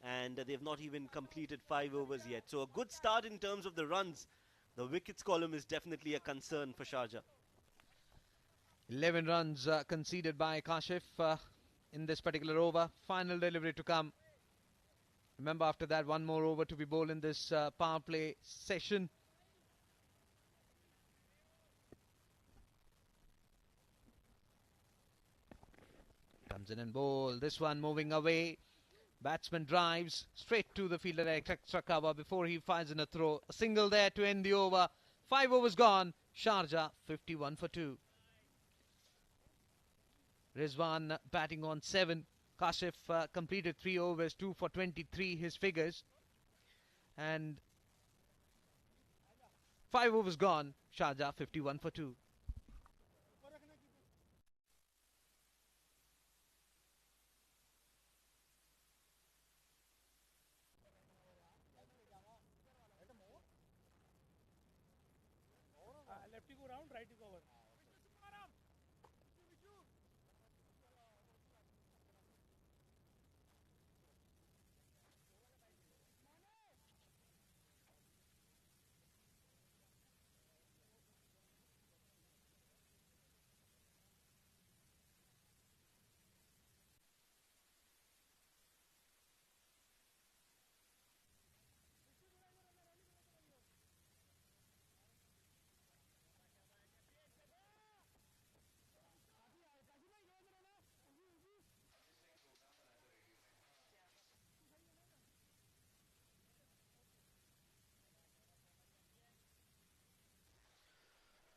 and they've not even completed 5 overs yet. So a good start in terms of the runs. The wickets column is definitely a concern for Sharjah. 11 runs conceded by Kashif in this particular over. Final delivery to come. Remember, after that, one more over to be bowled in this power play session. Comes in and bowl. This one moving away. Batsman drives straight to the fielder at extra cover before he fires in a throw. A single there to end the over. 5 overs gone. Sharjah 51 for 2. Rizwan batting on 7. Kashif completed 3 overs, 2 for 23, his figures. And 5 overs gone. Sharjah 51 for 2. Lefty go round, righty cover.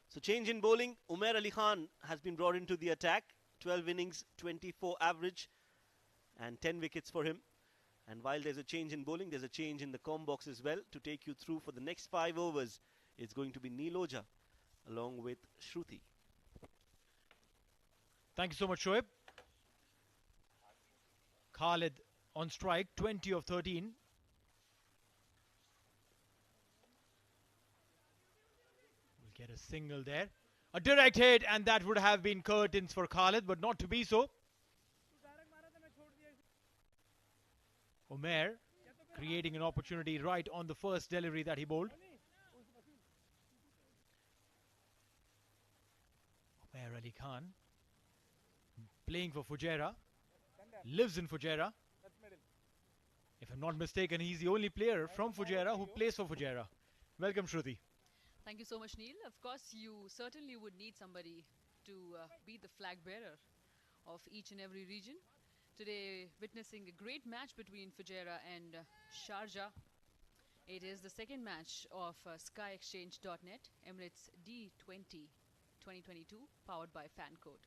So change in bowling. Umair Ali Khan has been brought into the attack. 12 innings, 24 average and 10 wickets for him. And while there's a change in bowling, there's a change in the com box as well. To take you through for the next 5 overs, it's going to be Neeloja along with Shruti. Thank you so much, Shoaib. Khalid on strike, 20 of 13. We'll get a single there. A direct hit, and that would have been curtains for Khalid, but not to be so. Umair creating an opportunity right on the first delivery that he bowled. Umair Ali Khan playing for Fujairah, lives in Fujairah. If I'm not mistaken, he's the only player from Fujairah who plays for Fujairah. Welcome, Shruti. Thank you so much, Neil. Of course, you certainly would need somebody to be the flag bearer of each and every region. Today, witnessing a great match between Fujairah and Sharjah. It is the second match of SkyExchange.net, Emirates D20 2022, powered by FanCode.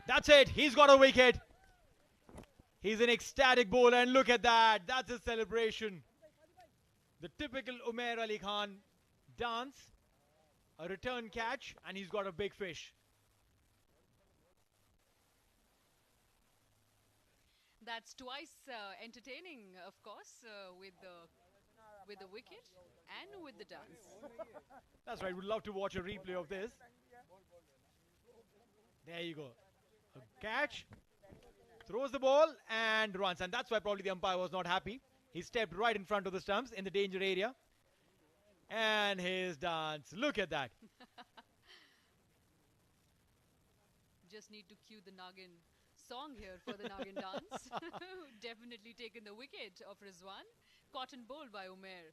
That's it. He's got a wicket. He's an ecstatic bowler, and look at that. That's a celebration. The typical Umair Ali Khan dance, a return catch, and he's got a big fish. That's twice entertaining, of course, with the wicket and with the dance. That's right. We'd love to watch a replay of this. There you go. A catch, throws the ball and runs, and that's why probably the umpire was not happy. He stepped right in front of the stumps in the danger area, and his dance. Look at that. Just need to cue the Nagin song here for the Nagin dance. Definitely taken the wicket of Rizwan. Caught and bowled by Umair.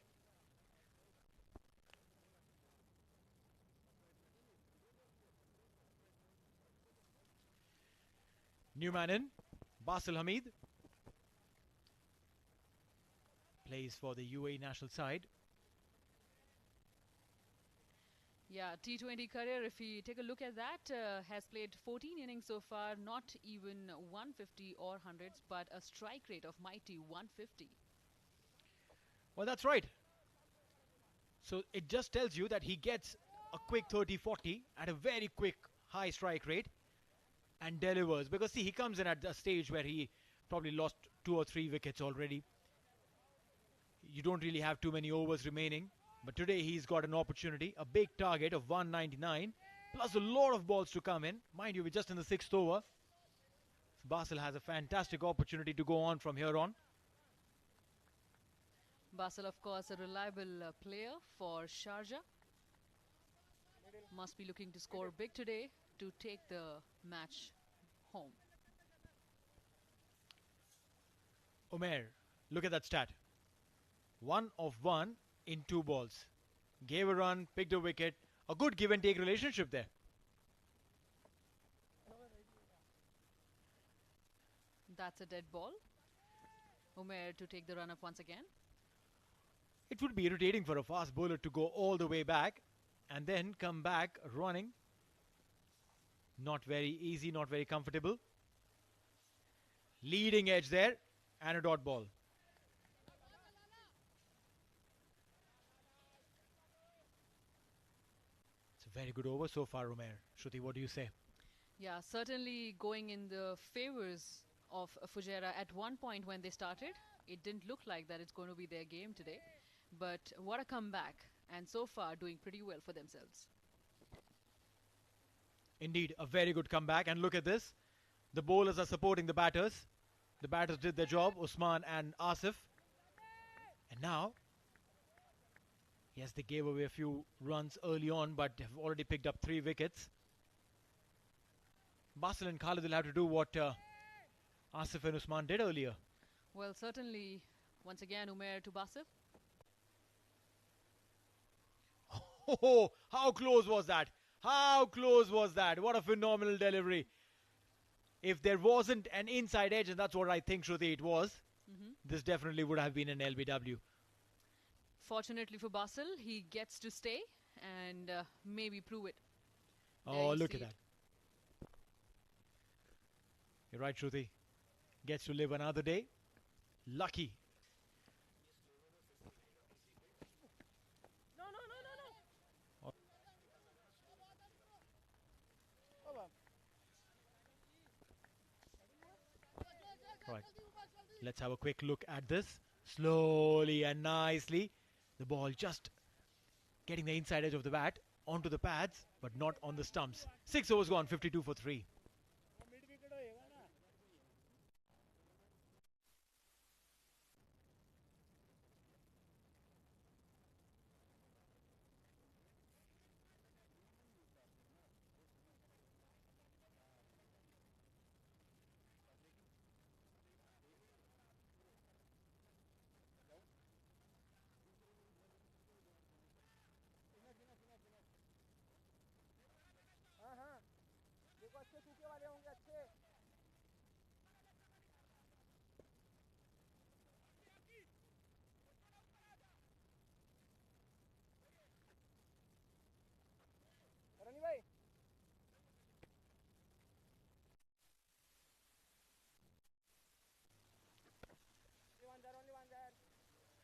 New man in, Basil Hamid. Plays for the UAE national side. Yeah, T20 career, if we take a look at that, has played 14 innings so far, not even 150 or hundreds, but a strike rate of mighty 150. Well, that's right. So it just tells you that he gets a quick 30-40 at a very quick high strike rate and delivers. Because see, he comes in at a stage where he probably lost 2 or 3 wickets already. You don't really have too many overs remaining. But today he's got an opportunity, a big target of 199, plus a lot of balls to come in. Mind you, we're just in the 6th over. So Basil has a fantastic opportunity to go on from here on. Basel, of course, a reliable player for Sharjah. Must be looking to score big today to take the match home. Umair, look at that stat. 1 of 1 in 2 balls. Gave a run, picked a wicket. A good give and take relationship there. That's a dead ball. Umair to take the run up once again. It would be irritating for a fast bowler to go all the way back and then come back running. Not very easy, not very comfortable. Leading edge there and a dot ball. It's a very good over so far, Umair. Shruti, what do you say? Yeah, certainly going in the favors of Fujairah at one point when they started. It didn't look like that it's going to be their game today. But what a comeback. And so far doing pretty well for themselves. Indeed, a very good comeback. And look at this. The bowlers are supporting the batters. The batters did their job, Usman and Asif. And now, yes, they gave away a few runs early on, but have already picked up 3 wickets. Basel and Khalid will have to do what Asif and Usman did earlier. Well, certainly, once again, Umair to Basif. Oh, how close was that? How close was that? What a phenomenal delivery. If there wasn't an inside edge, and that's what I think, Shruti, it was, this definitely would have been an LBW. Fortunately for Basel, he gets to stay and maybe prove it. Oh, look at that. You're right, Shruti. Gets to live another day. Lucky. Right. Let's have a quick look at this. Slowly and nicely. The ball just getting the inside edge of the bat onto the pads, but not on the stumps. 6 overs gone, 52 for 3.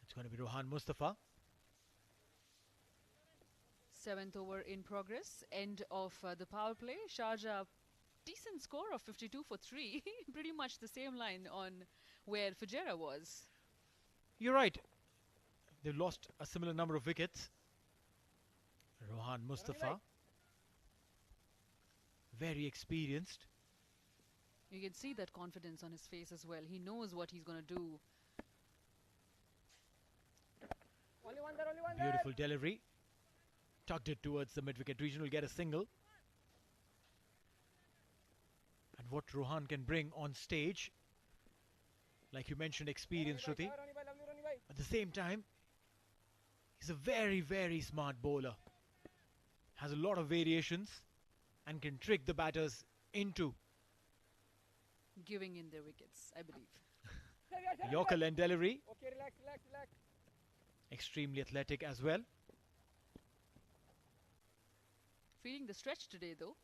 It's going to be Rohan Mustafa. 7th over in progress. End of the power play. Sharjah, decent score of 52 for 3. Pretty much the same line on where Fujairah was. You're right. They've lost a similar number of wickets. Rohan Mustafa. Very experienced. You can see that confidence on his face as well. He knows what he's going to do. Beautiful delivery. Tucked it towards the mid-wicket region. Will get a single. And what Rohan can bring on stage, like you mentioned, experience, Shruti. At the same time, he's a very, very smart bowler. Has a lot of variations and can trick the batters into giving in their wickets, I believe. Yorker length delivery. Okay, relax, relax, relax. Extremely athletic as well. Feeling the stretch today, though.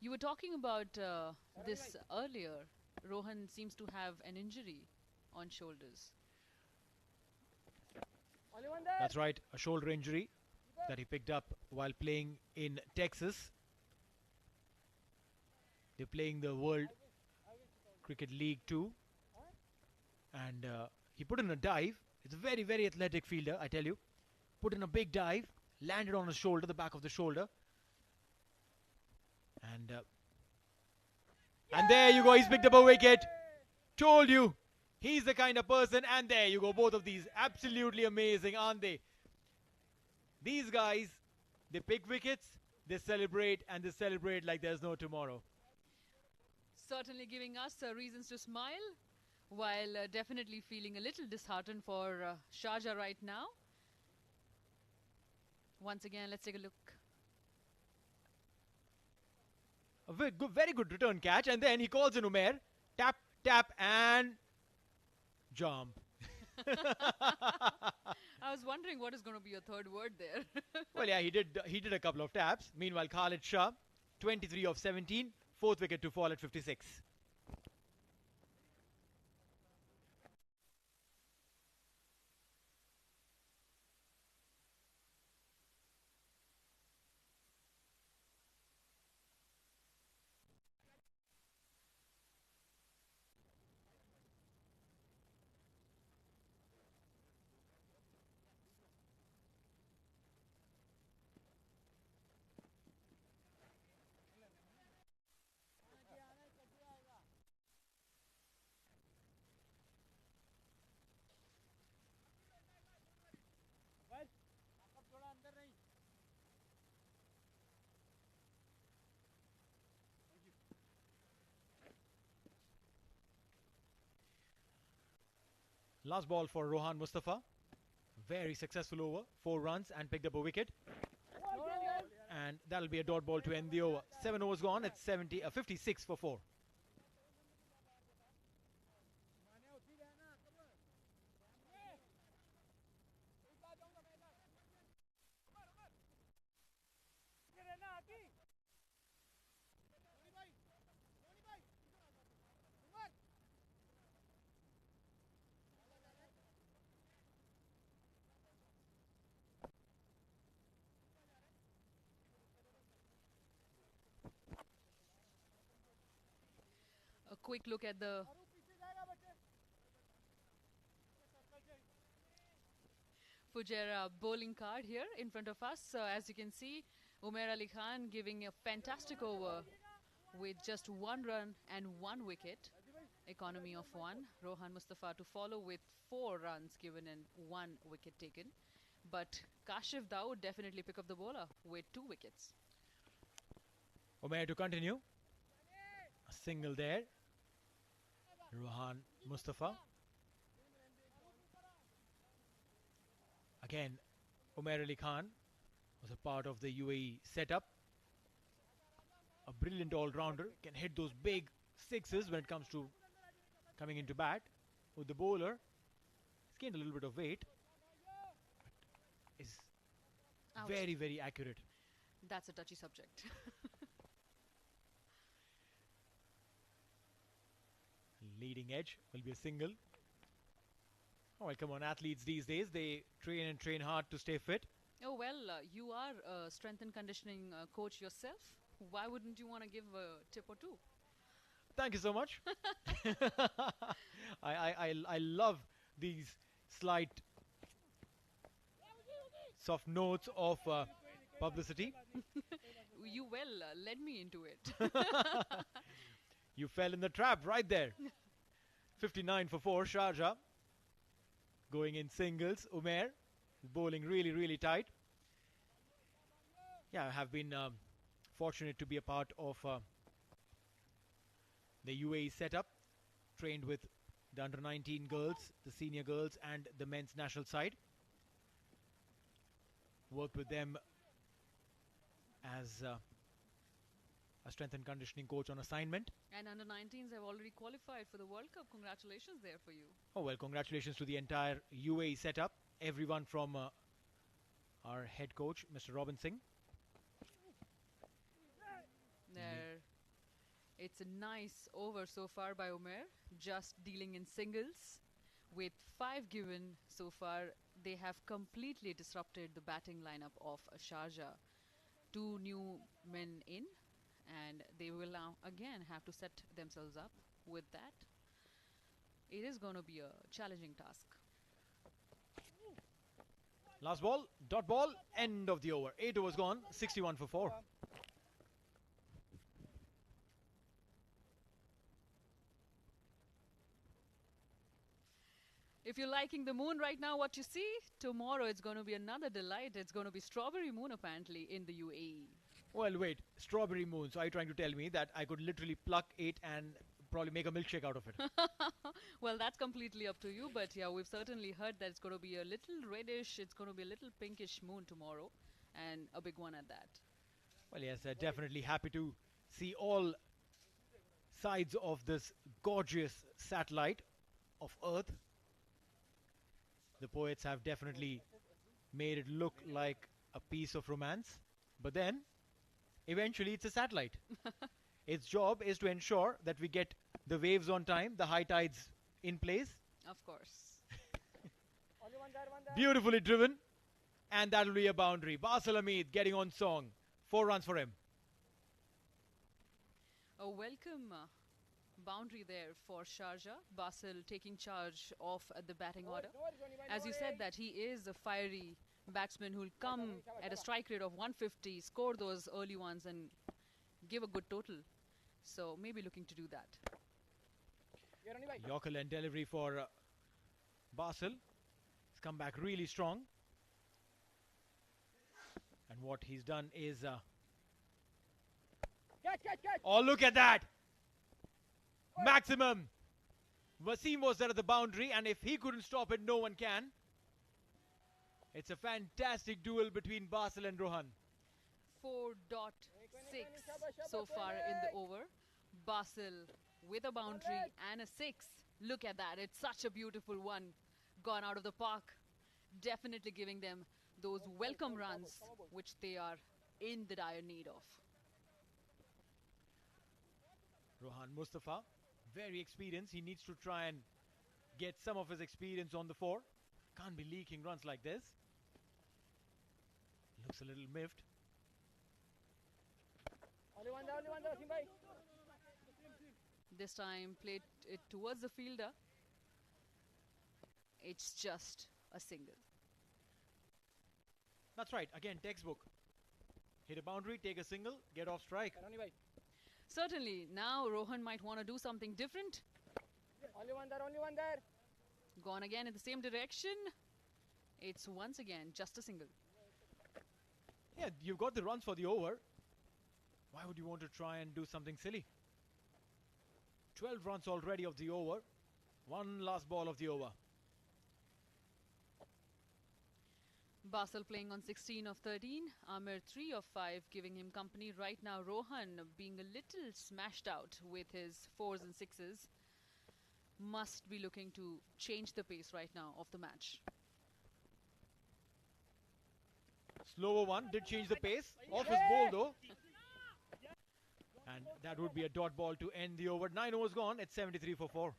You were talking about this earlier. Rohan seems to have an injury on shoulders. That's right, a shoulder injury that he picked up while playing in Texas. They're playing the World Cricket League 2. And he put in a dive. It's a very, very athletic fielder, I tell you. Put in a big dive, landed on his shoulder, the back of the shoulder. And there you go, he's picked up a wicket. Told you, He's the kind of person, and there you go, both of these. Absolutely amazing, aren't they? These guys, they pick wickets, they celebrate, and they celebrate like there's no tomorrow. Certainly giving us reasons to smile, while definitely feeling a little disheartened for Sharjah right now. Once again, let's take a look. A very good return catch, and then he calls in Umair. Tap, tap, and jump. I was wondering what is going to be a third word there. Well, yeah, he did a couple of taps. Meanwhile, Khalid Shah, 23 of 17, fourth wicket to fall at 56. Last ball for Rohan Mustafa. Very successful over. 4 runs and picked up a wicket. And that'll be a dot ball to end the over. 7 overs gone. It's 56 for 4. A quick look at the Fujairah bowling card here in front of us. As you can see, Umair Ali Khan giving a fantastic over with just 1 run and 1 wicket. Economy of 1. Rohan Mustafa to follow with 4 runs given and 1 wicket taken. But Kashif Dawood definitely pick up the bowler with 2 wickets. Umair to continue. A single there. Rohan Mustafa. Again, Umair Ali Khan was a part of the UAE setup. A brilliant all-rounder. Can hit those big sixes when it comes to coming into bat. With the bowler, he's gained a little bit of weight. But is Ouch. very, very accurate. That's a touchy subject. Leading edge will be a single. Oh, well, come on, athletes these days, they train and train hard to stay fit. Oh, well, you are a strength and conditioning coach yourself. Why wouldn't you want to give a tip or two? Thank you so much. I love these slight soft notes of publicity. You led me into it. You fell in the trap right there. 59 for 4, Sharjah. Going in singles. Umair bowling really, really tight. Yeah, I have been fortunate to be a part of the UAE setup. Trained with the under-19 girls, the senior girls and the men's national side. Worked with them as a strength and conditioning coach on assignment. And under-19s have already qualified for the World Cup. Congratulations there for you. Oh, well, congratulations to the entire UAE setup. Everyone from our head coach, Mr. Robin Singh. There. It's a nice over so far by Umair. Just dealing in singles. With 5 given so far, they have completely disrupted the batting lineup of Sharjah. 2 new men in. And they will now again have to set themselves up with that. It is going to be a challenging task. Last ball, dot ball, end of the over. 8 overs gone, 61 for 4. If you're liking the moon right now, what you see, tomorrow it's going to be another delight. It's going to be strawberry moon apparently in the UAE. Well, wait, strawberry moon. So are you trying to tell me that I could literally pluck it and probably make a milkshake out of it? Well, that's completely up to you. But yeah, we've certainly heard that it's going to be a little reddish. It's going to be a little pinkish moon tomorrow, and a big one at that. Well, yes, definitely happy to see all sides of this gorgeous satellite of Earth. The poets have definitely made it look like a piece of romance. But then, eventually it's a satellite. Its job is to ensure that we get the waves on time, the high tides in place. Of course. Beautifully driven. And that'll be a boundary. Basel Hamid getting on song. 4 runs for him. A welcome boundary there for Sharjah. Basel taking charge of the batting order. As you said that he is a fiery batsman who'll come at a strike rate of 150, score those early ones and give a good total. So maybe looking to do that. Yorker and delivery for Basel. He's come back really strong. And what he's done is... Oh, look at that! Maximum! Wasim was there at the boundary, and if he couldn't stop it, no one can. It's a fantastic duel between Basel and Rohan. 4.6 so far in the over. Basel with a boundary and a 6. Look at that. It's such a beautiful one. Gone out of the park. Definitely giving them those welcome runs, which they are in the dire need of. Rohan Mustafa, very experienced. He needs to try and get some of his experience on the 4. Can't be leaking runs like this. Looks a little miffed. This time played it towards the fielder. It's just a single. That's right. Again, textbook. Hit a boundary, take a single, get off strike. Certainly. Now Rohan might want to do something different. Only one there. Gone again in the same direction. It's once again just a single. Yeah, you've got the runs for the over. Why would you want to try and do something silly? 12 runs already of the over. One last ball of the over. Basel playing on 16 of 13. Amir 3 of 5 giving him company right now. Rohan being a little smashed out with his 4s and 6s. Must be looking to change the pace right now of the match. Slower one did change the pace. Off his ball though. And that would be a dot ball to end the over. 9 overs gone. It's 73 for 4.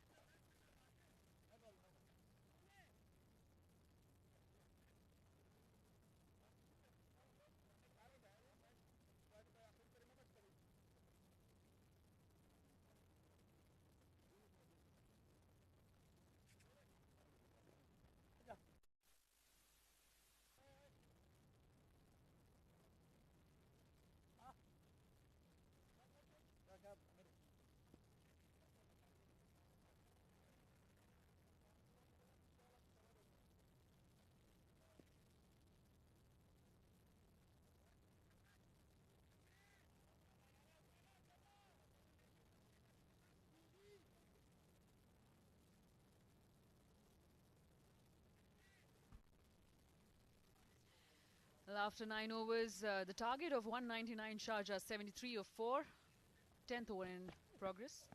Well, after 9 overs, the target of 199 Sharjah, 73 of 4. 10th over in progress.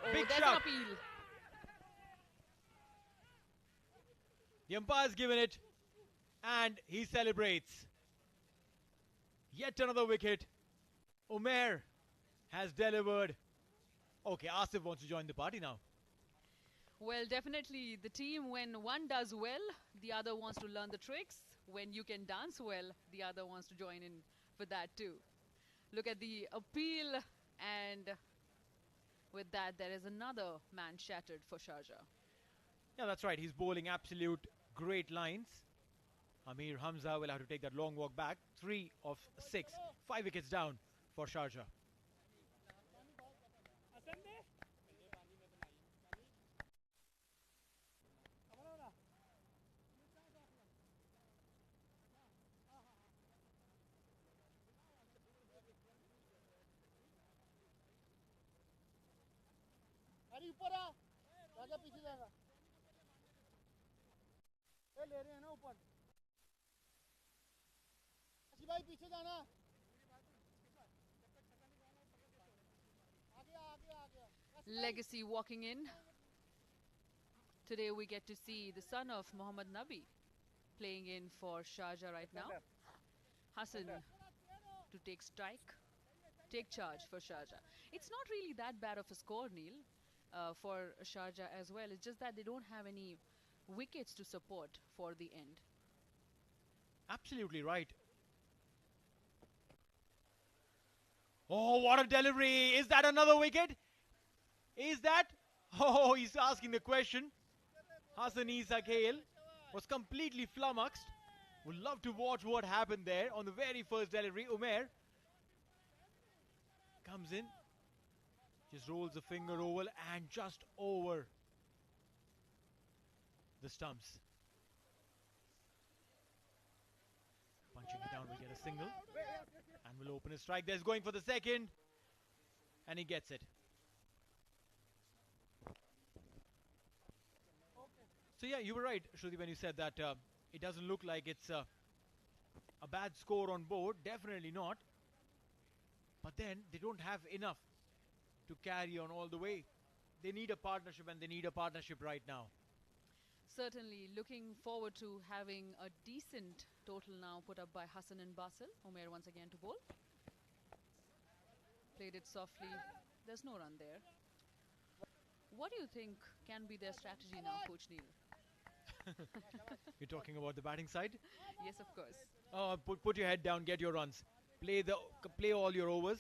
Oh, Big there's shot. an appeal. The umpire's given it. And he celebrates. Yet another wicket. Umair has delivered. Okay, Asif wants to join the party now. Well, definitely the team, when one does well, the other wants to learn the tricks. When you can dance well, the other wants to join in for that too. Look at the appeal, and with that, there is another man shattered for Sharjah. Yeah, that's right. He's bowling absolute great lines. Amir Hamza will have to take that long walk back. 3 of 6. 5 wickets down for Sharjah. गाड़ी ऊपर आ राजा पीछे जाएगा ये ले रहे हैं ना ऊपर भाई पीछे जाना Legacy walking in. Today we get to see the son of Muhammad Nabi playing in for Sharjah right now. Hassan to take strike, take charge for Sharjah. It's not really that bad of a score, Neil, for Sharjah as well. It's just that they don't have any wickets to support for the end. Absolutely right. Oh, what a delivery. Is that another wicket? Is that? Oh, he's asking the question. Hassan Isak Hale was completely flummoxed. Would love to watch what happened there on the very first delivery. Umair comes in, just rolls a finger over and just over the stumps. Punching it down, we get a single. And will open his strike. There's going for the second. And he gets it. So yeah, you were right, Shruti, when you said that it doesn't look like it's a bad score on board. Definitely not. But then they don't have enough to carry on all the way. They need a partnership, and they need a partnership right now. Certainly looking forward to having a decent total now put up by Hassan and Basil. Umair once again to bowl. Played it softly. There's no run there. What do you think can be their strategy now, Coach Neil? You're talking about the batting side? Yes, of course. Oh, put your head down, get your runs. Play all your overs.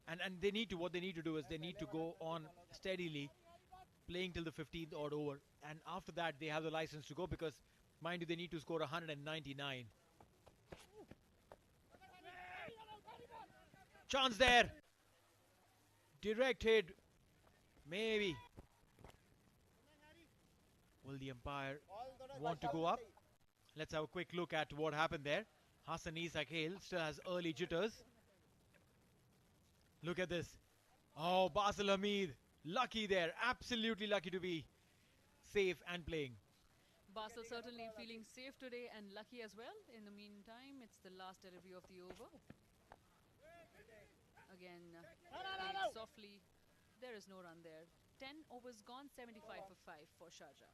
And they need to, what they need to do is they need to go on steadily, playing till the 15th odd over. And after that, they have the license to go because, mind you, they need to score 199. Chance there. Direct hit. Maybe. Will the umpire want to go up? Let's have a quick look at what happened there. Hassan Isak Hale still has early jitters. Look at this. Oh, Basil Hamid. Lucky there. Absolutely lucky to be safe and playing. Basil certainly feeling safe today and lucky as well. In the meantime, it's the last delivery of the over. Again, played softly. There is no run there. 10 overs gone, 75 for 5 for Sharjah.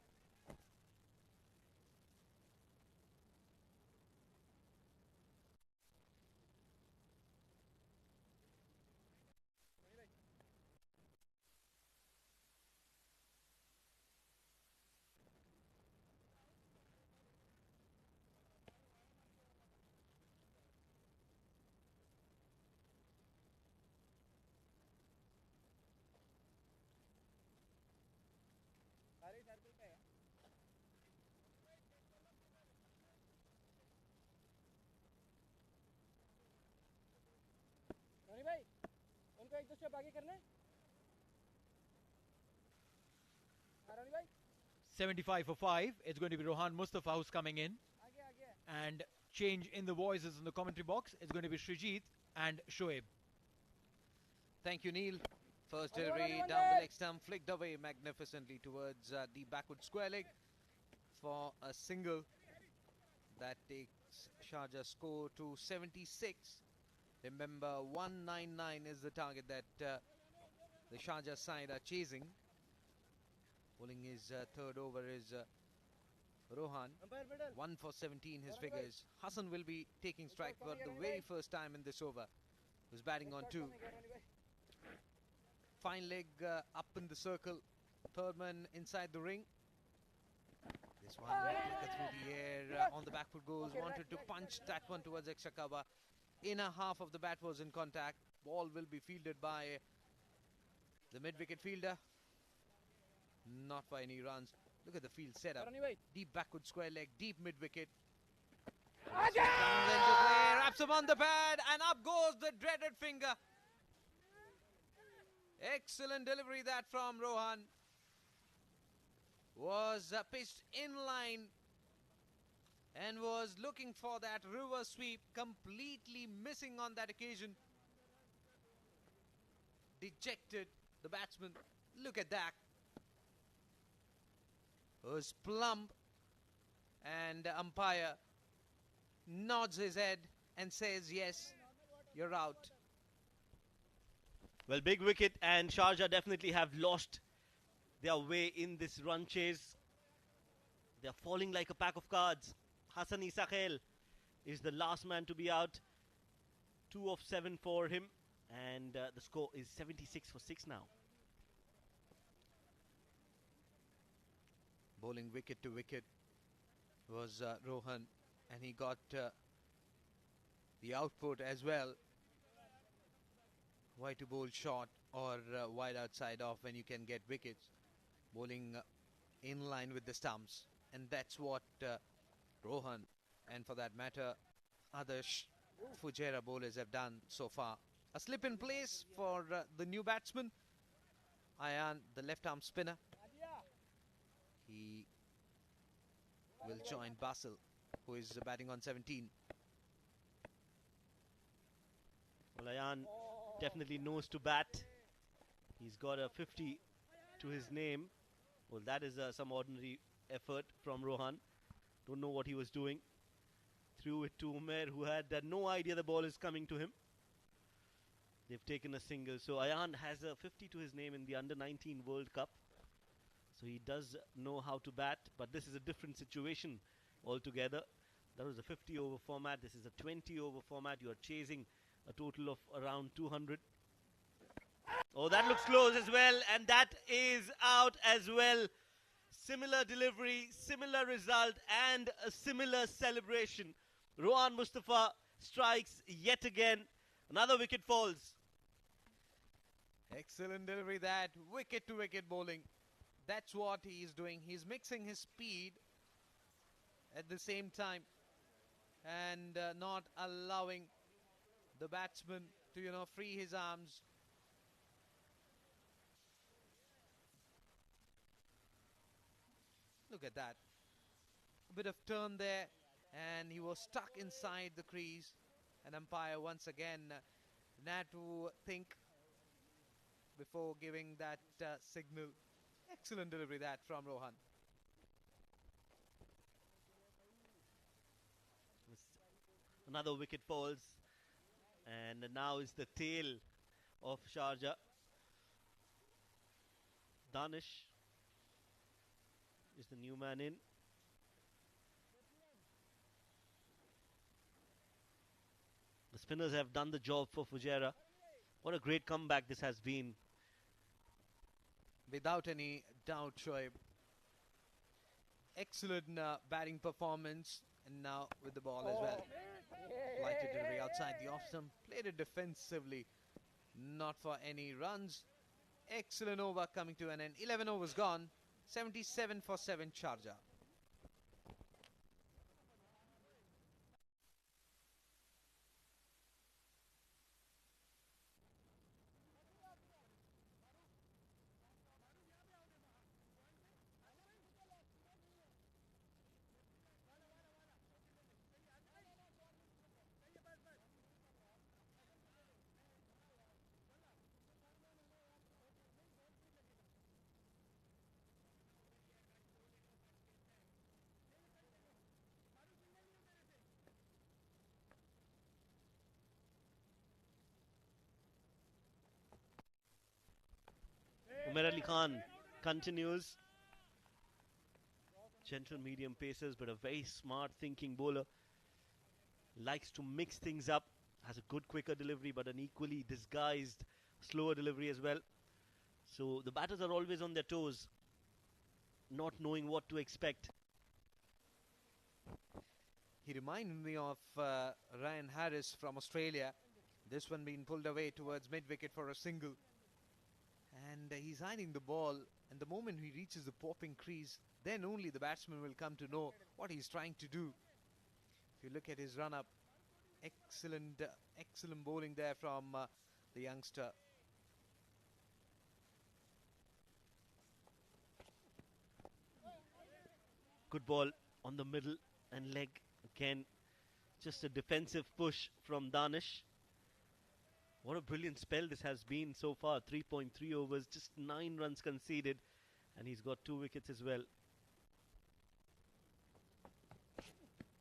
भाई उनको एक दो step आगे करना है 75 for 5. It's going to be Rohan Mustafa who's coming in. And change in the voices in the commentary box. It's going to be Srijit and Shoaib. Thank you, Neil. First delivery down the leg stump, flicked away magnificently towards the backward square leg for a single. That takes Sharjah score to 76. Remember, 199 is the target that the Sharjah side are chasing. Bowling his third over is Rohan. 1 for 17 his figures. Hassan will be taking strike for the very first time in this over. Who's batting on 2. Fine leg up in the circle. Third man inside the ring. This one through the air on the back foot goes. Wanted to punch that one towards extra cover. Inner half of the bat was in contact. Ball will be fielded by the mid-wicket fielder. Not for any runs. Look at the field setup. Deep backward square leg, deep mid-wicket. Comes into play, wraps him on the pad, and up goes the dreaded finger. Excellent delivery that from Rohan. Was pitched in line and was looking for that reverse sweep, completely missing on that occasion. Dejected, the batsman Look at that. It was plump, and the umpire nods his head and says, yes, you're out. Well, big wicket, and Sharjah definitely have lost their way in this run chase. They're falling like a pack of cards. Hassan Isakhel is the last man to be out. 2 of 7 for him, and the score is 76 for 6 now. Bowling wicket to wicket was Rohan, and he got the output as well. Why to bowl short or wide outside off when you can get wickets? Bowling in line with the stumps, and that's what Rohan, and for that matter other Fujairah bowlers have done so far. A slip in place for the new batsman, Ayan, the left arm spinner. He will join Basil, who is batting on 17. Well, Ayan definitely knows to bat. He's got a 50 to his name. Well, that is some ordinary effort from Rohan. Don't know what he was doing. Threw it to Umair, who had no idea the ball is coming to him. They've taken a single. So Ayan has a 50 to his name in the Under-19 World Cup. So he does know how to bat, but this is a different situation altogether. That was a 50 over format. This is a 20 over format. You are chasing a total of around 200. Oh, that looks close as well, and that is out as well. Similar delivery, similar result, and a similar celebration. Rohan Mustafa strikes yet again. Another wicket falls. Excellent delivery, that wicket to wicket bowling. That's what he is doing. He's mixing his speed at the same time and not allowing the batsman to, free his arms. Look at that. A bit of turn there, and he was stuck inside the crease. And umpire once again had to think before giving that signal. Excellent delivery that from Rohan. Another wicket falls, and now is the tail of Sharjah. Danish is the new man in. The spinners have done the job for Fujairah. What a great comeback this has been. Without any doubt, Shoaib. Excellent batting performance, and now with the ball as well. Lighted delivery outside the off stump. Played it defensively, not for any runs. Excellent over coming to an end. 11 overs gone. 77 for 7 Sharjah. Umair Ali Khan continues. Gentle medium pacers, but a very smart thinking bowler. Likes to mix things up. Has a good quicker delivery, but an equally disguised slower delivery as well. So the batters are always on their toes, not knowing what to expect. He reminded me of Ryan Harris from Australia. This one being pulled away towards mid-wicket for a single. And he's hiding the ball, and the moment he reaches the popping crease, then only the batsman will come to know what he's trying to do. If you look at his run-up, excellent bowling there from the youngster. Good ball on the middle and leg. Again, just a defensive push from Danish. What a brilliant spell this has been so far. 3.3 overs, just 9 runs conceded, and he's got 2 wickets as well.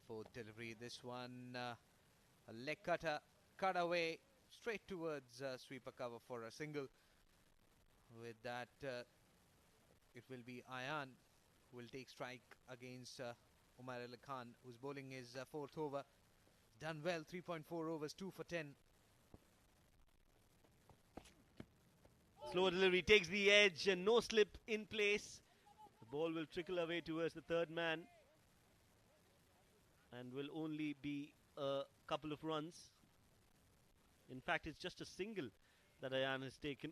Fourth delivery, this one a leg cutter, cut away straight towards sweeper cover for a single. With that, it will be Ayan who will take strike against Umar Ali Khan, who's bowling his 4th over. Done well, 3.4 overs, 2 for 10. Slow delivery takes the edge and no slip in place. The ball will trickle away towards the third man and will only be a couple of runs. In fact, it's just a single that Ayan has taken.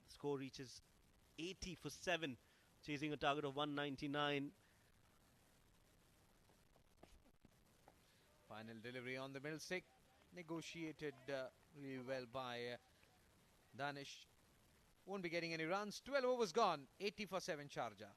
The score reaches 80 for 7, chasing a target of 199. Final delivery on the middle stick, negotiated really well by Danish. Won't be getting any runs. 12 overs gone, 80 for 7 Sharjah.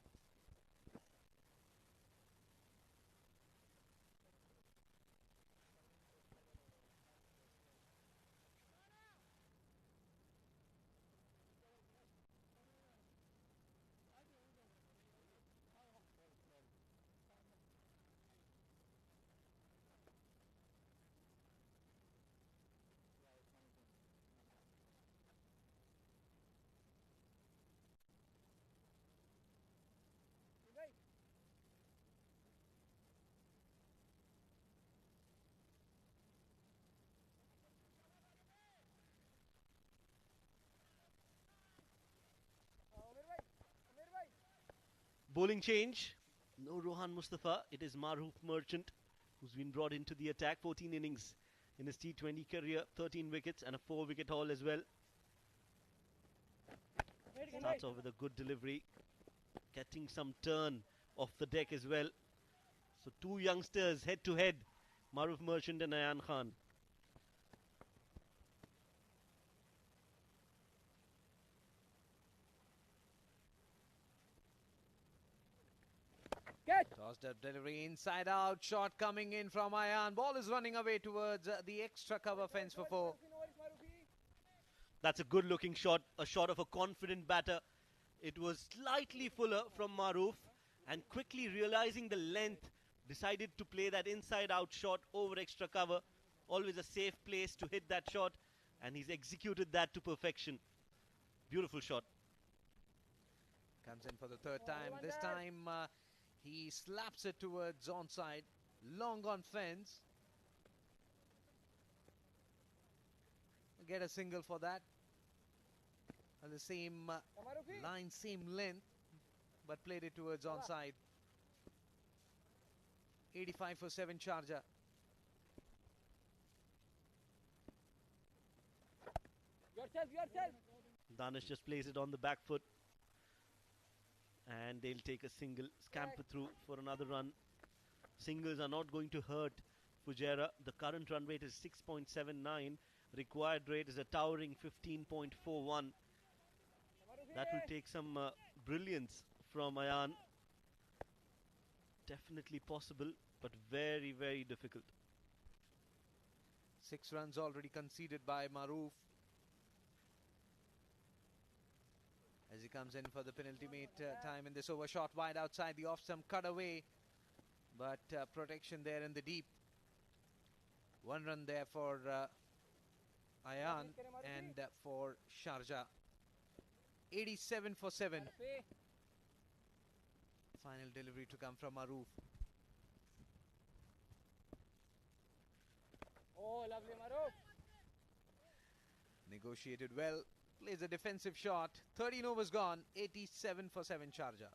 Bowling change. No Rohan Mustafa. It is Maruf Merchant who's been brought into the attack. 14 innings in his T20 career. 13 wickets and a 4-wicket haul as well. Starts off with a good delivery. Getting some turn off the deck as well. So 2 youngsters head to head. Maruf Merchant and Ayan Khan. Tossed up delivery, inside out, shot coming in from Ayan. Ball is running away towards the extra cover fence for 4. That's a good looking shot, a shot of a confident batter. It was slightly fuller from Maruf, and quickly realizing the length, decided to play that inside out shot over extra cover. Always a safe place to hit that shot, and he's executed that to perfection. Beautiful shot. Comes in for the 3rd time. This time he slaps it towards onside. Long on fence. Get a single for that. And the same line, same length, but played it towards onside. 85 for 7 Sharjah. Yourself. Danish just plays it on the back foot. And they'll take a single, scamper through for another run. Singles are not going to hurt Fujairah. The current run rate is 6.79. Required rate is a towering 15.41. That will take some brilliance from Ayan. Definitely possible, but very, very difficult. 6 runs already conceded by Maruf. As he comes in for the penultimate time in this over. Shot wide outside the off-stump, cut away, but protection there in the deep. 1 run there for Ayan and for Sharjah. 87 for 7. Final delivery to come from Maruf. Oh, lovely Maruf. Negotiated well. Plays a defensive shot. 13 overs gone. 87 for 7 Sharjah.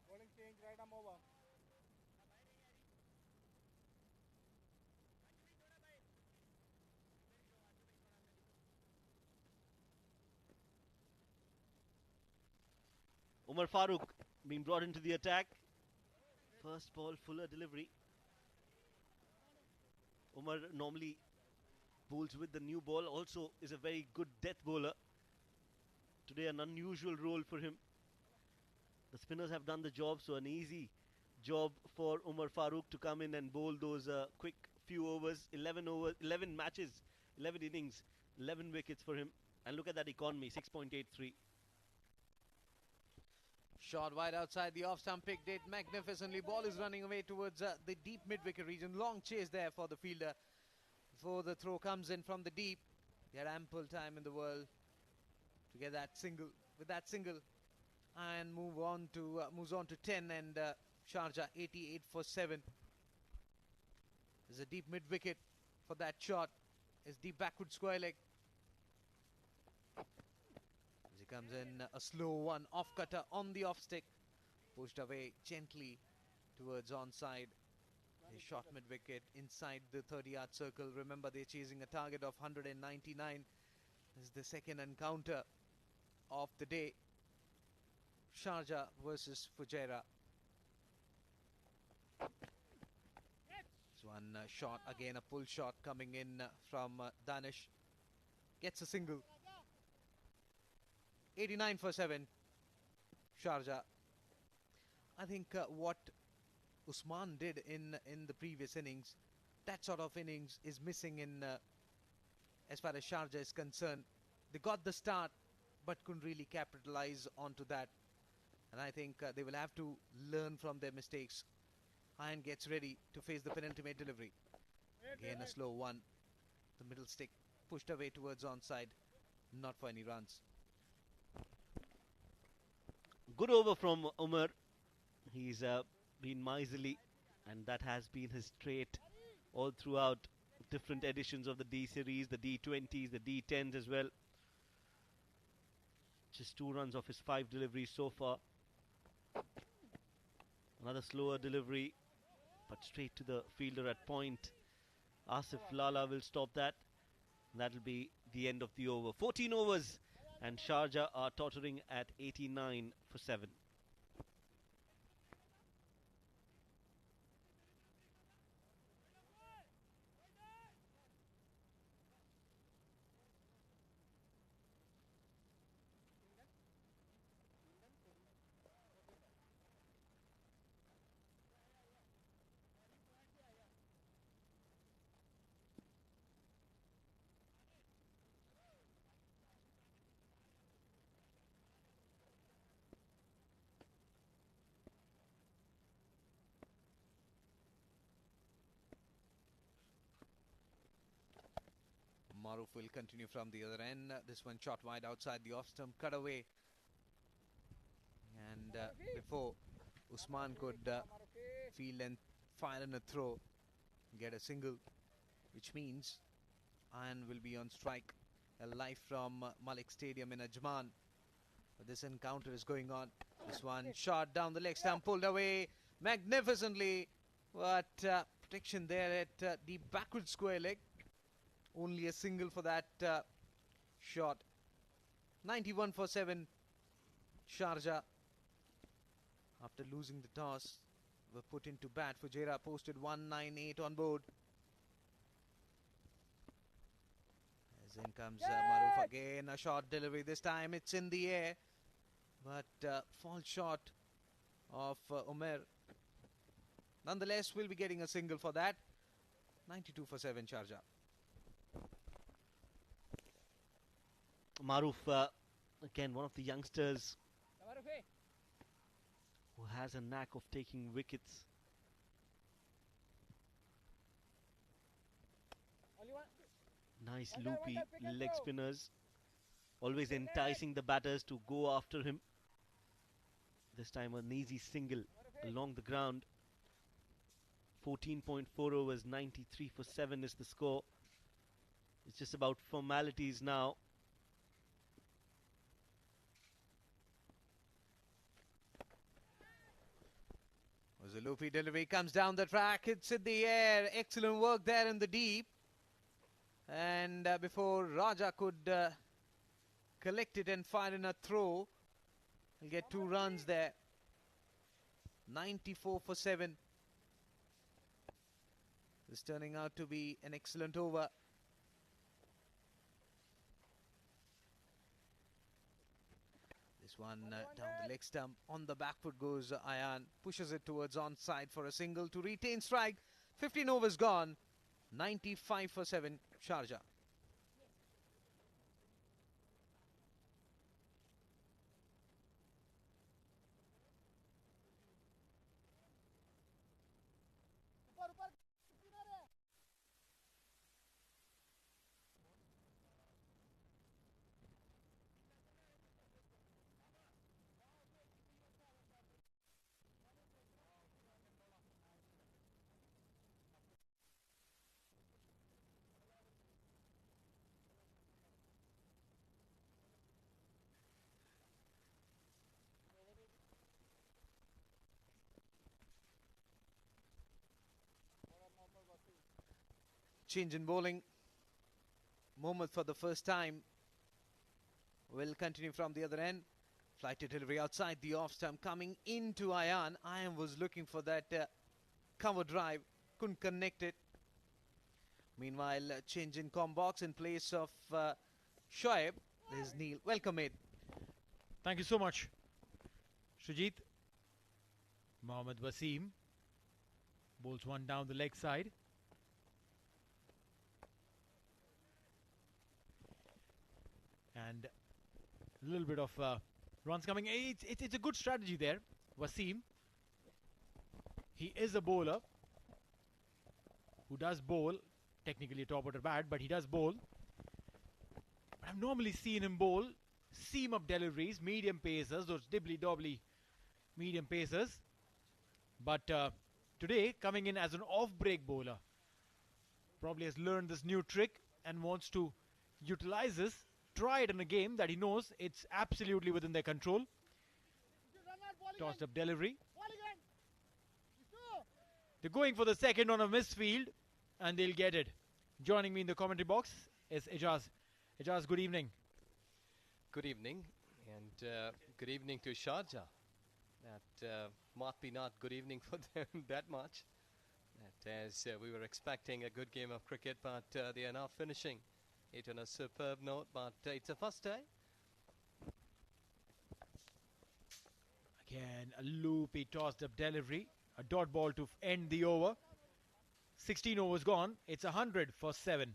Bowling change, right arm over. Umar Farooq being brought into the attack. First ball, fuller delivery. Umar normally bowls with the new ball, also is a very good death bowler. Today an unusual role for him. The spinners have done the job, so an easy job for Umar Farooq to come in and bowl those quick few overs. 11 matches, 11 innings, 11 wickets for him. And look at that economy, 6.83. Shot wide outside the off-stump, picked it magnificently. Ball is running away towards the deep mid-wicket region. Long chase there for the fielder before the throw comes in from the deep. They had ample time in the world to get that single. With that single, and moves on to 10, and Sharjah 88 for 7. There's a deep mid-wicket for that shot. It's deep backward square leg. As he comes in, a slow one, off cutter on the off stick, pushed away gently towards onside. A shot mid-wicket inside the 30-yard circle. Remember, they're chasing a target of 199. This is the second encounter of the day. Sharjah versus Fujairah. This one shot, again a pull shot coming in from Danish. Gets a single. 89 for 7. Sharjah. I think what Usman did in the previous innings, that sort of innings is missing in as far as Sharjah is concerned. They got the start but couldn't really capitalize onto that. And I think they will have to learn from their mistakes. Iron gets ready to face the penultimate delivery. Again a slow one. The middle stick pushed away towards onside. Not for any runs. Good over from Umar. He's been miserly, and that has been his trait all throughout different editions of the D series, the D20s, the D10s as well. Just 2 runs off his 5 deliveries so far. Another slower delivery, but straight to the fielder at point. Asif Lala will stop that. That'll be the end of the over. 14 overs, and Sharjah are tottering at 89 for 7. Maruf will continue from the other end. This one shot wide outside the off stump, cut away. And before Usman could field and fire in a throw, get a single, which means Iron will be on strike. Live from Malik Stadium in Ajman. But this encounter is going on. This one shot down the leg stump, pulled away magnificently. But protection there at the backward square leg. Only a single for that shot. 91 for 7. Sharjah, after losing the toss, were put into bat. Fujairah posted 198 on board. As in comes Maruf again. A short delivery. This time it's in the air. But fall short of Umar. Nonetheless, we'll be getting a single for that. 92 for 7, Sharjah. Maruf, again, one of the youngsters who has a knack of taking wickets. Nice loopy leg spinners, always enticing the batters to go after him. This time an easy single along the ground. 14.4 overs, 93 for 7 is the score. It's just about formalities now. The loopy delivery comes down the track. It's in the air. Excellent work there in the deep. And before Raja could collect it and fire in a throw, He'll get 2 runs there. 94 for 7. This turning out to be an excellent over. This one down the leg stump. On the back foot goes Ayan. Pushes it towards onside for a single to retain strike. 15 overs gone. 95 for 7. Sharjah. Change in bowling. Mohammad for the first time will continue from the other end. Flighted delivery outside the off stump coming into Ayan. Ayan was looking for that cover drive. Couldn't connect it. Meanwhile, change in com box in place of Shoaib. There's Neil. Welcome in. Thank you so much, Sujit. Mohammad Wasim bowls one down the leg side. And a little bit of runs coming. It's a good strategy there. Wasim, he is a bowler who does bowl, technically a top order bat, but he does bowl. But I've normally seen him bowl seam up deliveries, medium pacers, those dibbly-dobbly medium pacers. But today, coming in as an off-break bowler, probably has learned this new trick and wants to utilize this. Try it in a game that he knows it's absolutely within their control. Tossed up delivery. They're going for the second on a misfield and they'll get it. Joining me in the commentary box is Ijaz. Ijaz, good evening. Good evening, and good evening to Sharjah. That might be not good evening for them that much. That as we were expecting a good game of cricket, but they are now finishing it on a superb note, but it's a first day. Again, a loopy tossed up delivery. A dot ball to end the over. 16 overs gone. It's 100 for 7.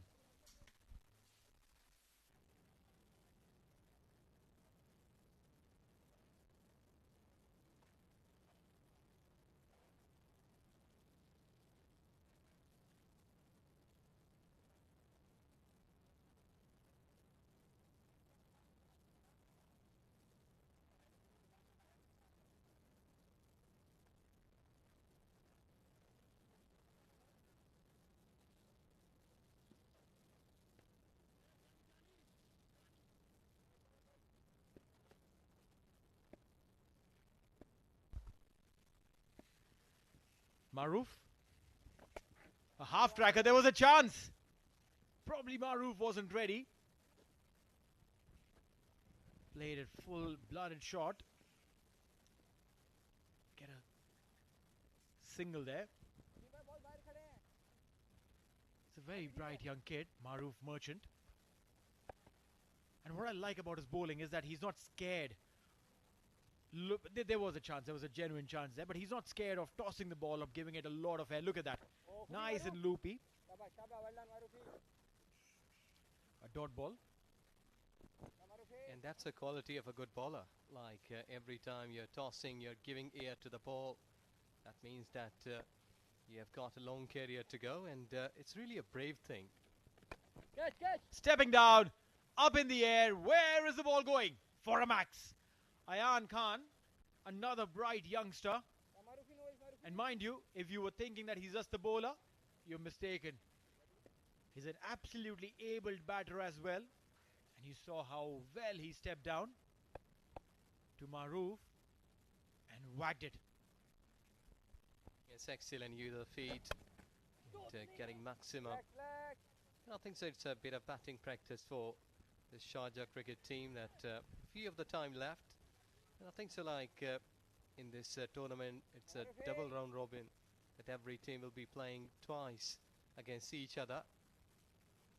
Maroof. A half tracker. There was a chance. Probably Maroof wasn't ready. Played it full blooded shot. Get a single there. It's a very bright young kid, Maroof Merchant. And what I like about his bowling is that he's not scared. Look, there was a chance, there was a genuine chance there, but he's not scared of tossing the ball, of giving it a lot of air. Look at that. Nice and loopy. A dot ball. And that's the quality of a good bowler. Like every time you're tossing, you're giving air to the ball. That means that you have got a long career to go, and it's really a brave thing. Catch, catch. Stepping down, up in the air. Where is the ball going? For a max. Ayan Khan, another bright youngster. And mind you, if you were thinking that he's just a bowler, you're mistaken. He's an absolutely abled batter as well. And you saw how well he stepped down to Maroof and whacked it. Yes, excellent use of feet. And, getting maximum. I think so. It's a bit of batting practice for the Sharjah cricket team. That few of the time left. I think so, like in this tournament, it's a double round robin that every team will be playing twice against each other.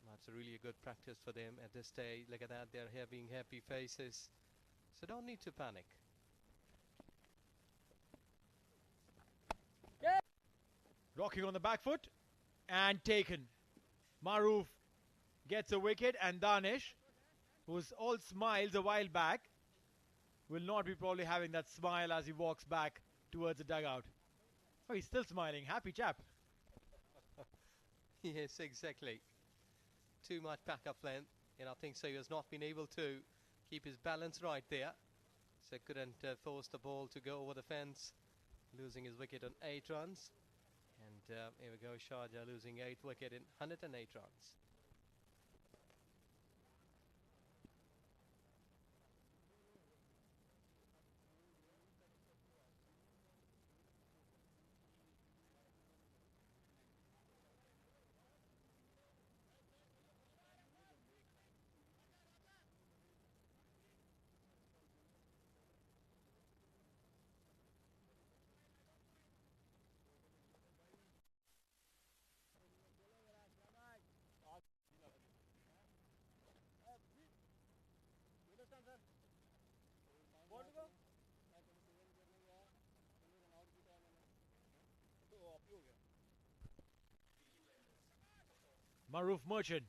That's really a good practice for them at this stage. Look at that, they're having happy faces. So don't need to panic. Rocking on the back foot and taken. Maruf gets a wicket, and Danish, who was all smiles a while back, will not be probably having that smile as he walks back towards the dugout. Oh, he's still smiling. Happy chap. Yes, exactly. Too much backup length, and I think so he has not been able to keep his balance right there. So couldn't force the ball to go over the fence, losing his wicket on 8 runs. And here we go, Sharjah losing 8th wicket in 108 runs. Maruf Merchant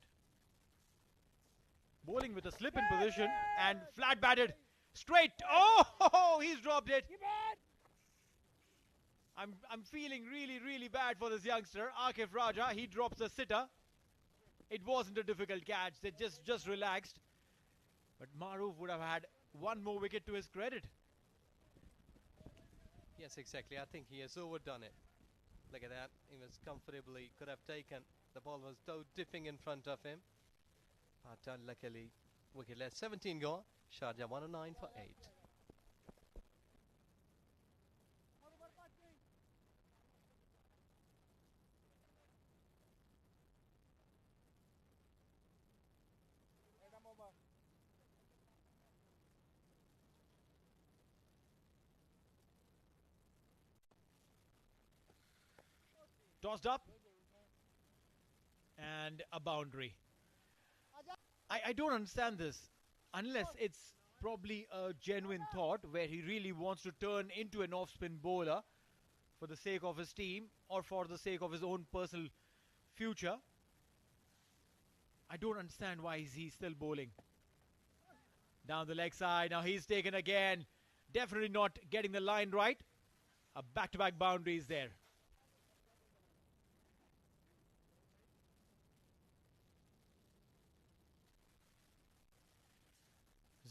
bowling with a slip in position and flat batted straight. Oh, he's dropped it. I'm feeling really bad for this youngster, Akif Raja. He drops a sitter. It wasn't a difficult catch. They just relaxed. But Maruf would have had one more wicket to his credit. Yes, exactly. I think he has overdone it. Look at that. He was comfortably could have taken. The ball was dipping in front of him. But unluckily, wicket-less. 17 gone. Sharjah 109 for 8. Tossed up. And a boundary. I don't understand this. Unless it's probably a genuine thought where he really wants to turn into an off-spin bowler for the sake of his team or for the sake of his own personal future. I don't understand why is he still bowling. Down the leg side. Now he's taken again. Definitely not getting the line right. A back-to-back boundary is there.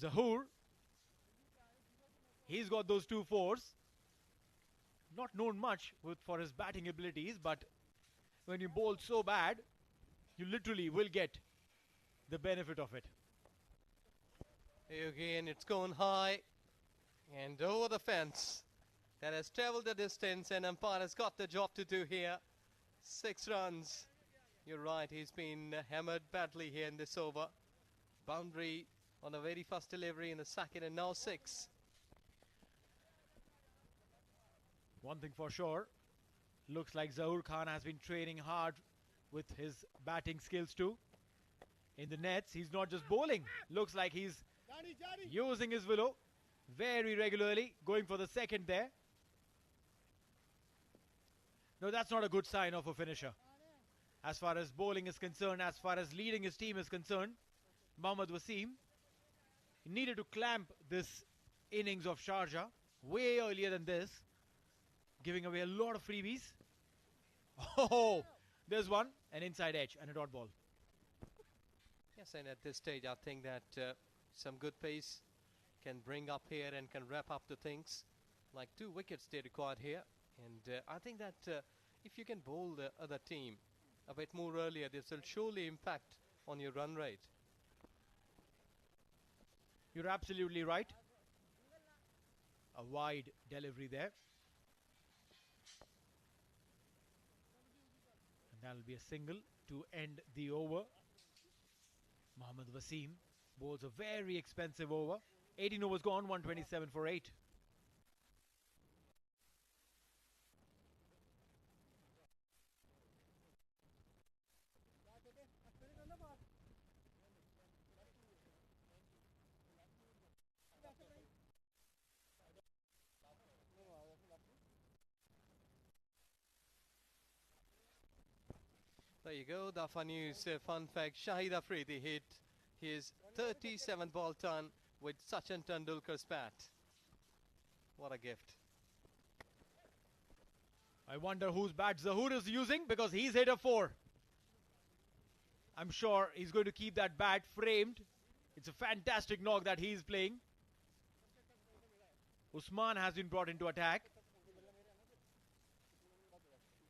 Zahoor, he's got those 2 fours. Not known much for his batting abilities, but when you bowl so bad, you literally will get the benefit of it. Again, it's gone high and over the fence. That has travelled the distance, and umpire has got the job to do here. 6 runs. You're right, he's been hammered badly here in this over. Boundary on the very first delivery in the second, and now 6. One thing for sure, looks like Zahoor Khan has been training hard with his batting skills too. In the nets, he's not just bowling. Looks like he's using his willow very regularly, going for the second there. No, that's not a good sign of a finisher. As far as bowling is concerned, as far as leading his team is concerned, Mohammad Wasim, he needed to clamp this innings of Sharjah way earlier than this, giving away a lot of freebies. Oh, there's one, an inside edge and a dot ball. Yes, and at this stage, I think that some good pace can bring up here and can wrap up the things. Like 2 wickets they required here. And I think that if you can bowl the other team a bit more earlier, this will surely impact on your run rate. You're absolutely right. A wide delivery there. And that'll be a single to end the over. Mohammad Wasim bowls a very expensive over. 18 overs gone, 127 for 8. There you go, the fun news, fun fact, Shahid Afridi hit his 37th ball ton with Sachin Tendulkar's bat. What a gift. I wonder whose bat Zahoor is using, because he's hit a 4. I'm sure he's going to keep that bat framed. It's a fantastic knock that he's playing. Usman has been brought into attack.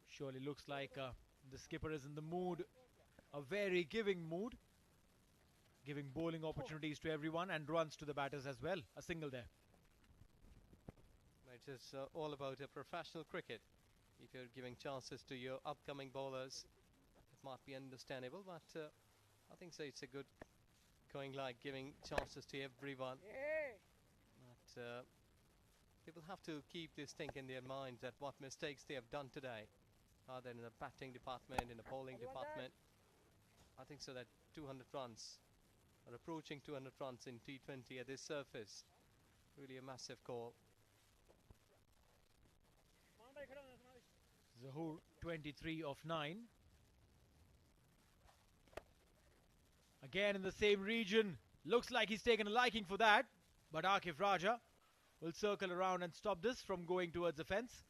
Surely looks like the skipper is in the mood, a very giving mood, giving bowling opportunities to everyone and runs to the batters as well. A single there. It is all about a professional cricket. If you're giving chances to your upcoming bowlers, it might be understandable, but I think so it's a good going, like giving chances to everyone. But people have to keep this thing in their minds, that what mistakes they have done today, either in the batting department, in the bowling department. I think so that 200 runs, or approaching 200 runs in T20 at this surface, really a massive call. Zahoor 23 of 9. Again in the same region. Looks like he's taken a liking for that. But Akif Raja will circle around and stop this from going towards the fence.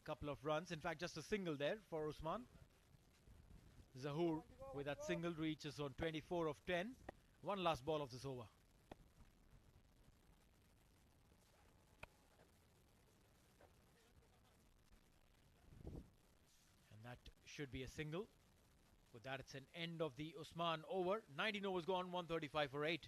Couple of runs. In fact, just a single there for Usman. Zahoor with that single reaches on 24 of 10. One last ball of this over. That should be a single. With that, it's an end of the Usman over. 19 overs gone, 135 for 8.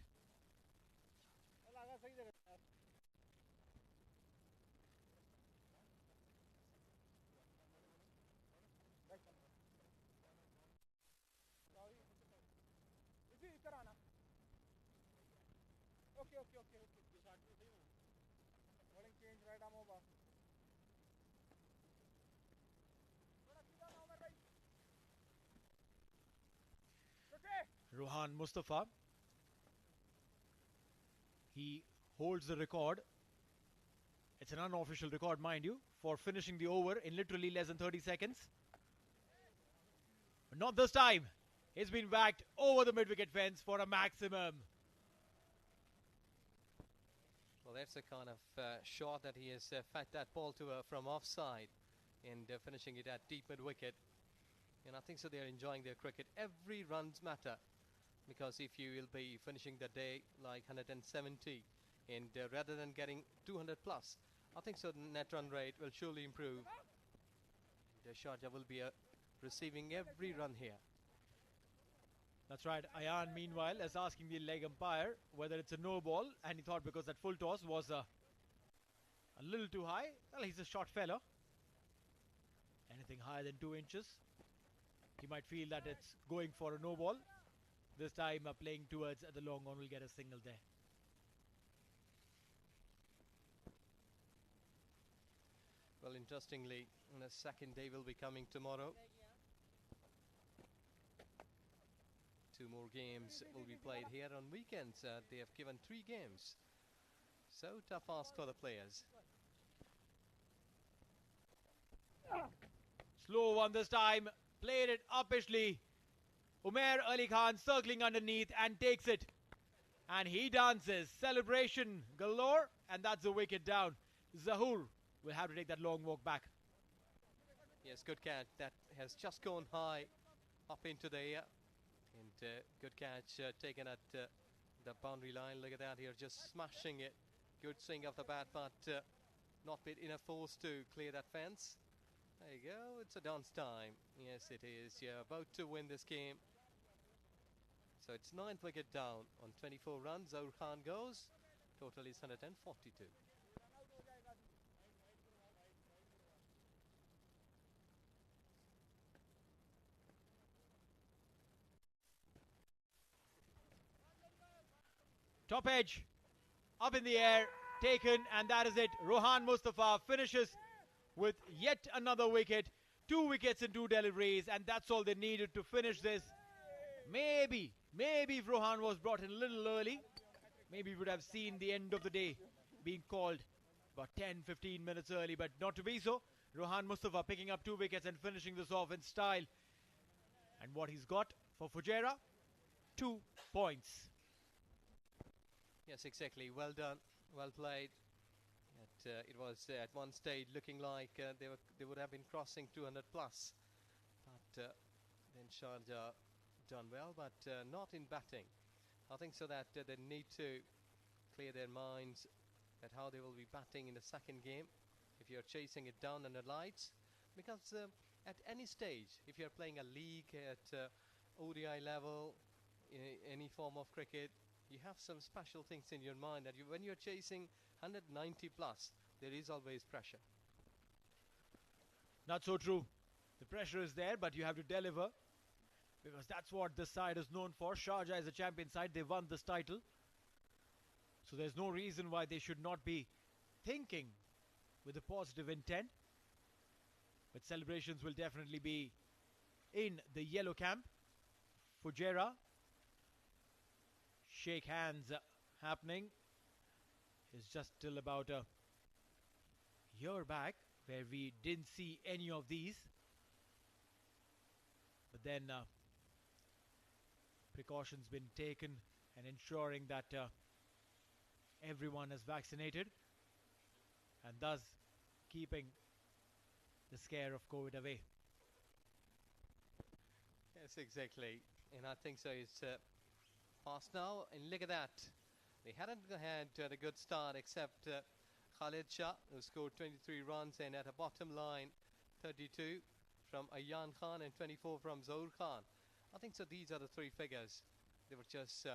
Rohan Mustafa. He holds the record. It's an unofficial record, mind you, for finishing the over in literally less than 30 seconds. But not this time. He's been whacked over the mid-wicket fence for a maximum. Well, that's a kind of shot that he has fed that ball to from offside, and finishing it at deep mid-wicket. And I think so they're enjoying their cricket. Every runs matter, because if you will be finishing the day like 170, and rather than getting 200 plus, I think so the net run rate will surely improve. The Sharjah will be receiving every run here. That's right. Ayan, meanwhile, is asking the leg umpire whether it's a no ball, and he thought because that full toss was a little too high. Well, he's a short fella. Anything higher than 2 inches, he might feel that it's going for a no ball. This time playing towards the long on will get a single there. Well, interestingly, the second day will be coming tomorrow. 2 more games will be played here on weekends. They have given 3 games. So tough ask for the players. Slow one this time. Played it uppishly. Umair Ali Khan circling underneath and takes it. And he dances. Celebration galore. And that's a wicket down. Zahoor will have to take that long walk back. Yes, good catch. That has just gone high up into the air. And good catch taken at the boundary line. Look at that here, just smashing it. Good swing of the bat, but not with enough force to clear that fence. There you go, it's a dance time. Yes, it is. You're about to win this game. So it's 9th wicket down on 24 runs. Zahoor Khan goes. Total is 142. Top edge. Up in the air, taken, and that is it. Rohan Mustafa finishes with yet another wicket. 2 wickets in 2 deliveries, and that's all they needed to finish this. Maybe if Rohan was brought in a little early, maybe we would have seen the end of the day being called about 10-15 minutes early, but not to be so. Rohan Mustafa picking up 2 wickets and finishing this off in style. And what he's got for Fujairah, 2 points. Yes, exactly. Well done. Well played. It was at one stage looking like they would have been crossing 200 plus. But then Sharjah done well, but not in batting. I think so that they need to clear their minds at how they will be batting in the second game if you're chasing it down in the lights, because at any stage, if you're playing a league at ODI level, any form of cricket, you have some special things in your mind that when you're chasing 190 plus, there is always pressure. Not so true. The pressure is there, but you have to deliver, because that's what this side is known for. Sharjah is a champion side. They won this title. So there's no reason why they should not be thinking with a positive intent. But celebrations will definitely be in the yellow camp. Fujairah. Shake hands happening. It's just till about a year back where we didn't see any of these. But then precautions been taken and ensuring that everyone is vaccinated, and thus keeping the scare of COVID away. Yes, exactly. And I think so. It's past now. And look at that. They hadn't had a good start except SHA, who scored 23 runs, and at a bottom line 32 from Ayan Khan and 24 from Zohar Khan. I think so. These are the 3 figures. They were just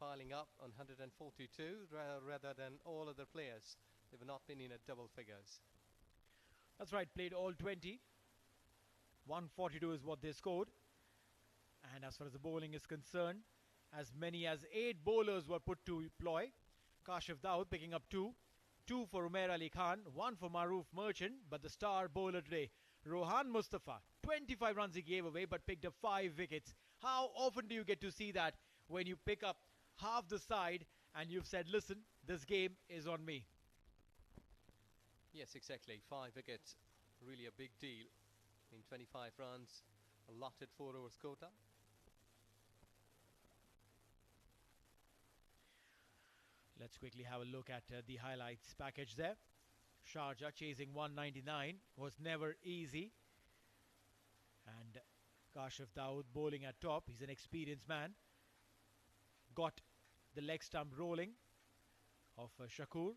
piling up on 142 rather than all other players. They were not been in a double figures. That's right, played all 20. 142 is what they scored. And as far as the bowling is concerned, as many as 8 bowlers were put to ploy. Kashif Daud picking up 2. 2 for Umair Ali Khan, 1 for Maroof Merchant. But the star bowler today, Rohan Mustafa, 25 runs he gave away but picked up 5 wickets. How often do you get to see that when you pick up half the side and you've said, listen, this game is on me? Yes, exactly. 5 wickets, really a big deal. In 25 runs, allotted 4 overs quota. Let's quickly have a look at the highlights package there. Sharjah chasing 199 was never easy. And Kashif Daud bowling at top. He's an experienced man. Got the leg stump rolling of Shakur.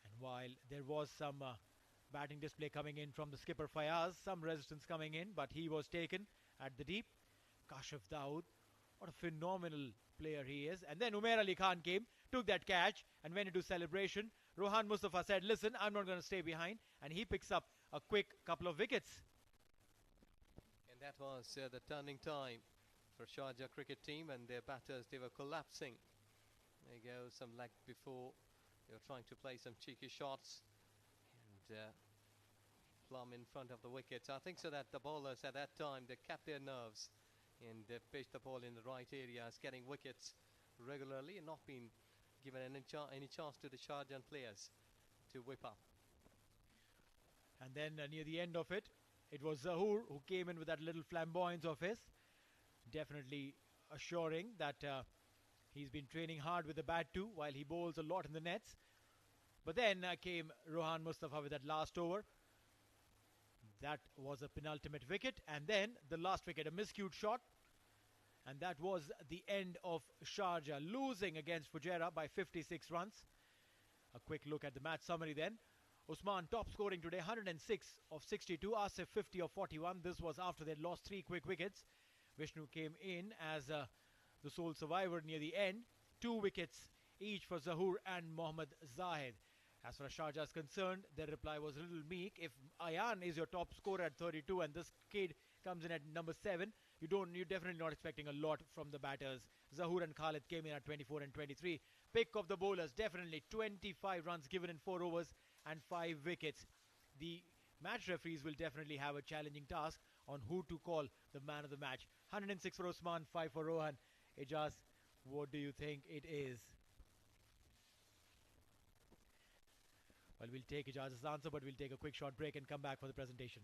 And while there was some batting display coming in from the skipper Fayaz, some resistance coming in, but he was taken at the deep. Kashif Daud, what a phenomenal player he is. And then Umair Ali Khan came, took that catch and went into celebration. Rohan Mustafa said, listen, I'm not going to stay behind. And he picks up a quick couple of wickets. And that was the turning time for Sharjah cricket team, and their batters, they were collapsing. There you go, some leg before. They were trying to play some cheeky shots and plumb in front of the wickets. I think so that the bowlers at that time, they kept their nerves and they pitched the ball in the right areas, getting wickets regularly and not being given any chance to the Sharjah players to whip up. And then near the end of it, it was Zohar who came in with that little flamboyance of his, definitely assuring that he's been training hard with the bat too, while he bowls a lot in the nets. But then came Rohan Mustafa with that last over. That was a penultimate wicket. And then the last wicket, a miscued shot. And that was the end of Sharjah, losing against Fujairah by 56 runs. A quick look at the match summary then. Usman top scoring today, 106 of 62. Asif 50 of 41. This was after they lost 3 quick wickets. Vishnu came in as the sole survivor near the end. 2 wickets each for Zohar and Mohammad Zahid. As far as Sharjah is concerned, their reply was a little meek. If Ayan is your top scorer at 32 and this kid comes in at number 7, you're definitely not expecting a lot from the batters. Zohar and Khalid came in at 24 and 23. pick of the bowlers. Definitely 25 runs given in 4 overs and 5 wickets. The match referees will definitely have a challenging task on who to call the man of the match. 106 for Osman, 5 for Rohan. Ijaz, what do you think it is? Well, we'll take Ijaz's answer, but we'll take a quick short break and come back for the presentation.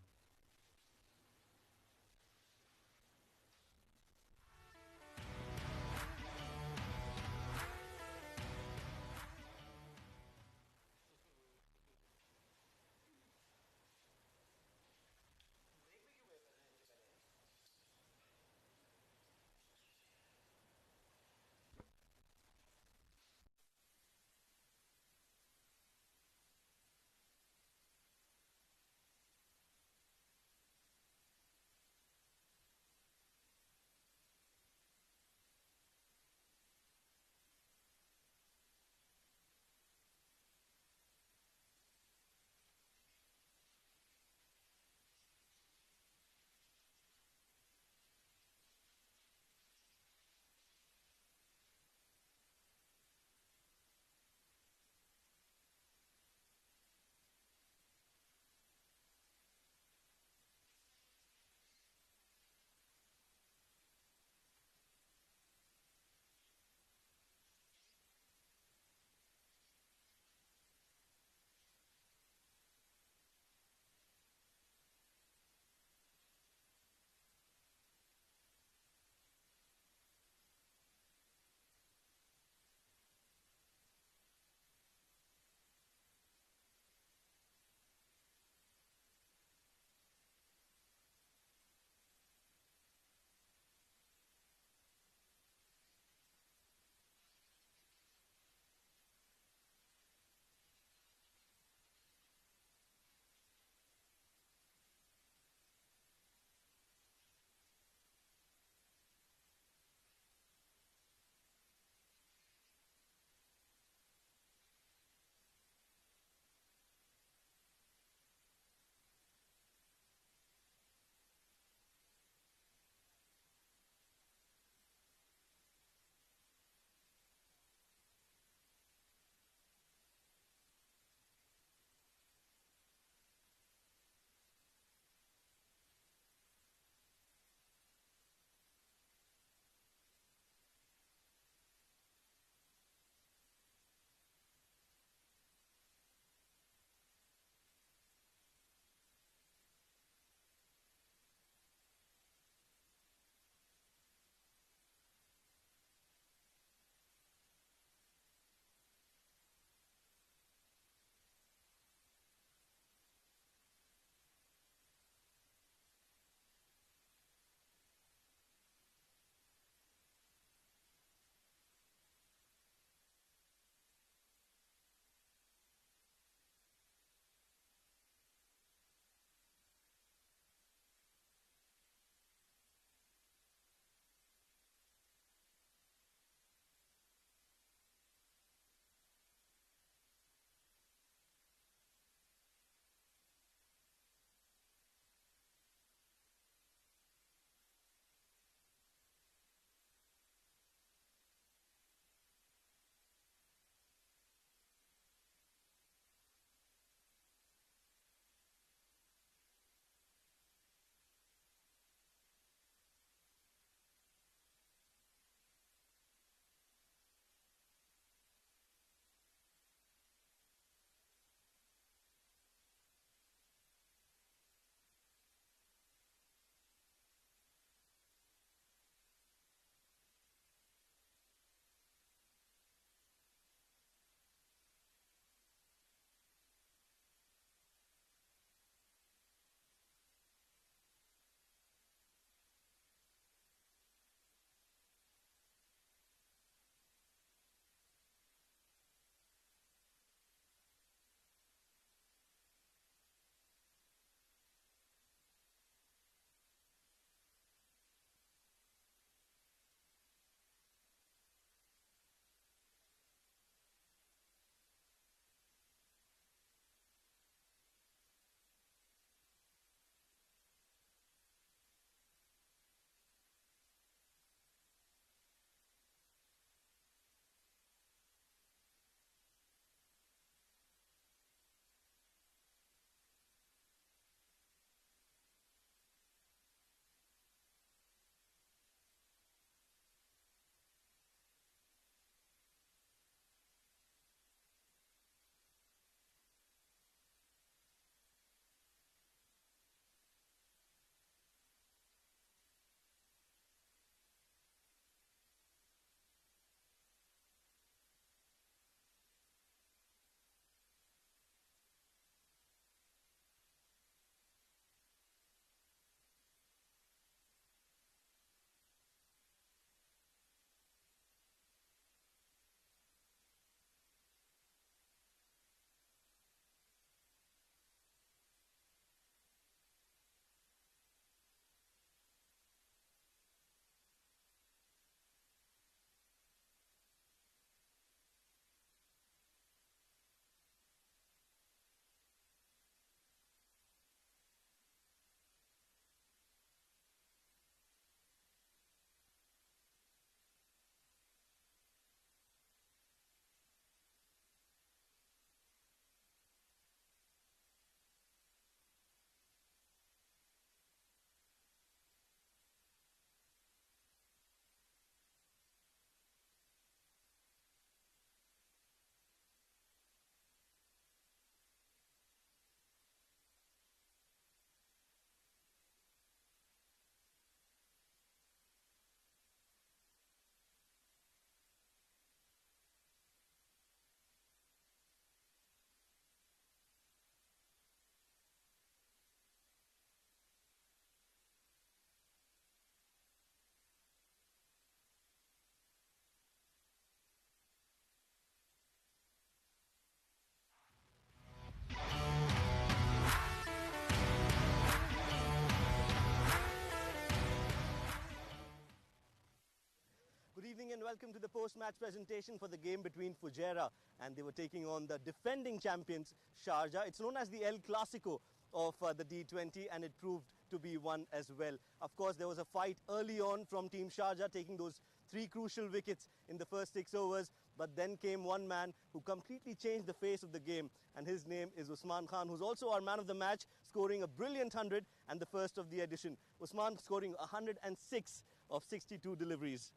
welcome to the post-match presentation for the game between Fujairah and they were taking on the defending champions Sharjah. It's known as the El Clasico of the D20 and it proved to be one as well. Of course, there was a fight early on from Team Sharjah taking those 3 crucial wickets in the first 6 overs, but then came one man who completely changed the face of the game, and his name is Usman Khan, who's also our man of the match, scoring a brilliant 100 and the first of the edition. Usman scoring 106 of 62 deliveries.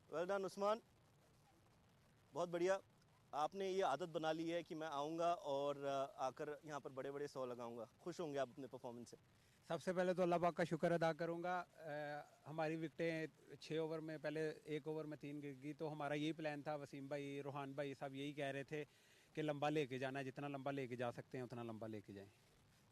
Well done, Usman. बहुत बढ़िया. आपने ये आदत बना ली है कि मैं आऊँगा और आकर यहाँ पर बड़े-बड़े 100 लगाऊँगा. खुश होंगे आप अपने परफॉर्मेंस से. सबसे पहले तो अल्लाह पाक का शुक्र अदा करूँगा. हमारी विकेटें 6 ओवर में पहले 1 ओवर में 3 गिर गई, तो हमारा यही प्लान था. वसीम भाई, रोहान भाई सब यही कह रहे थे कि लंबा लेके जाना है, जितना लंबा लेके जा सकते हैं उतना लंबा लेके जाएं.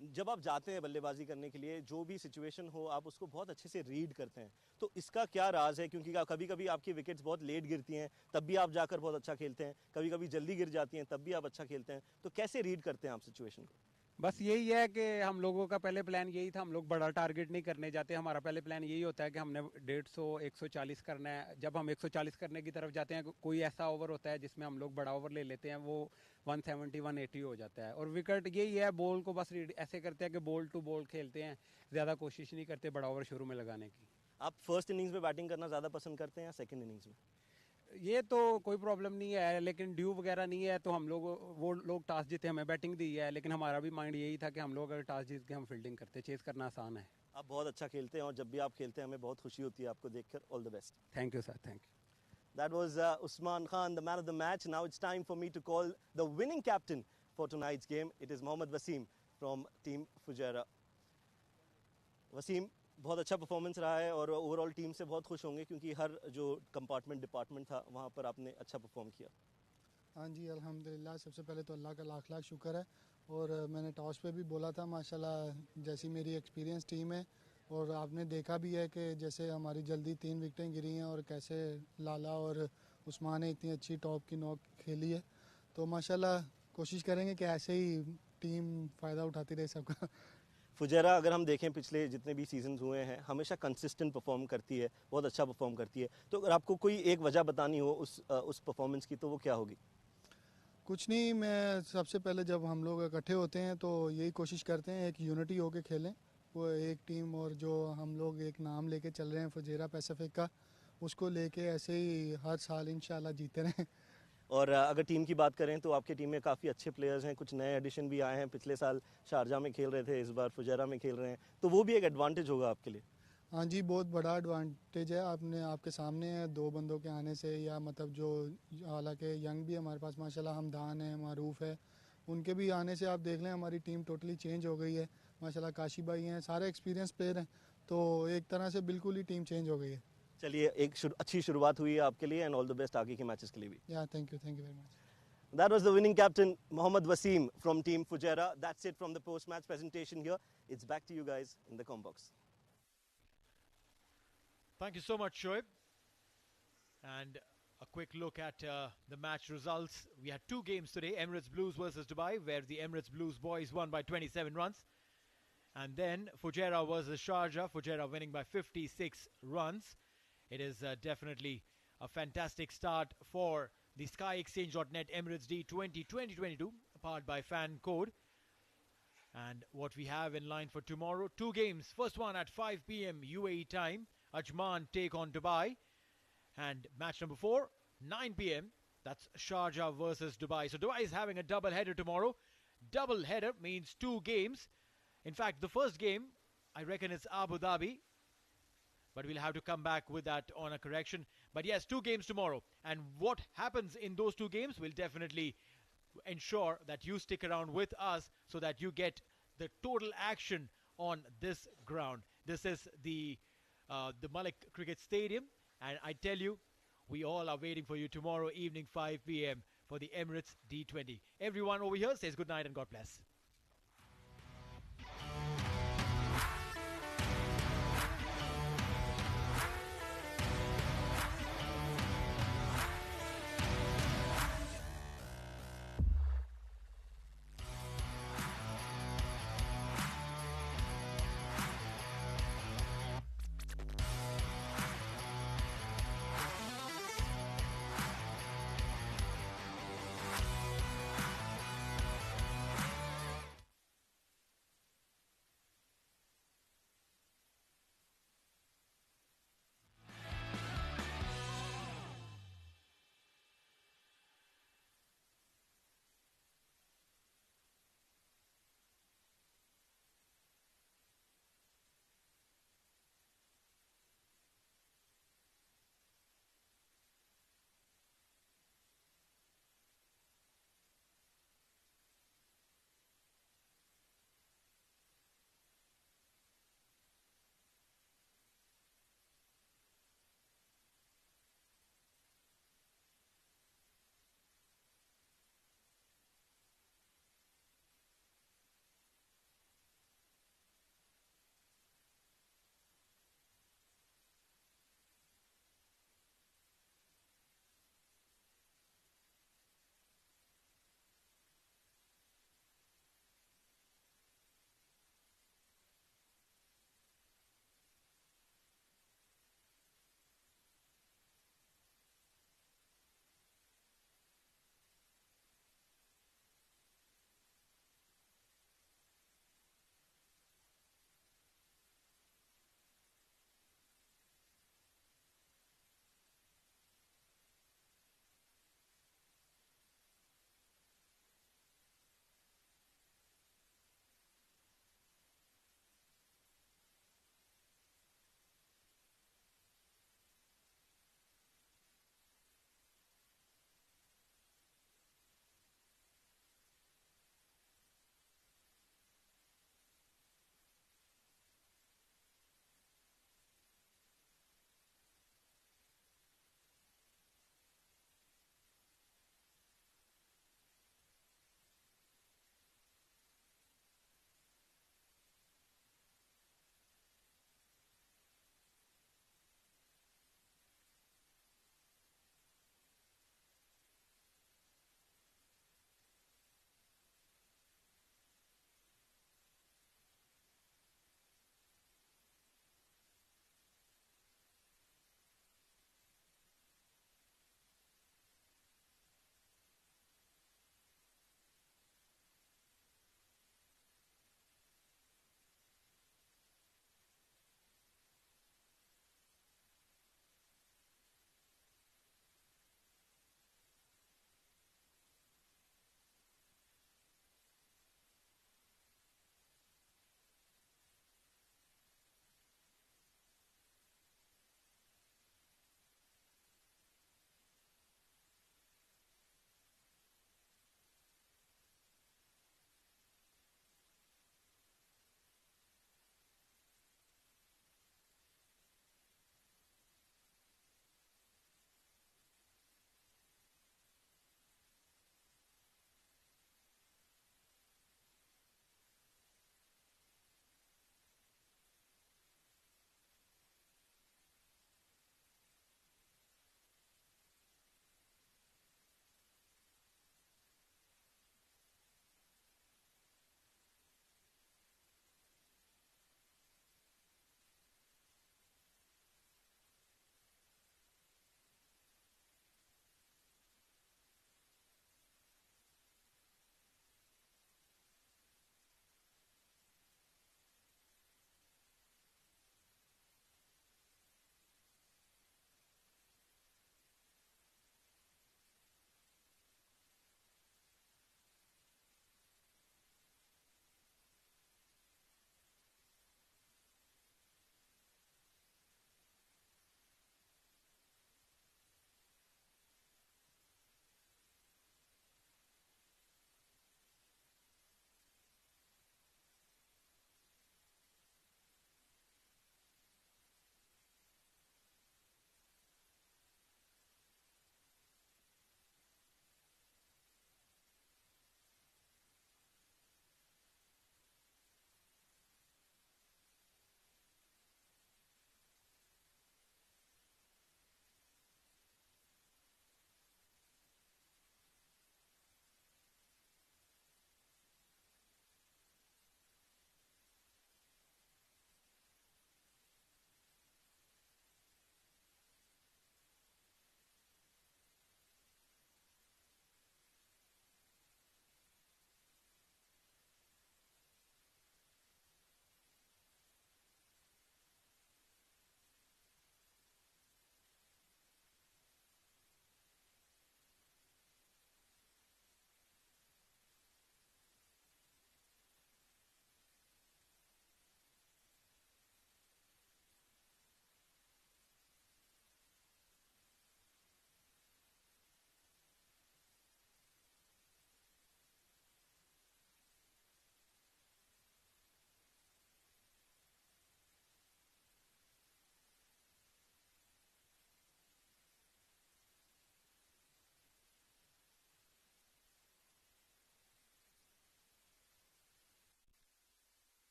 जब आप जाते हैं बल्लेबाजी करने के लिए, जो भी सिचुएशन हो आप उसको बहुत अच्छे से रीड करते हैं, तो इसका क्या राज है? क्योंकि कभी कभी आपकी विकेट्स बहुत लेट गिरती हैं, तब भी आप जाकर बहुत अच्छा खेलते हैं, कभी कभी जल्दी गिर जाती हैं, तब भी आप अच्छा खेलते हैं, तो कैसे रीड करते हैं आप सिचुएशन को? बस यही है कि हम लोगों का पहले प्लान यही था. हम लोग बड़ा टारगेट नहीं करने जाते. हमारा पहले प्लान यही होता है कि हमने 150 140 करना है. जब हम 140 करने की तरफ जाते हैं, कोई ऐसा ओवर होता है जिसमें हम लोग बड़ा ओवर ले लेते हैं, वो 170 180 हो जाता है. और विकेट यही है, बॉल को बस ऐसे करते हैं कि बॉल टू बॉल खेलते हैं, ज़्यादा कोशिश नहीं करते बड़ा ओवर शुरू में लगाने की. आप फर्स्ट इनिंग्स में बैटिंग करना ज़्यादा पसंद करते हैं या सेकंड इनिंग्स में? ये तो कोई प्रॉब्लम नहीं है, लेकिन ड्यू वगैरह नहीं है, तो हम लोग वो लोग टॉस जीते हमें बैटिंग दी है, लेकिन हमारा भी माइंड यही था कि हम लोग अगर टॉस जीत के हम फील्डिंग करते, चेस करना आसान है. आप बहुत अच्छा खेलते हैं और जब भी आप खेलते हैं हमें बहुत खुशी होती है आपको देखकर. All the best. Thank you sir, thank you. That was Usman Khan, the man of the match. Now it's time for me to call the winning captain for tonight's game. It is Mohammad Wasim from Team Fujairah. Wasim, बहुत अच्छा performance रहा है और overall team से बहुत खुश होंगे क्योंकि हर जो कंपार्टमेंट डिपार्टमेंट था वहाँ पर आपने अच्छा परफॉर्म किया. हाँ जी, अल्हम्दुलिल्लाह. सबसे पहले तो अल्लाह का लाख लाख शुक्र है. और मैंने टॉस पे भी बोला था, माशाल्लाह जैसी मेरी एक्सपीरियंस टीम है, और आपने देखा भी है कि जैसे हमारी जल्दी 3 विकेटें गिरी हैं और कैसे लाला और उस्मान ने इतनी अच्छी टॉप की नॉक खेली है. तो माशाल्लाह कोशिश करेंगे कि ऐसे ही टीम फ़ायदा उठाती रहे सबका. फुजैरा अगर हम देखें पिछले जितने भी सीजन्स हुए हैं हमेशा कंसिस्टेंट परफॉर्म करती है, बहुत अच्छा परफॉर्म करती है. तो अगर आपको कोई एक वजह बतानी हो उस परफॉर्मेंस की तो वो क्या होगी? कुछ नहीं, मैं सबसे पहले जब हम लोग इकट्ठे होते हैं तो यही कोशिश करते हैं एक यूनिटी होके खेलें, वो एक टीम. और जो हम लोग एक नाम लेके चल रहे हैं फुजैरा पैसिफिक का, उसको लेके ऐसे ही हर साल इंशाल्लाह जीते रहें. और अगर टीम की बात करें तो आपकी टीम में काफ़ी अच्छे प्लेयर्स हैं, कुछ नए एडिशन भी आए हैं. पिछले साल शारजा में खेल रहे थे, इस बार फुजैरा में खेल रहे हैं, तो वो भी एक एडवांटेज होगा आपके लिए. हाँ जी, बहुत बड़ा एडवांटेज है. आपके सामने है 2 बंदों के आने से, या मतलब जो हालांकि यंग भी हमारे पास माशाल्लाह हमदान है, मारूफ है, उनके भी आने से आप देख लें हमारी टीम टोटली चेंज हो गई है. माशाल्लाह काशी भाई हैं, सारे एक्सपीरियंस प्लेयर हैं, तो एक तरह से बिल्कुल ही टीम चेंज हो गई है. चलिए, एक अच्छी शुरुआत हुई है आपके लिए एंड ऑल द बेस्ट आगे के मैचेस के लिए भी. या thank you very much. That was the winning captain, Mohammad Wasim from Team Fujairah. That's it from the post-match presentation here. It's back to you guys in the com box. Thank you so much, Shoaib. And a quick look at the match results. We had 2 games today, Emirates Blues versus Dubai, where the Emirates Blues boys won by 27 runs. And then Fujairah versus Sharjah, Fujairah winning by 56 runs. It is definitely a fantastic start for the SkyExchange.net Emirates D20 2022, powered by Fan Code. And what we have in line for tomorrow, 2 games. First one at 5 p.m. UAE time, Ajman take on Dubai. And match number 4, 9 p.m. That's Sharjah versus Dubai. So Dubai is having a double header tomorrow. Double header means 2 games. In fact, the first game, I reckon it's Abu Dhabi. But we'll have to come back with that on a correction. But yes, 2 games tomorrow. And what happens in those 2 games will definitely ensure that you stick around with us so that you get the total action on this ground. This is the Malik Cricket Stadium. And I tell you, we all are waiting for you tomorrow evening 5 p.m. for the Emirates D20. Everyone over here says good night and God bless.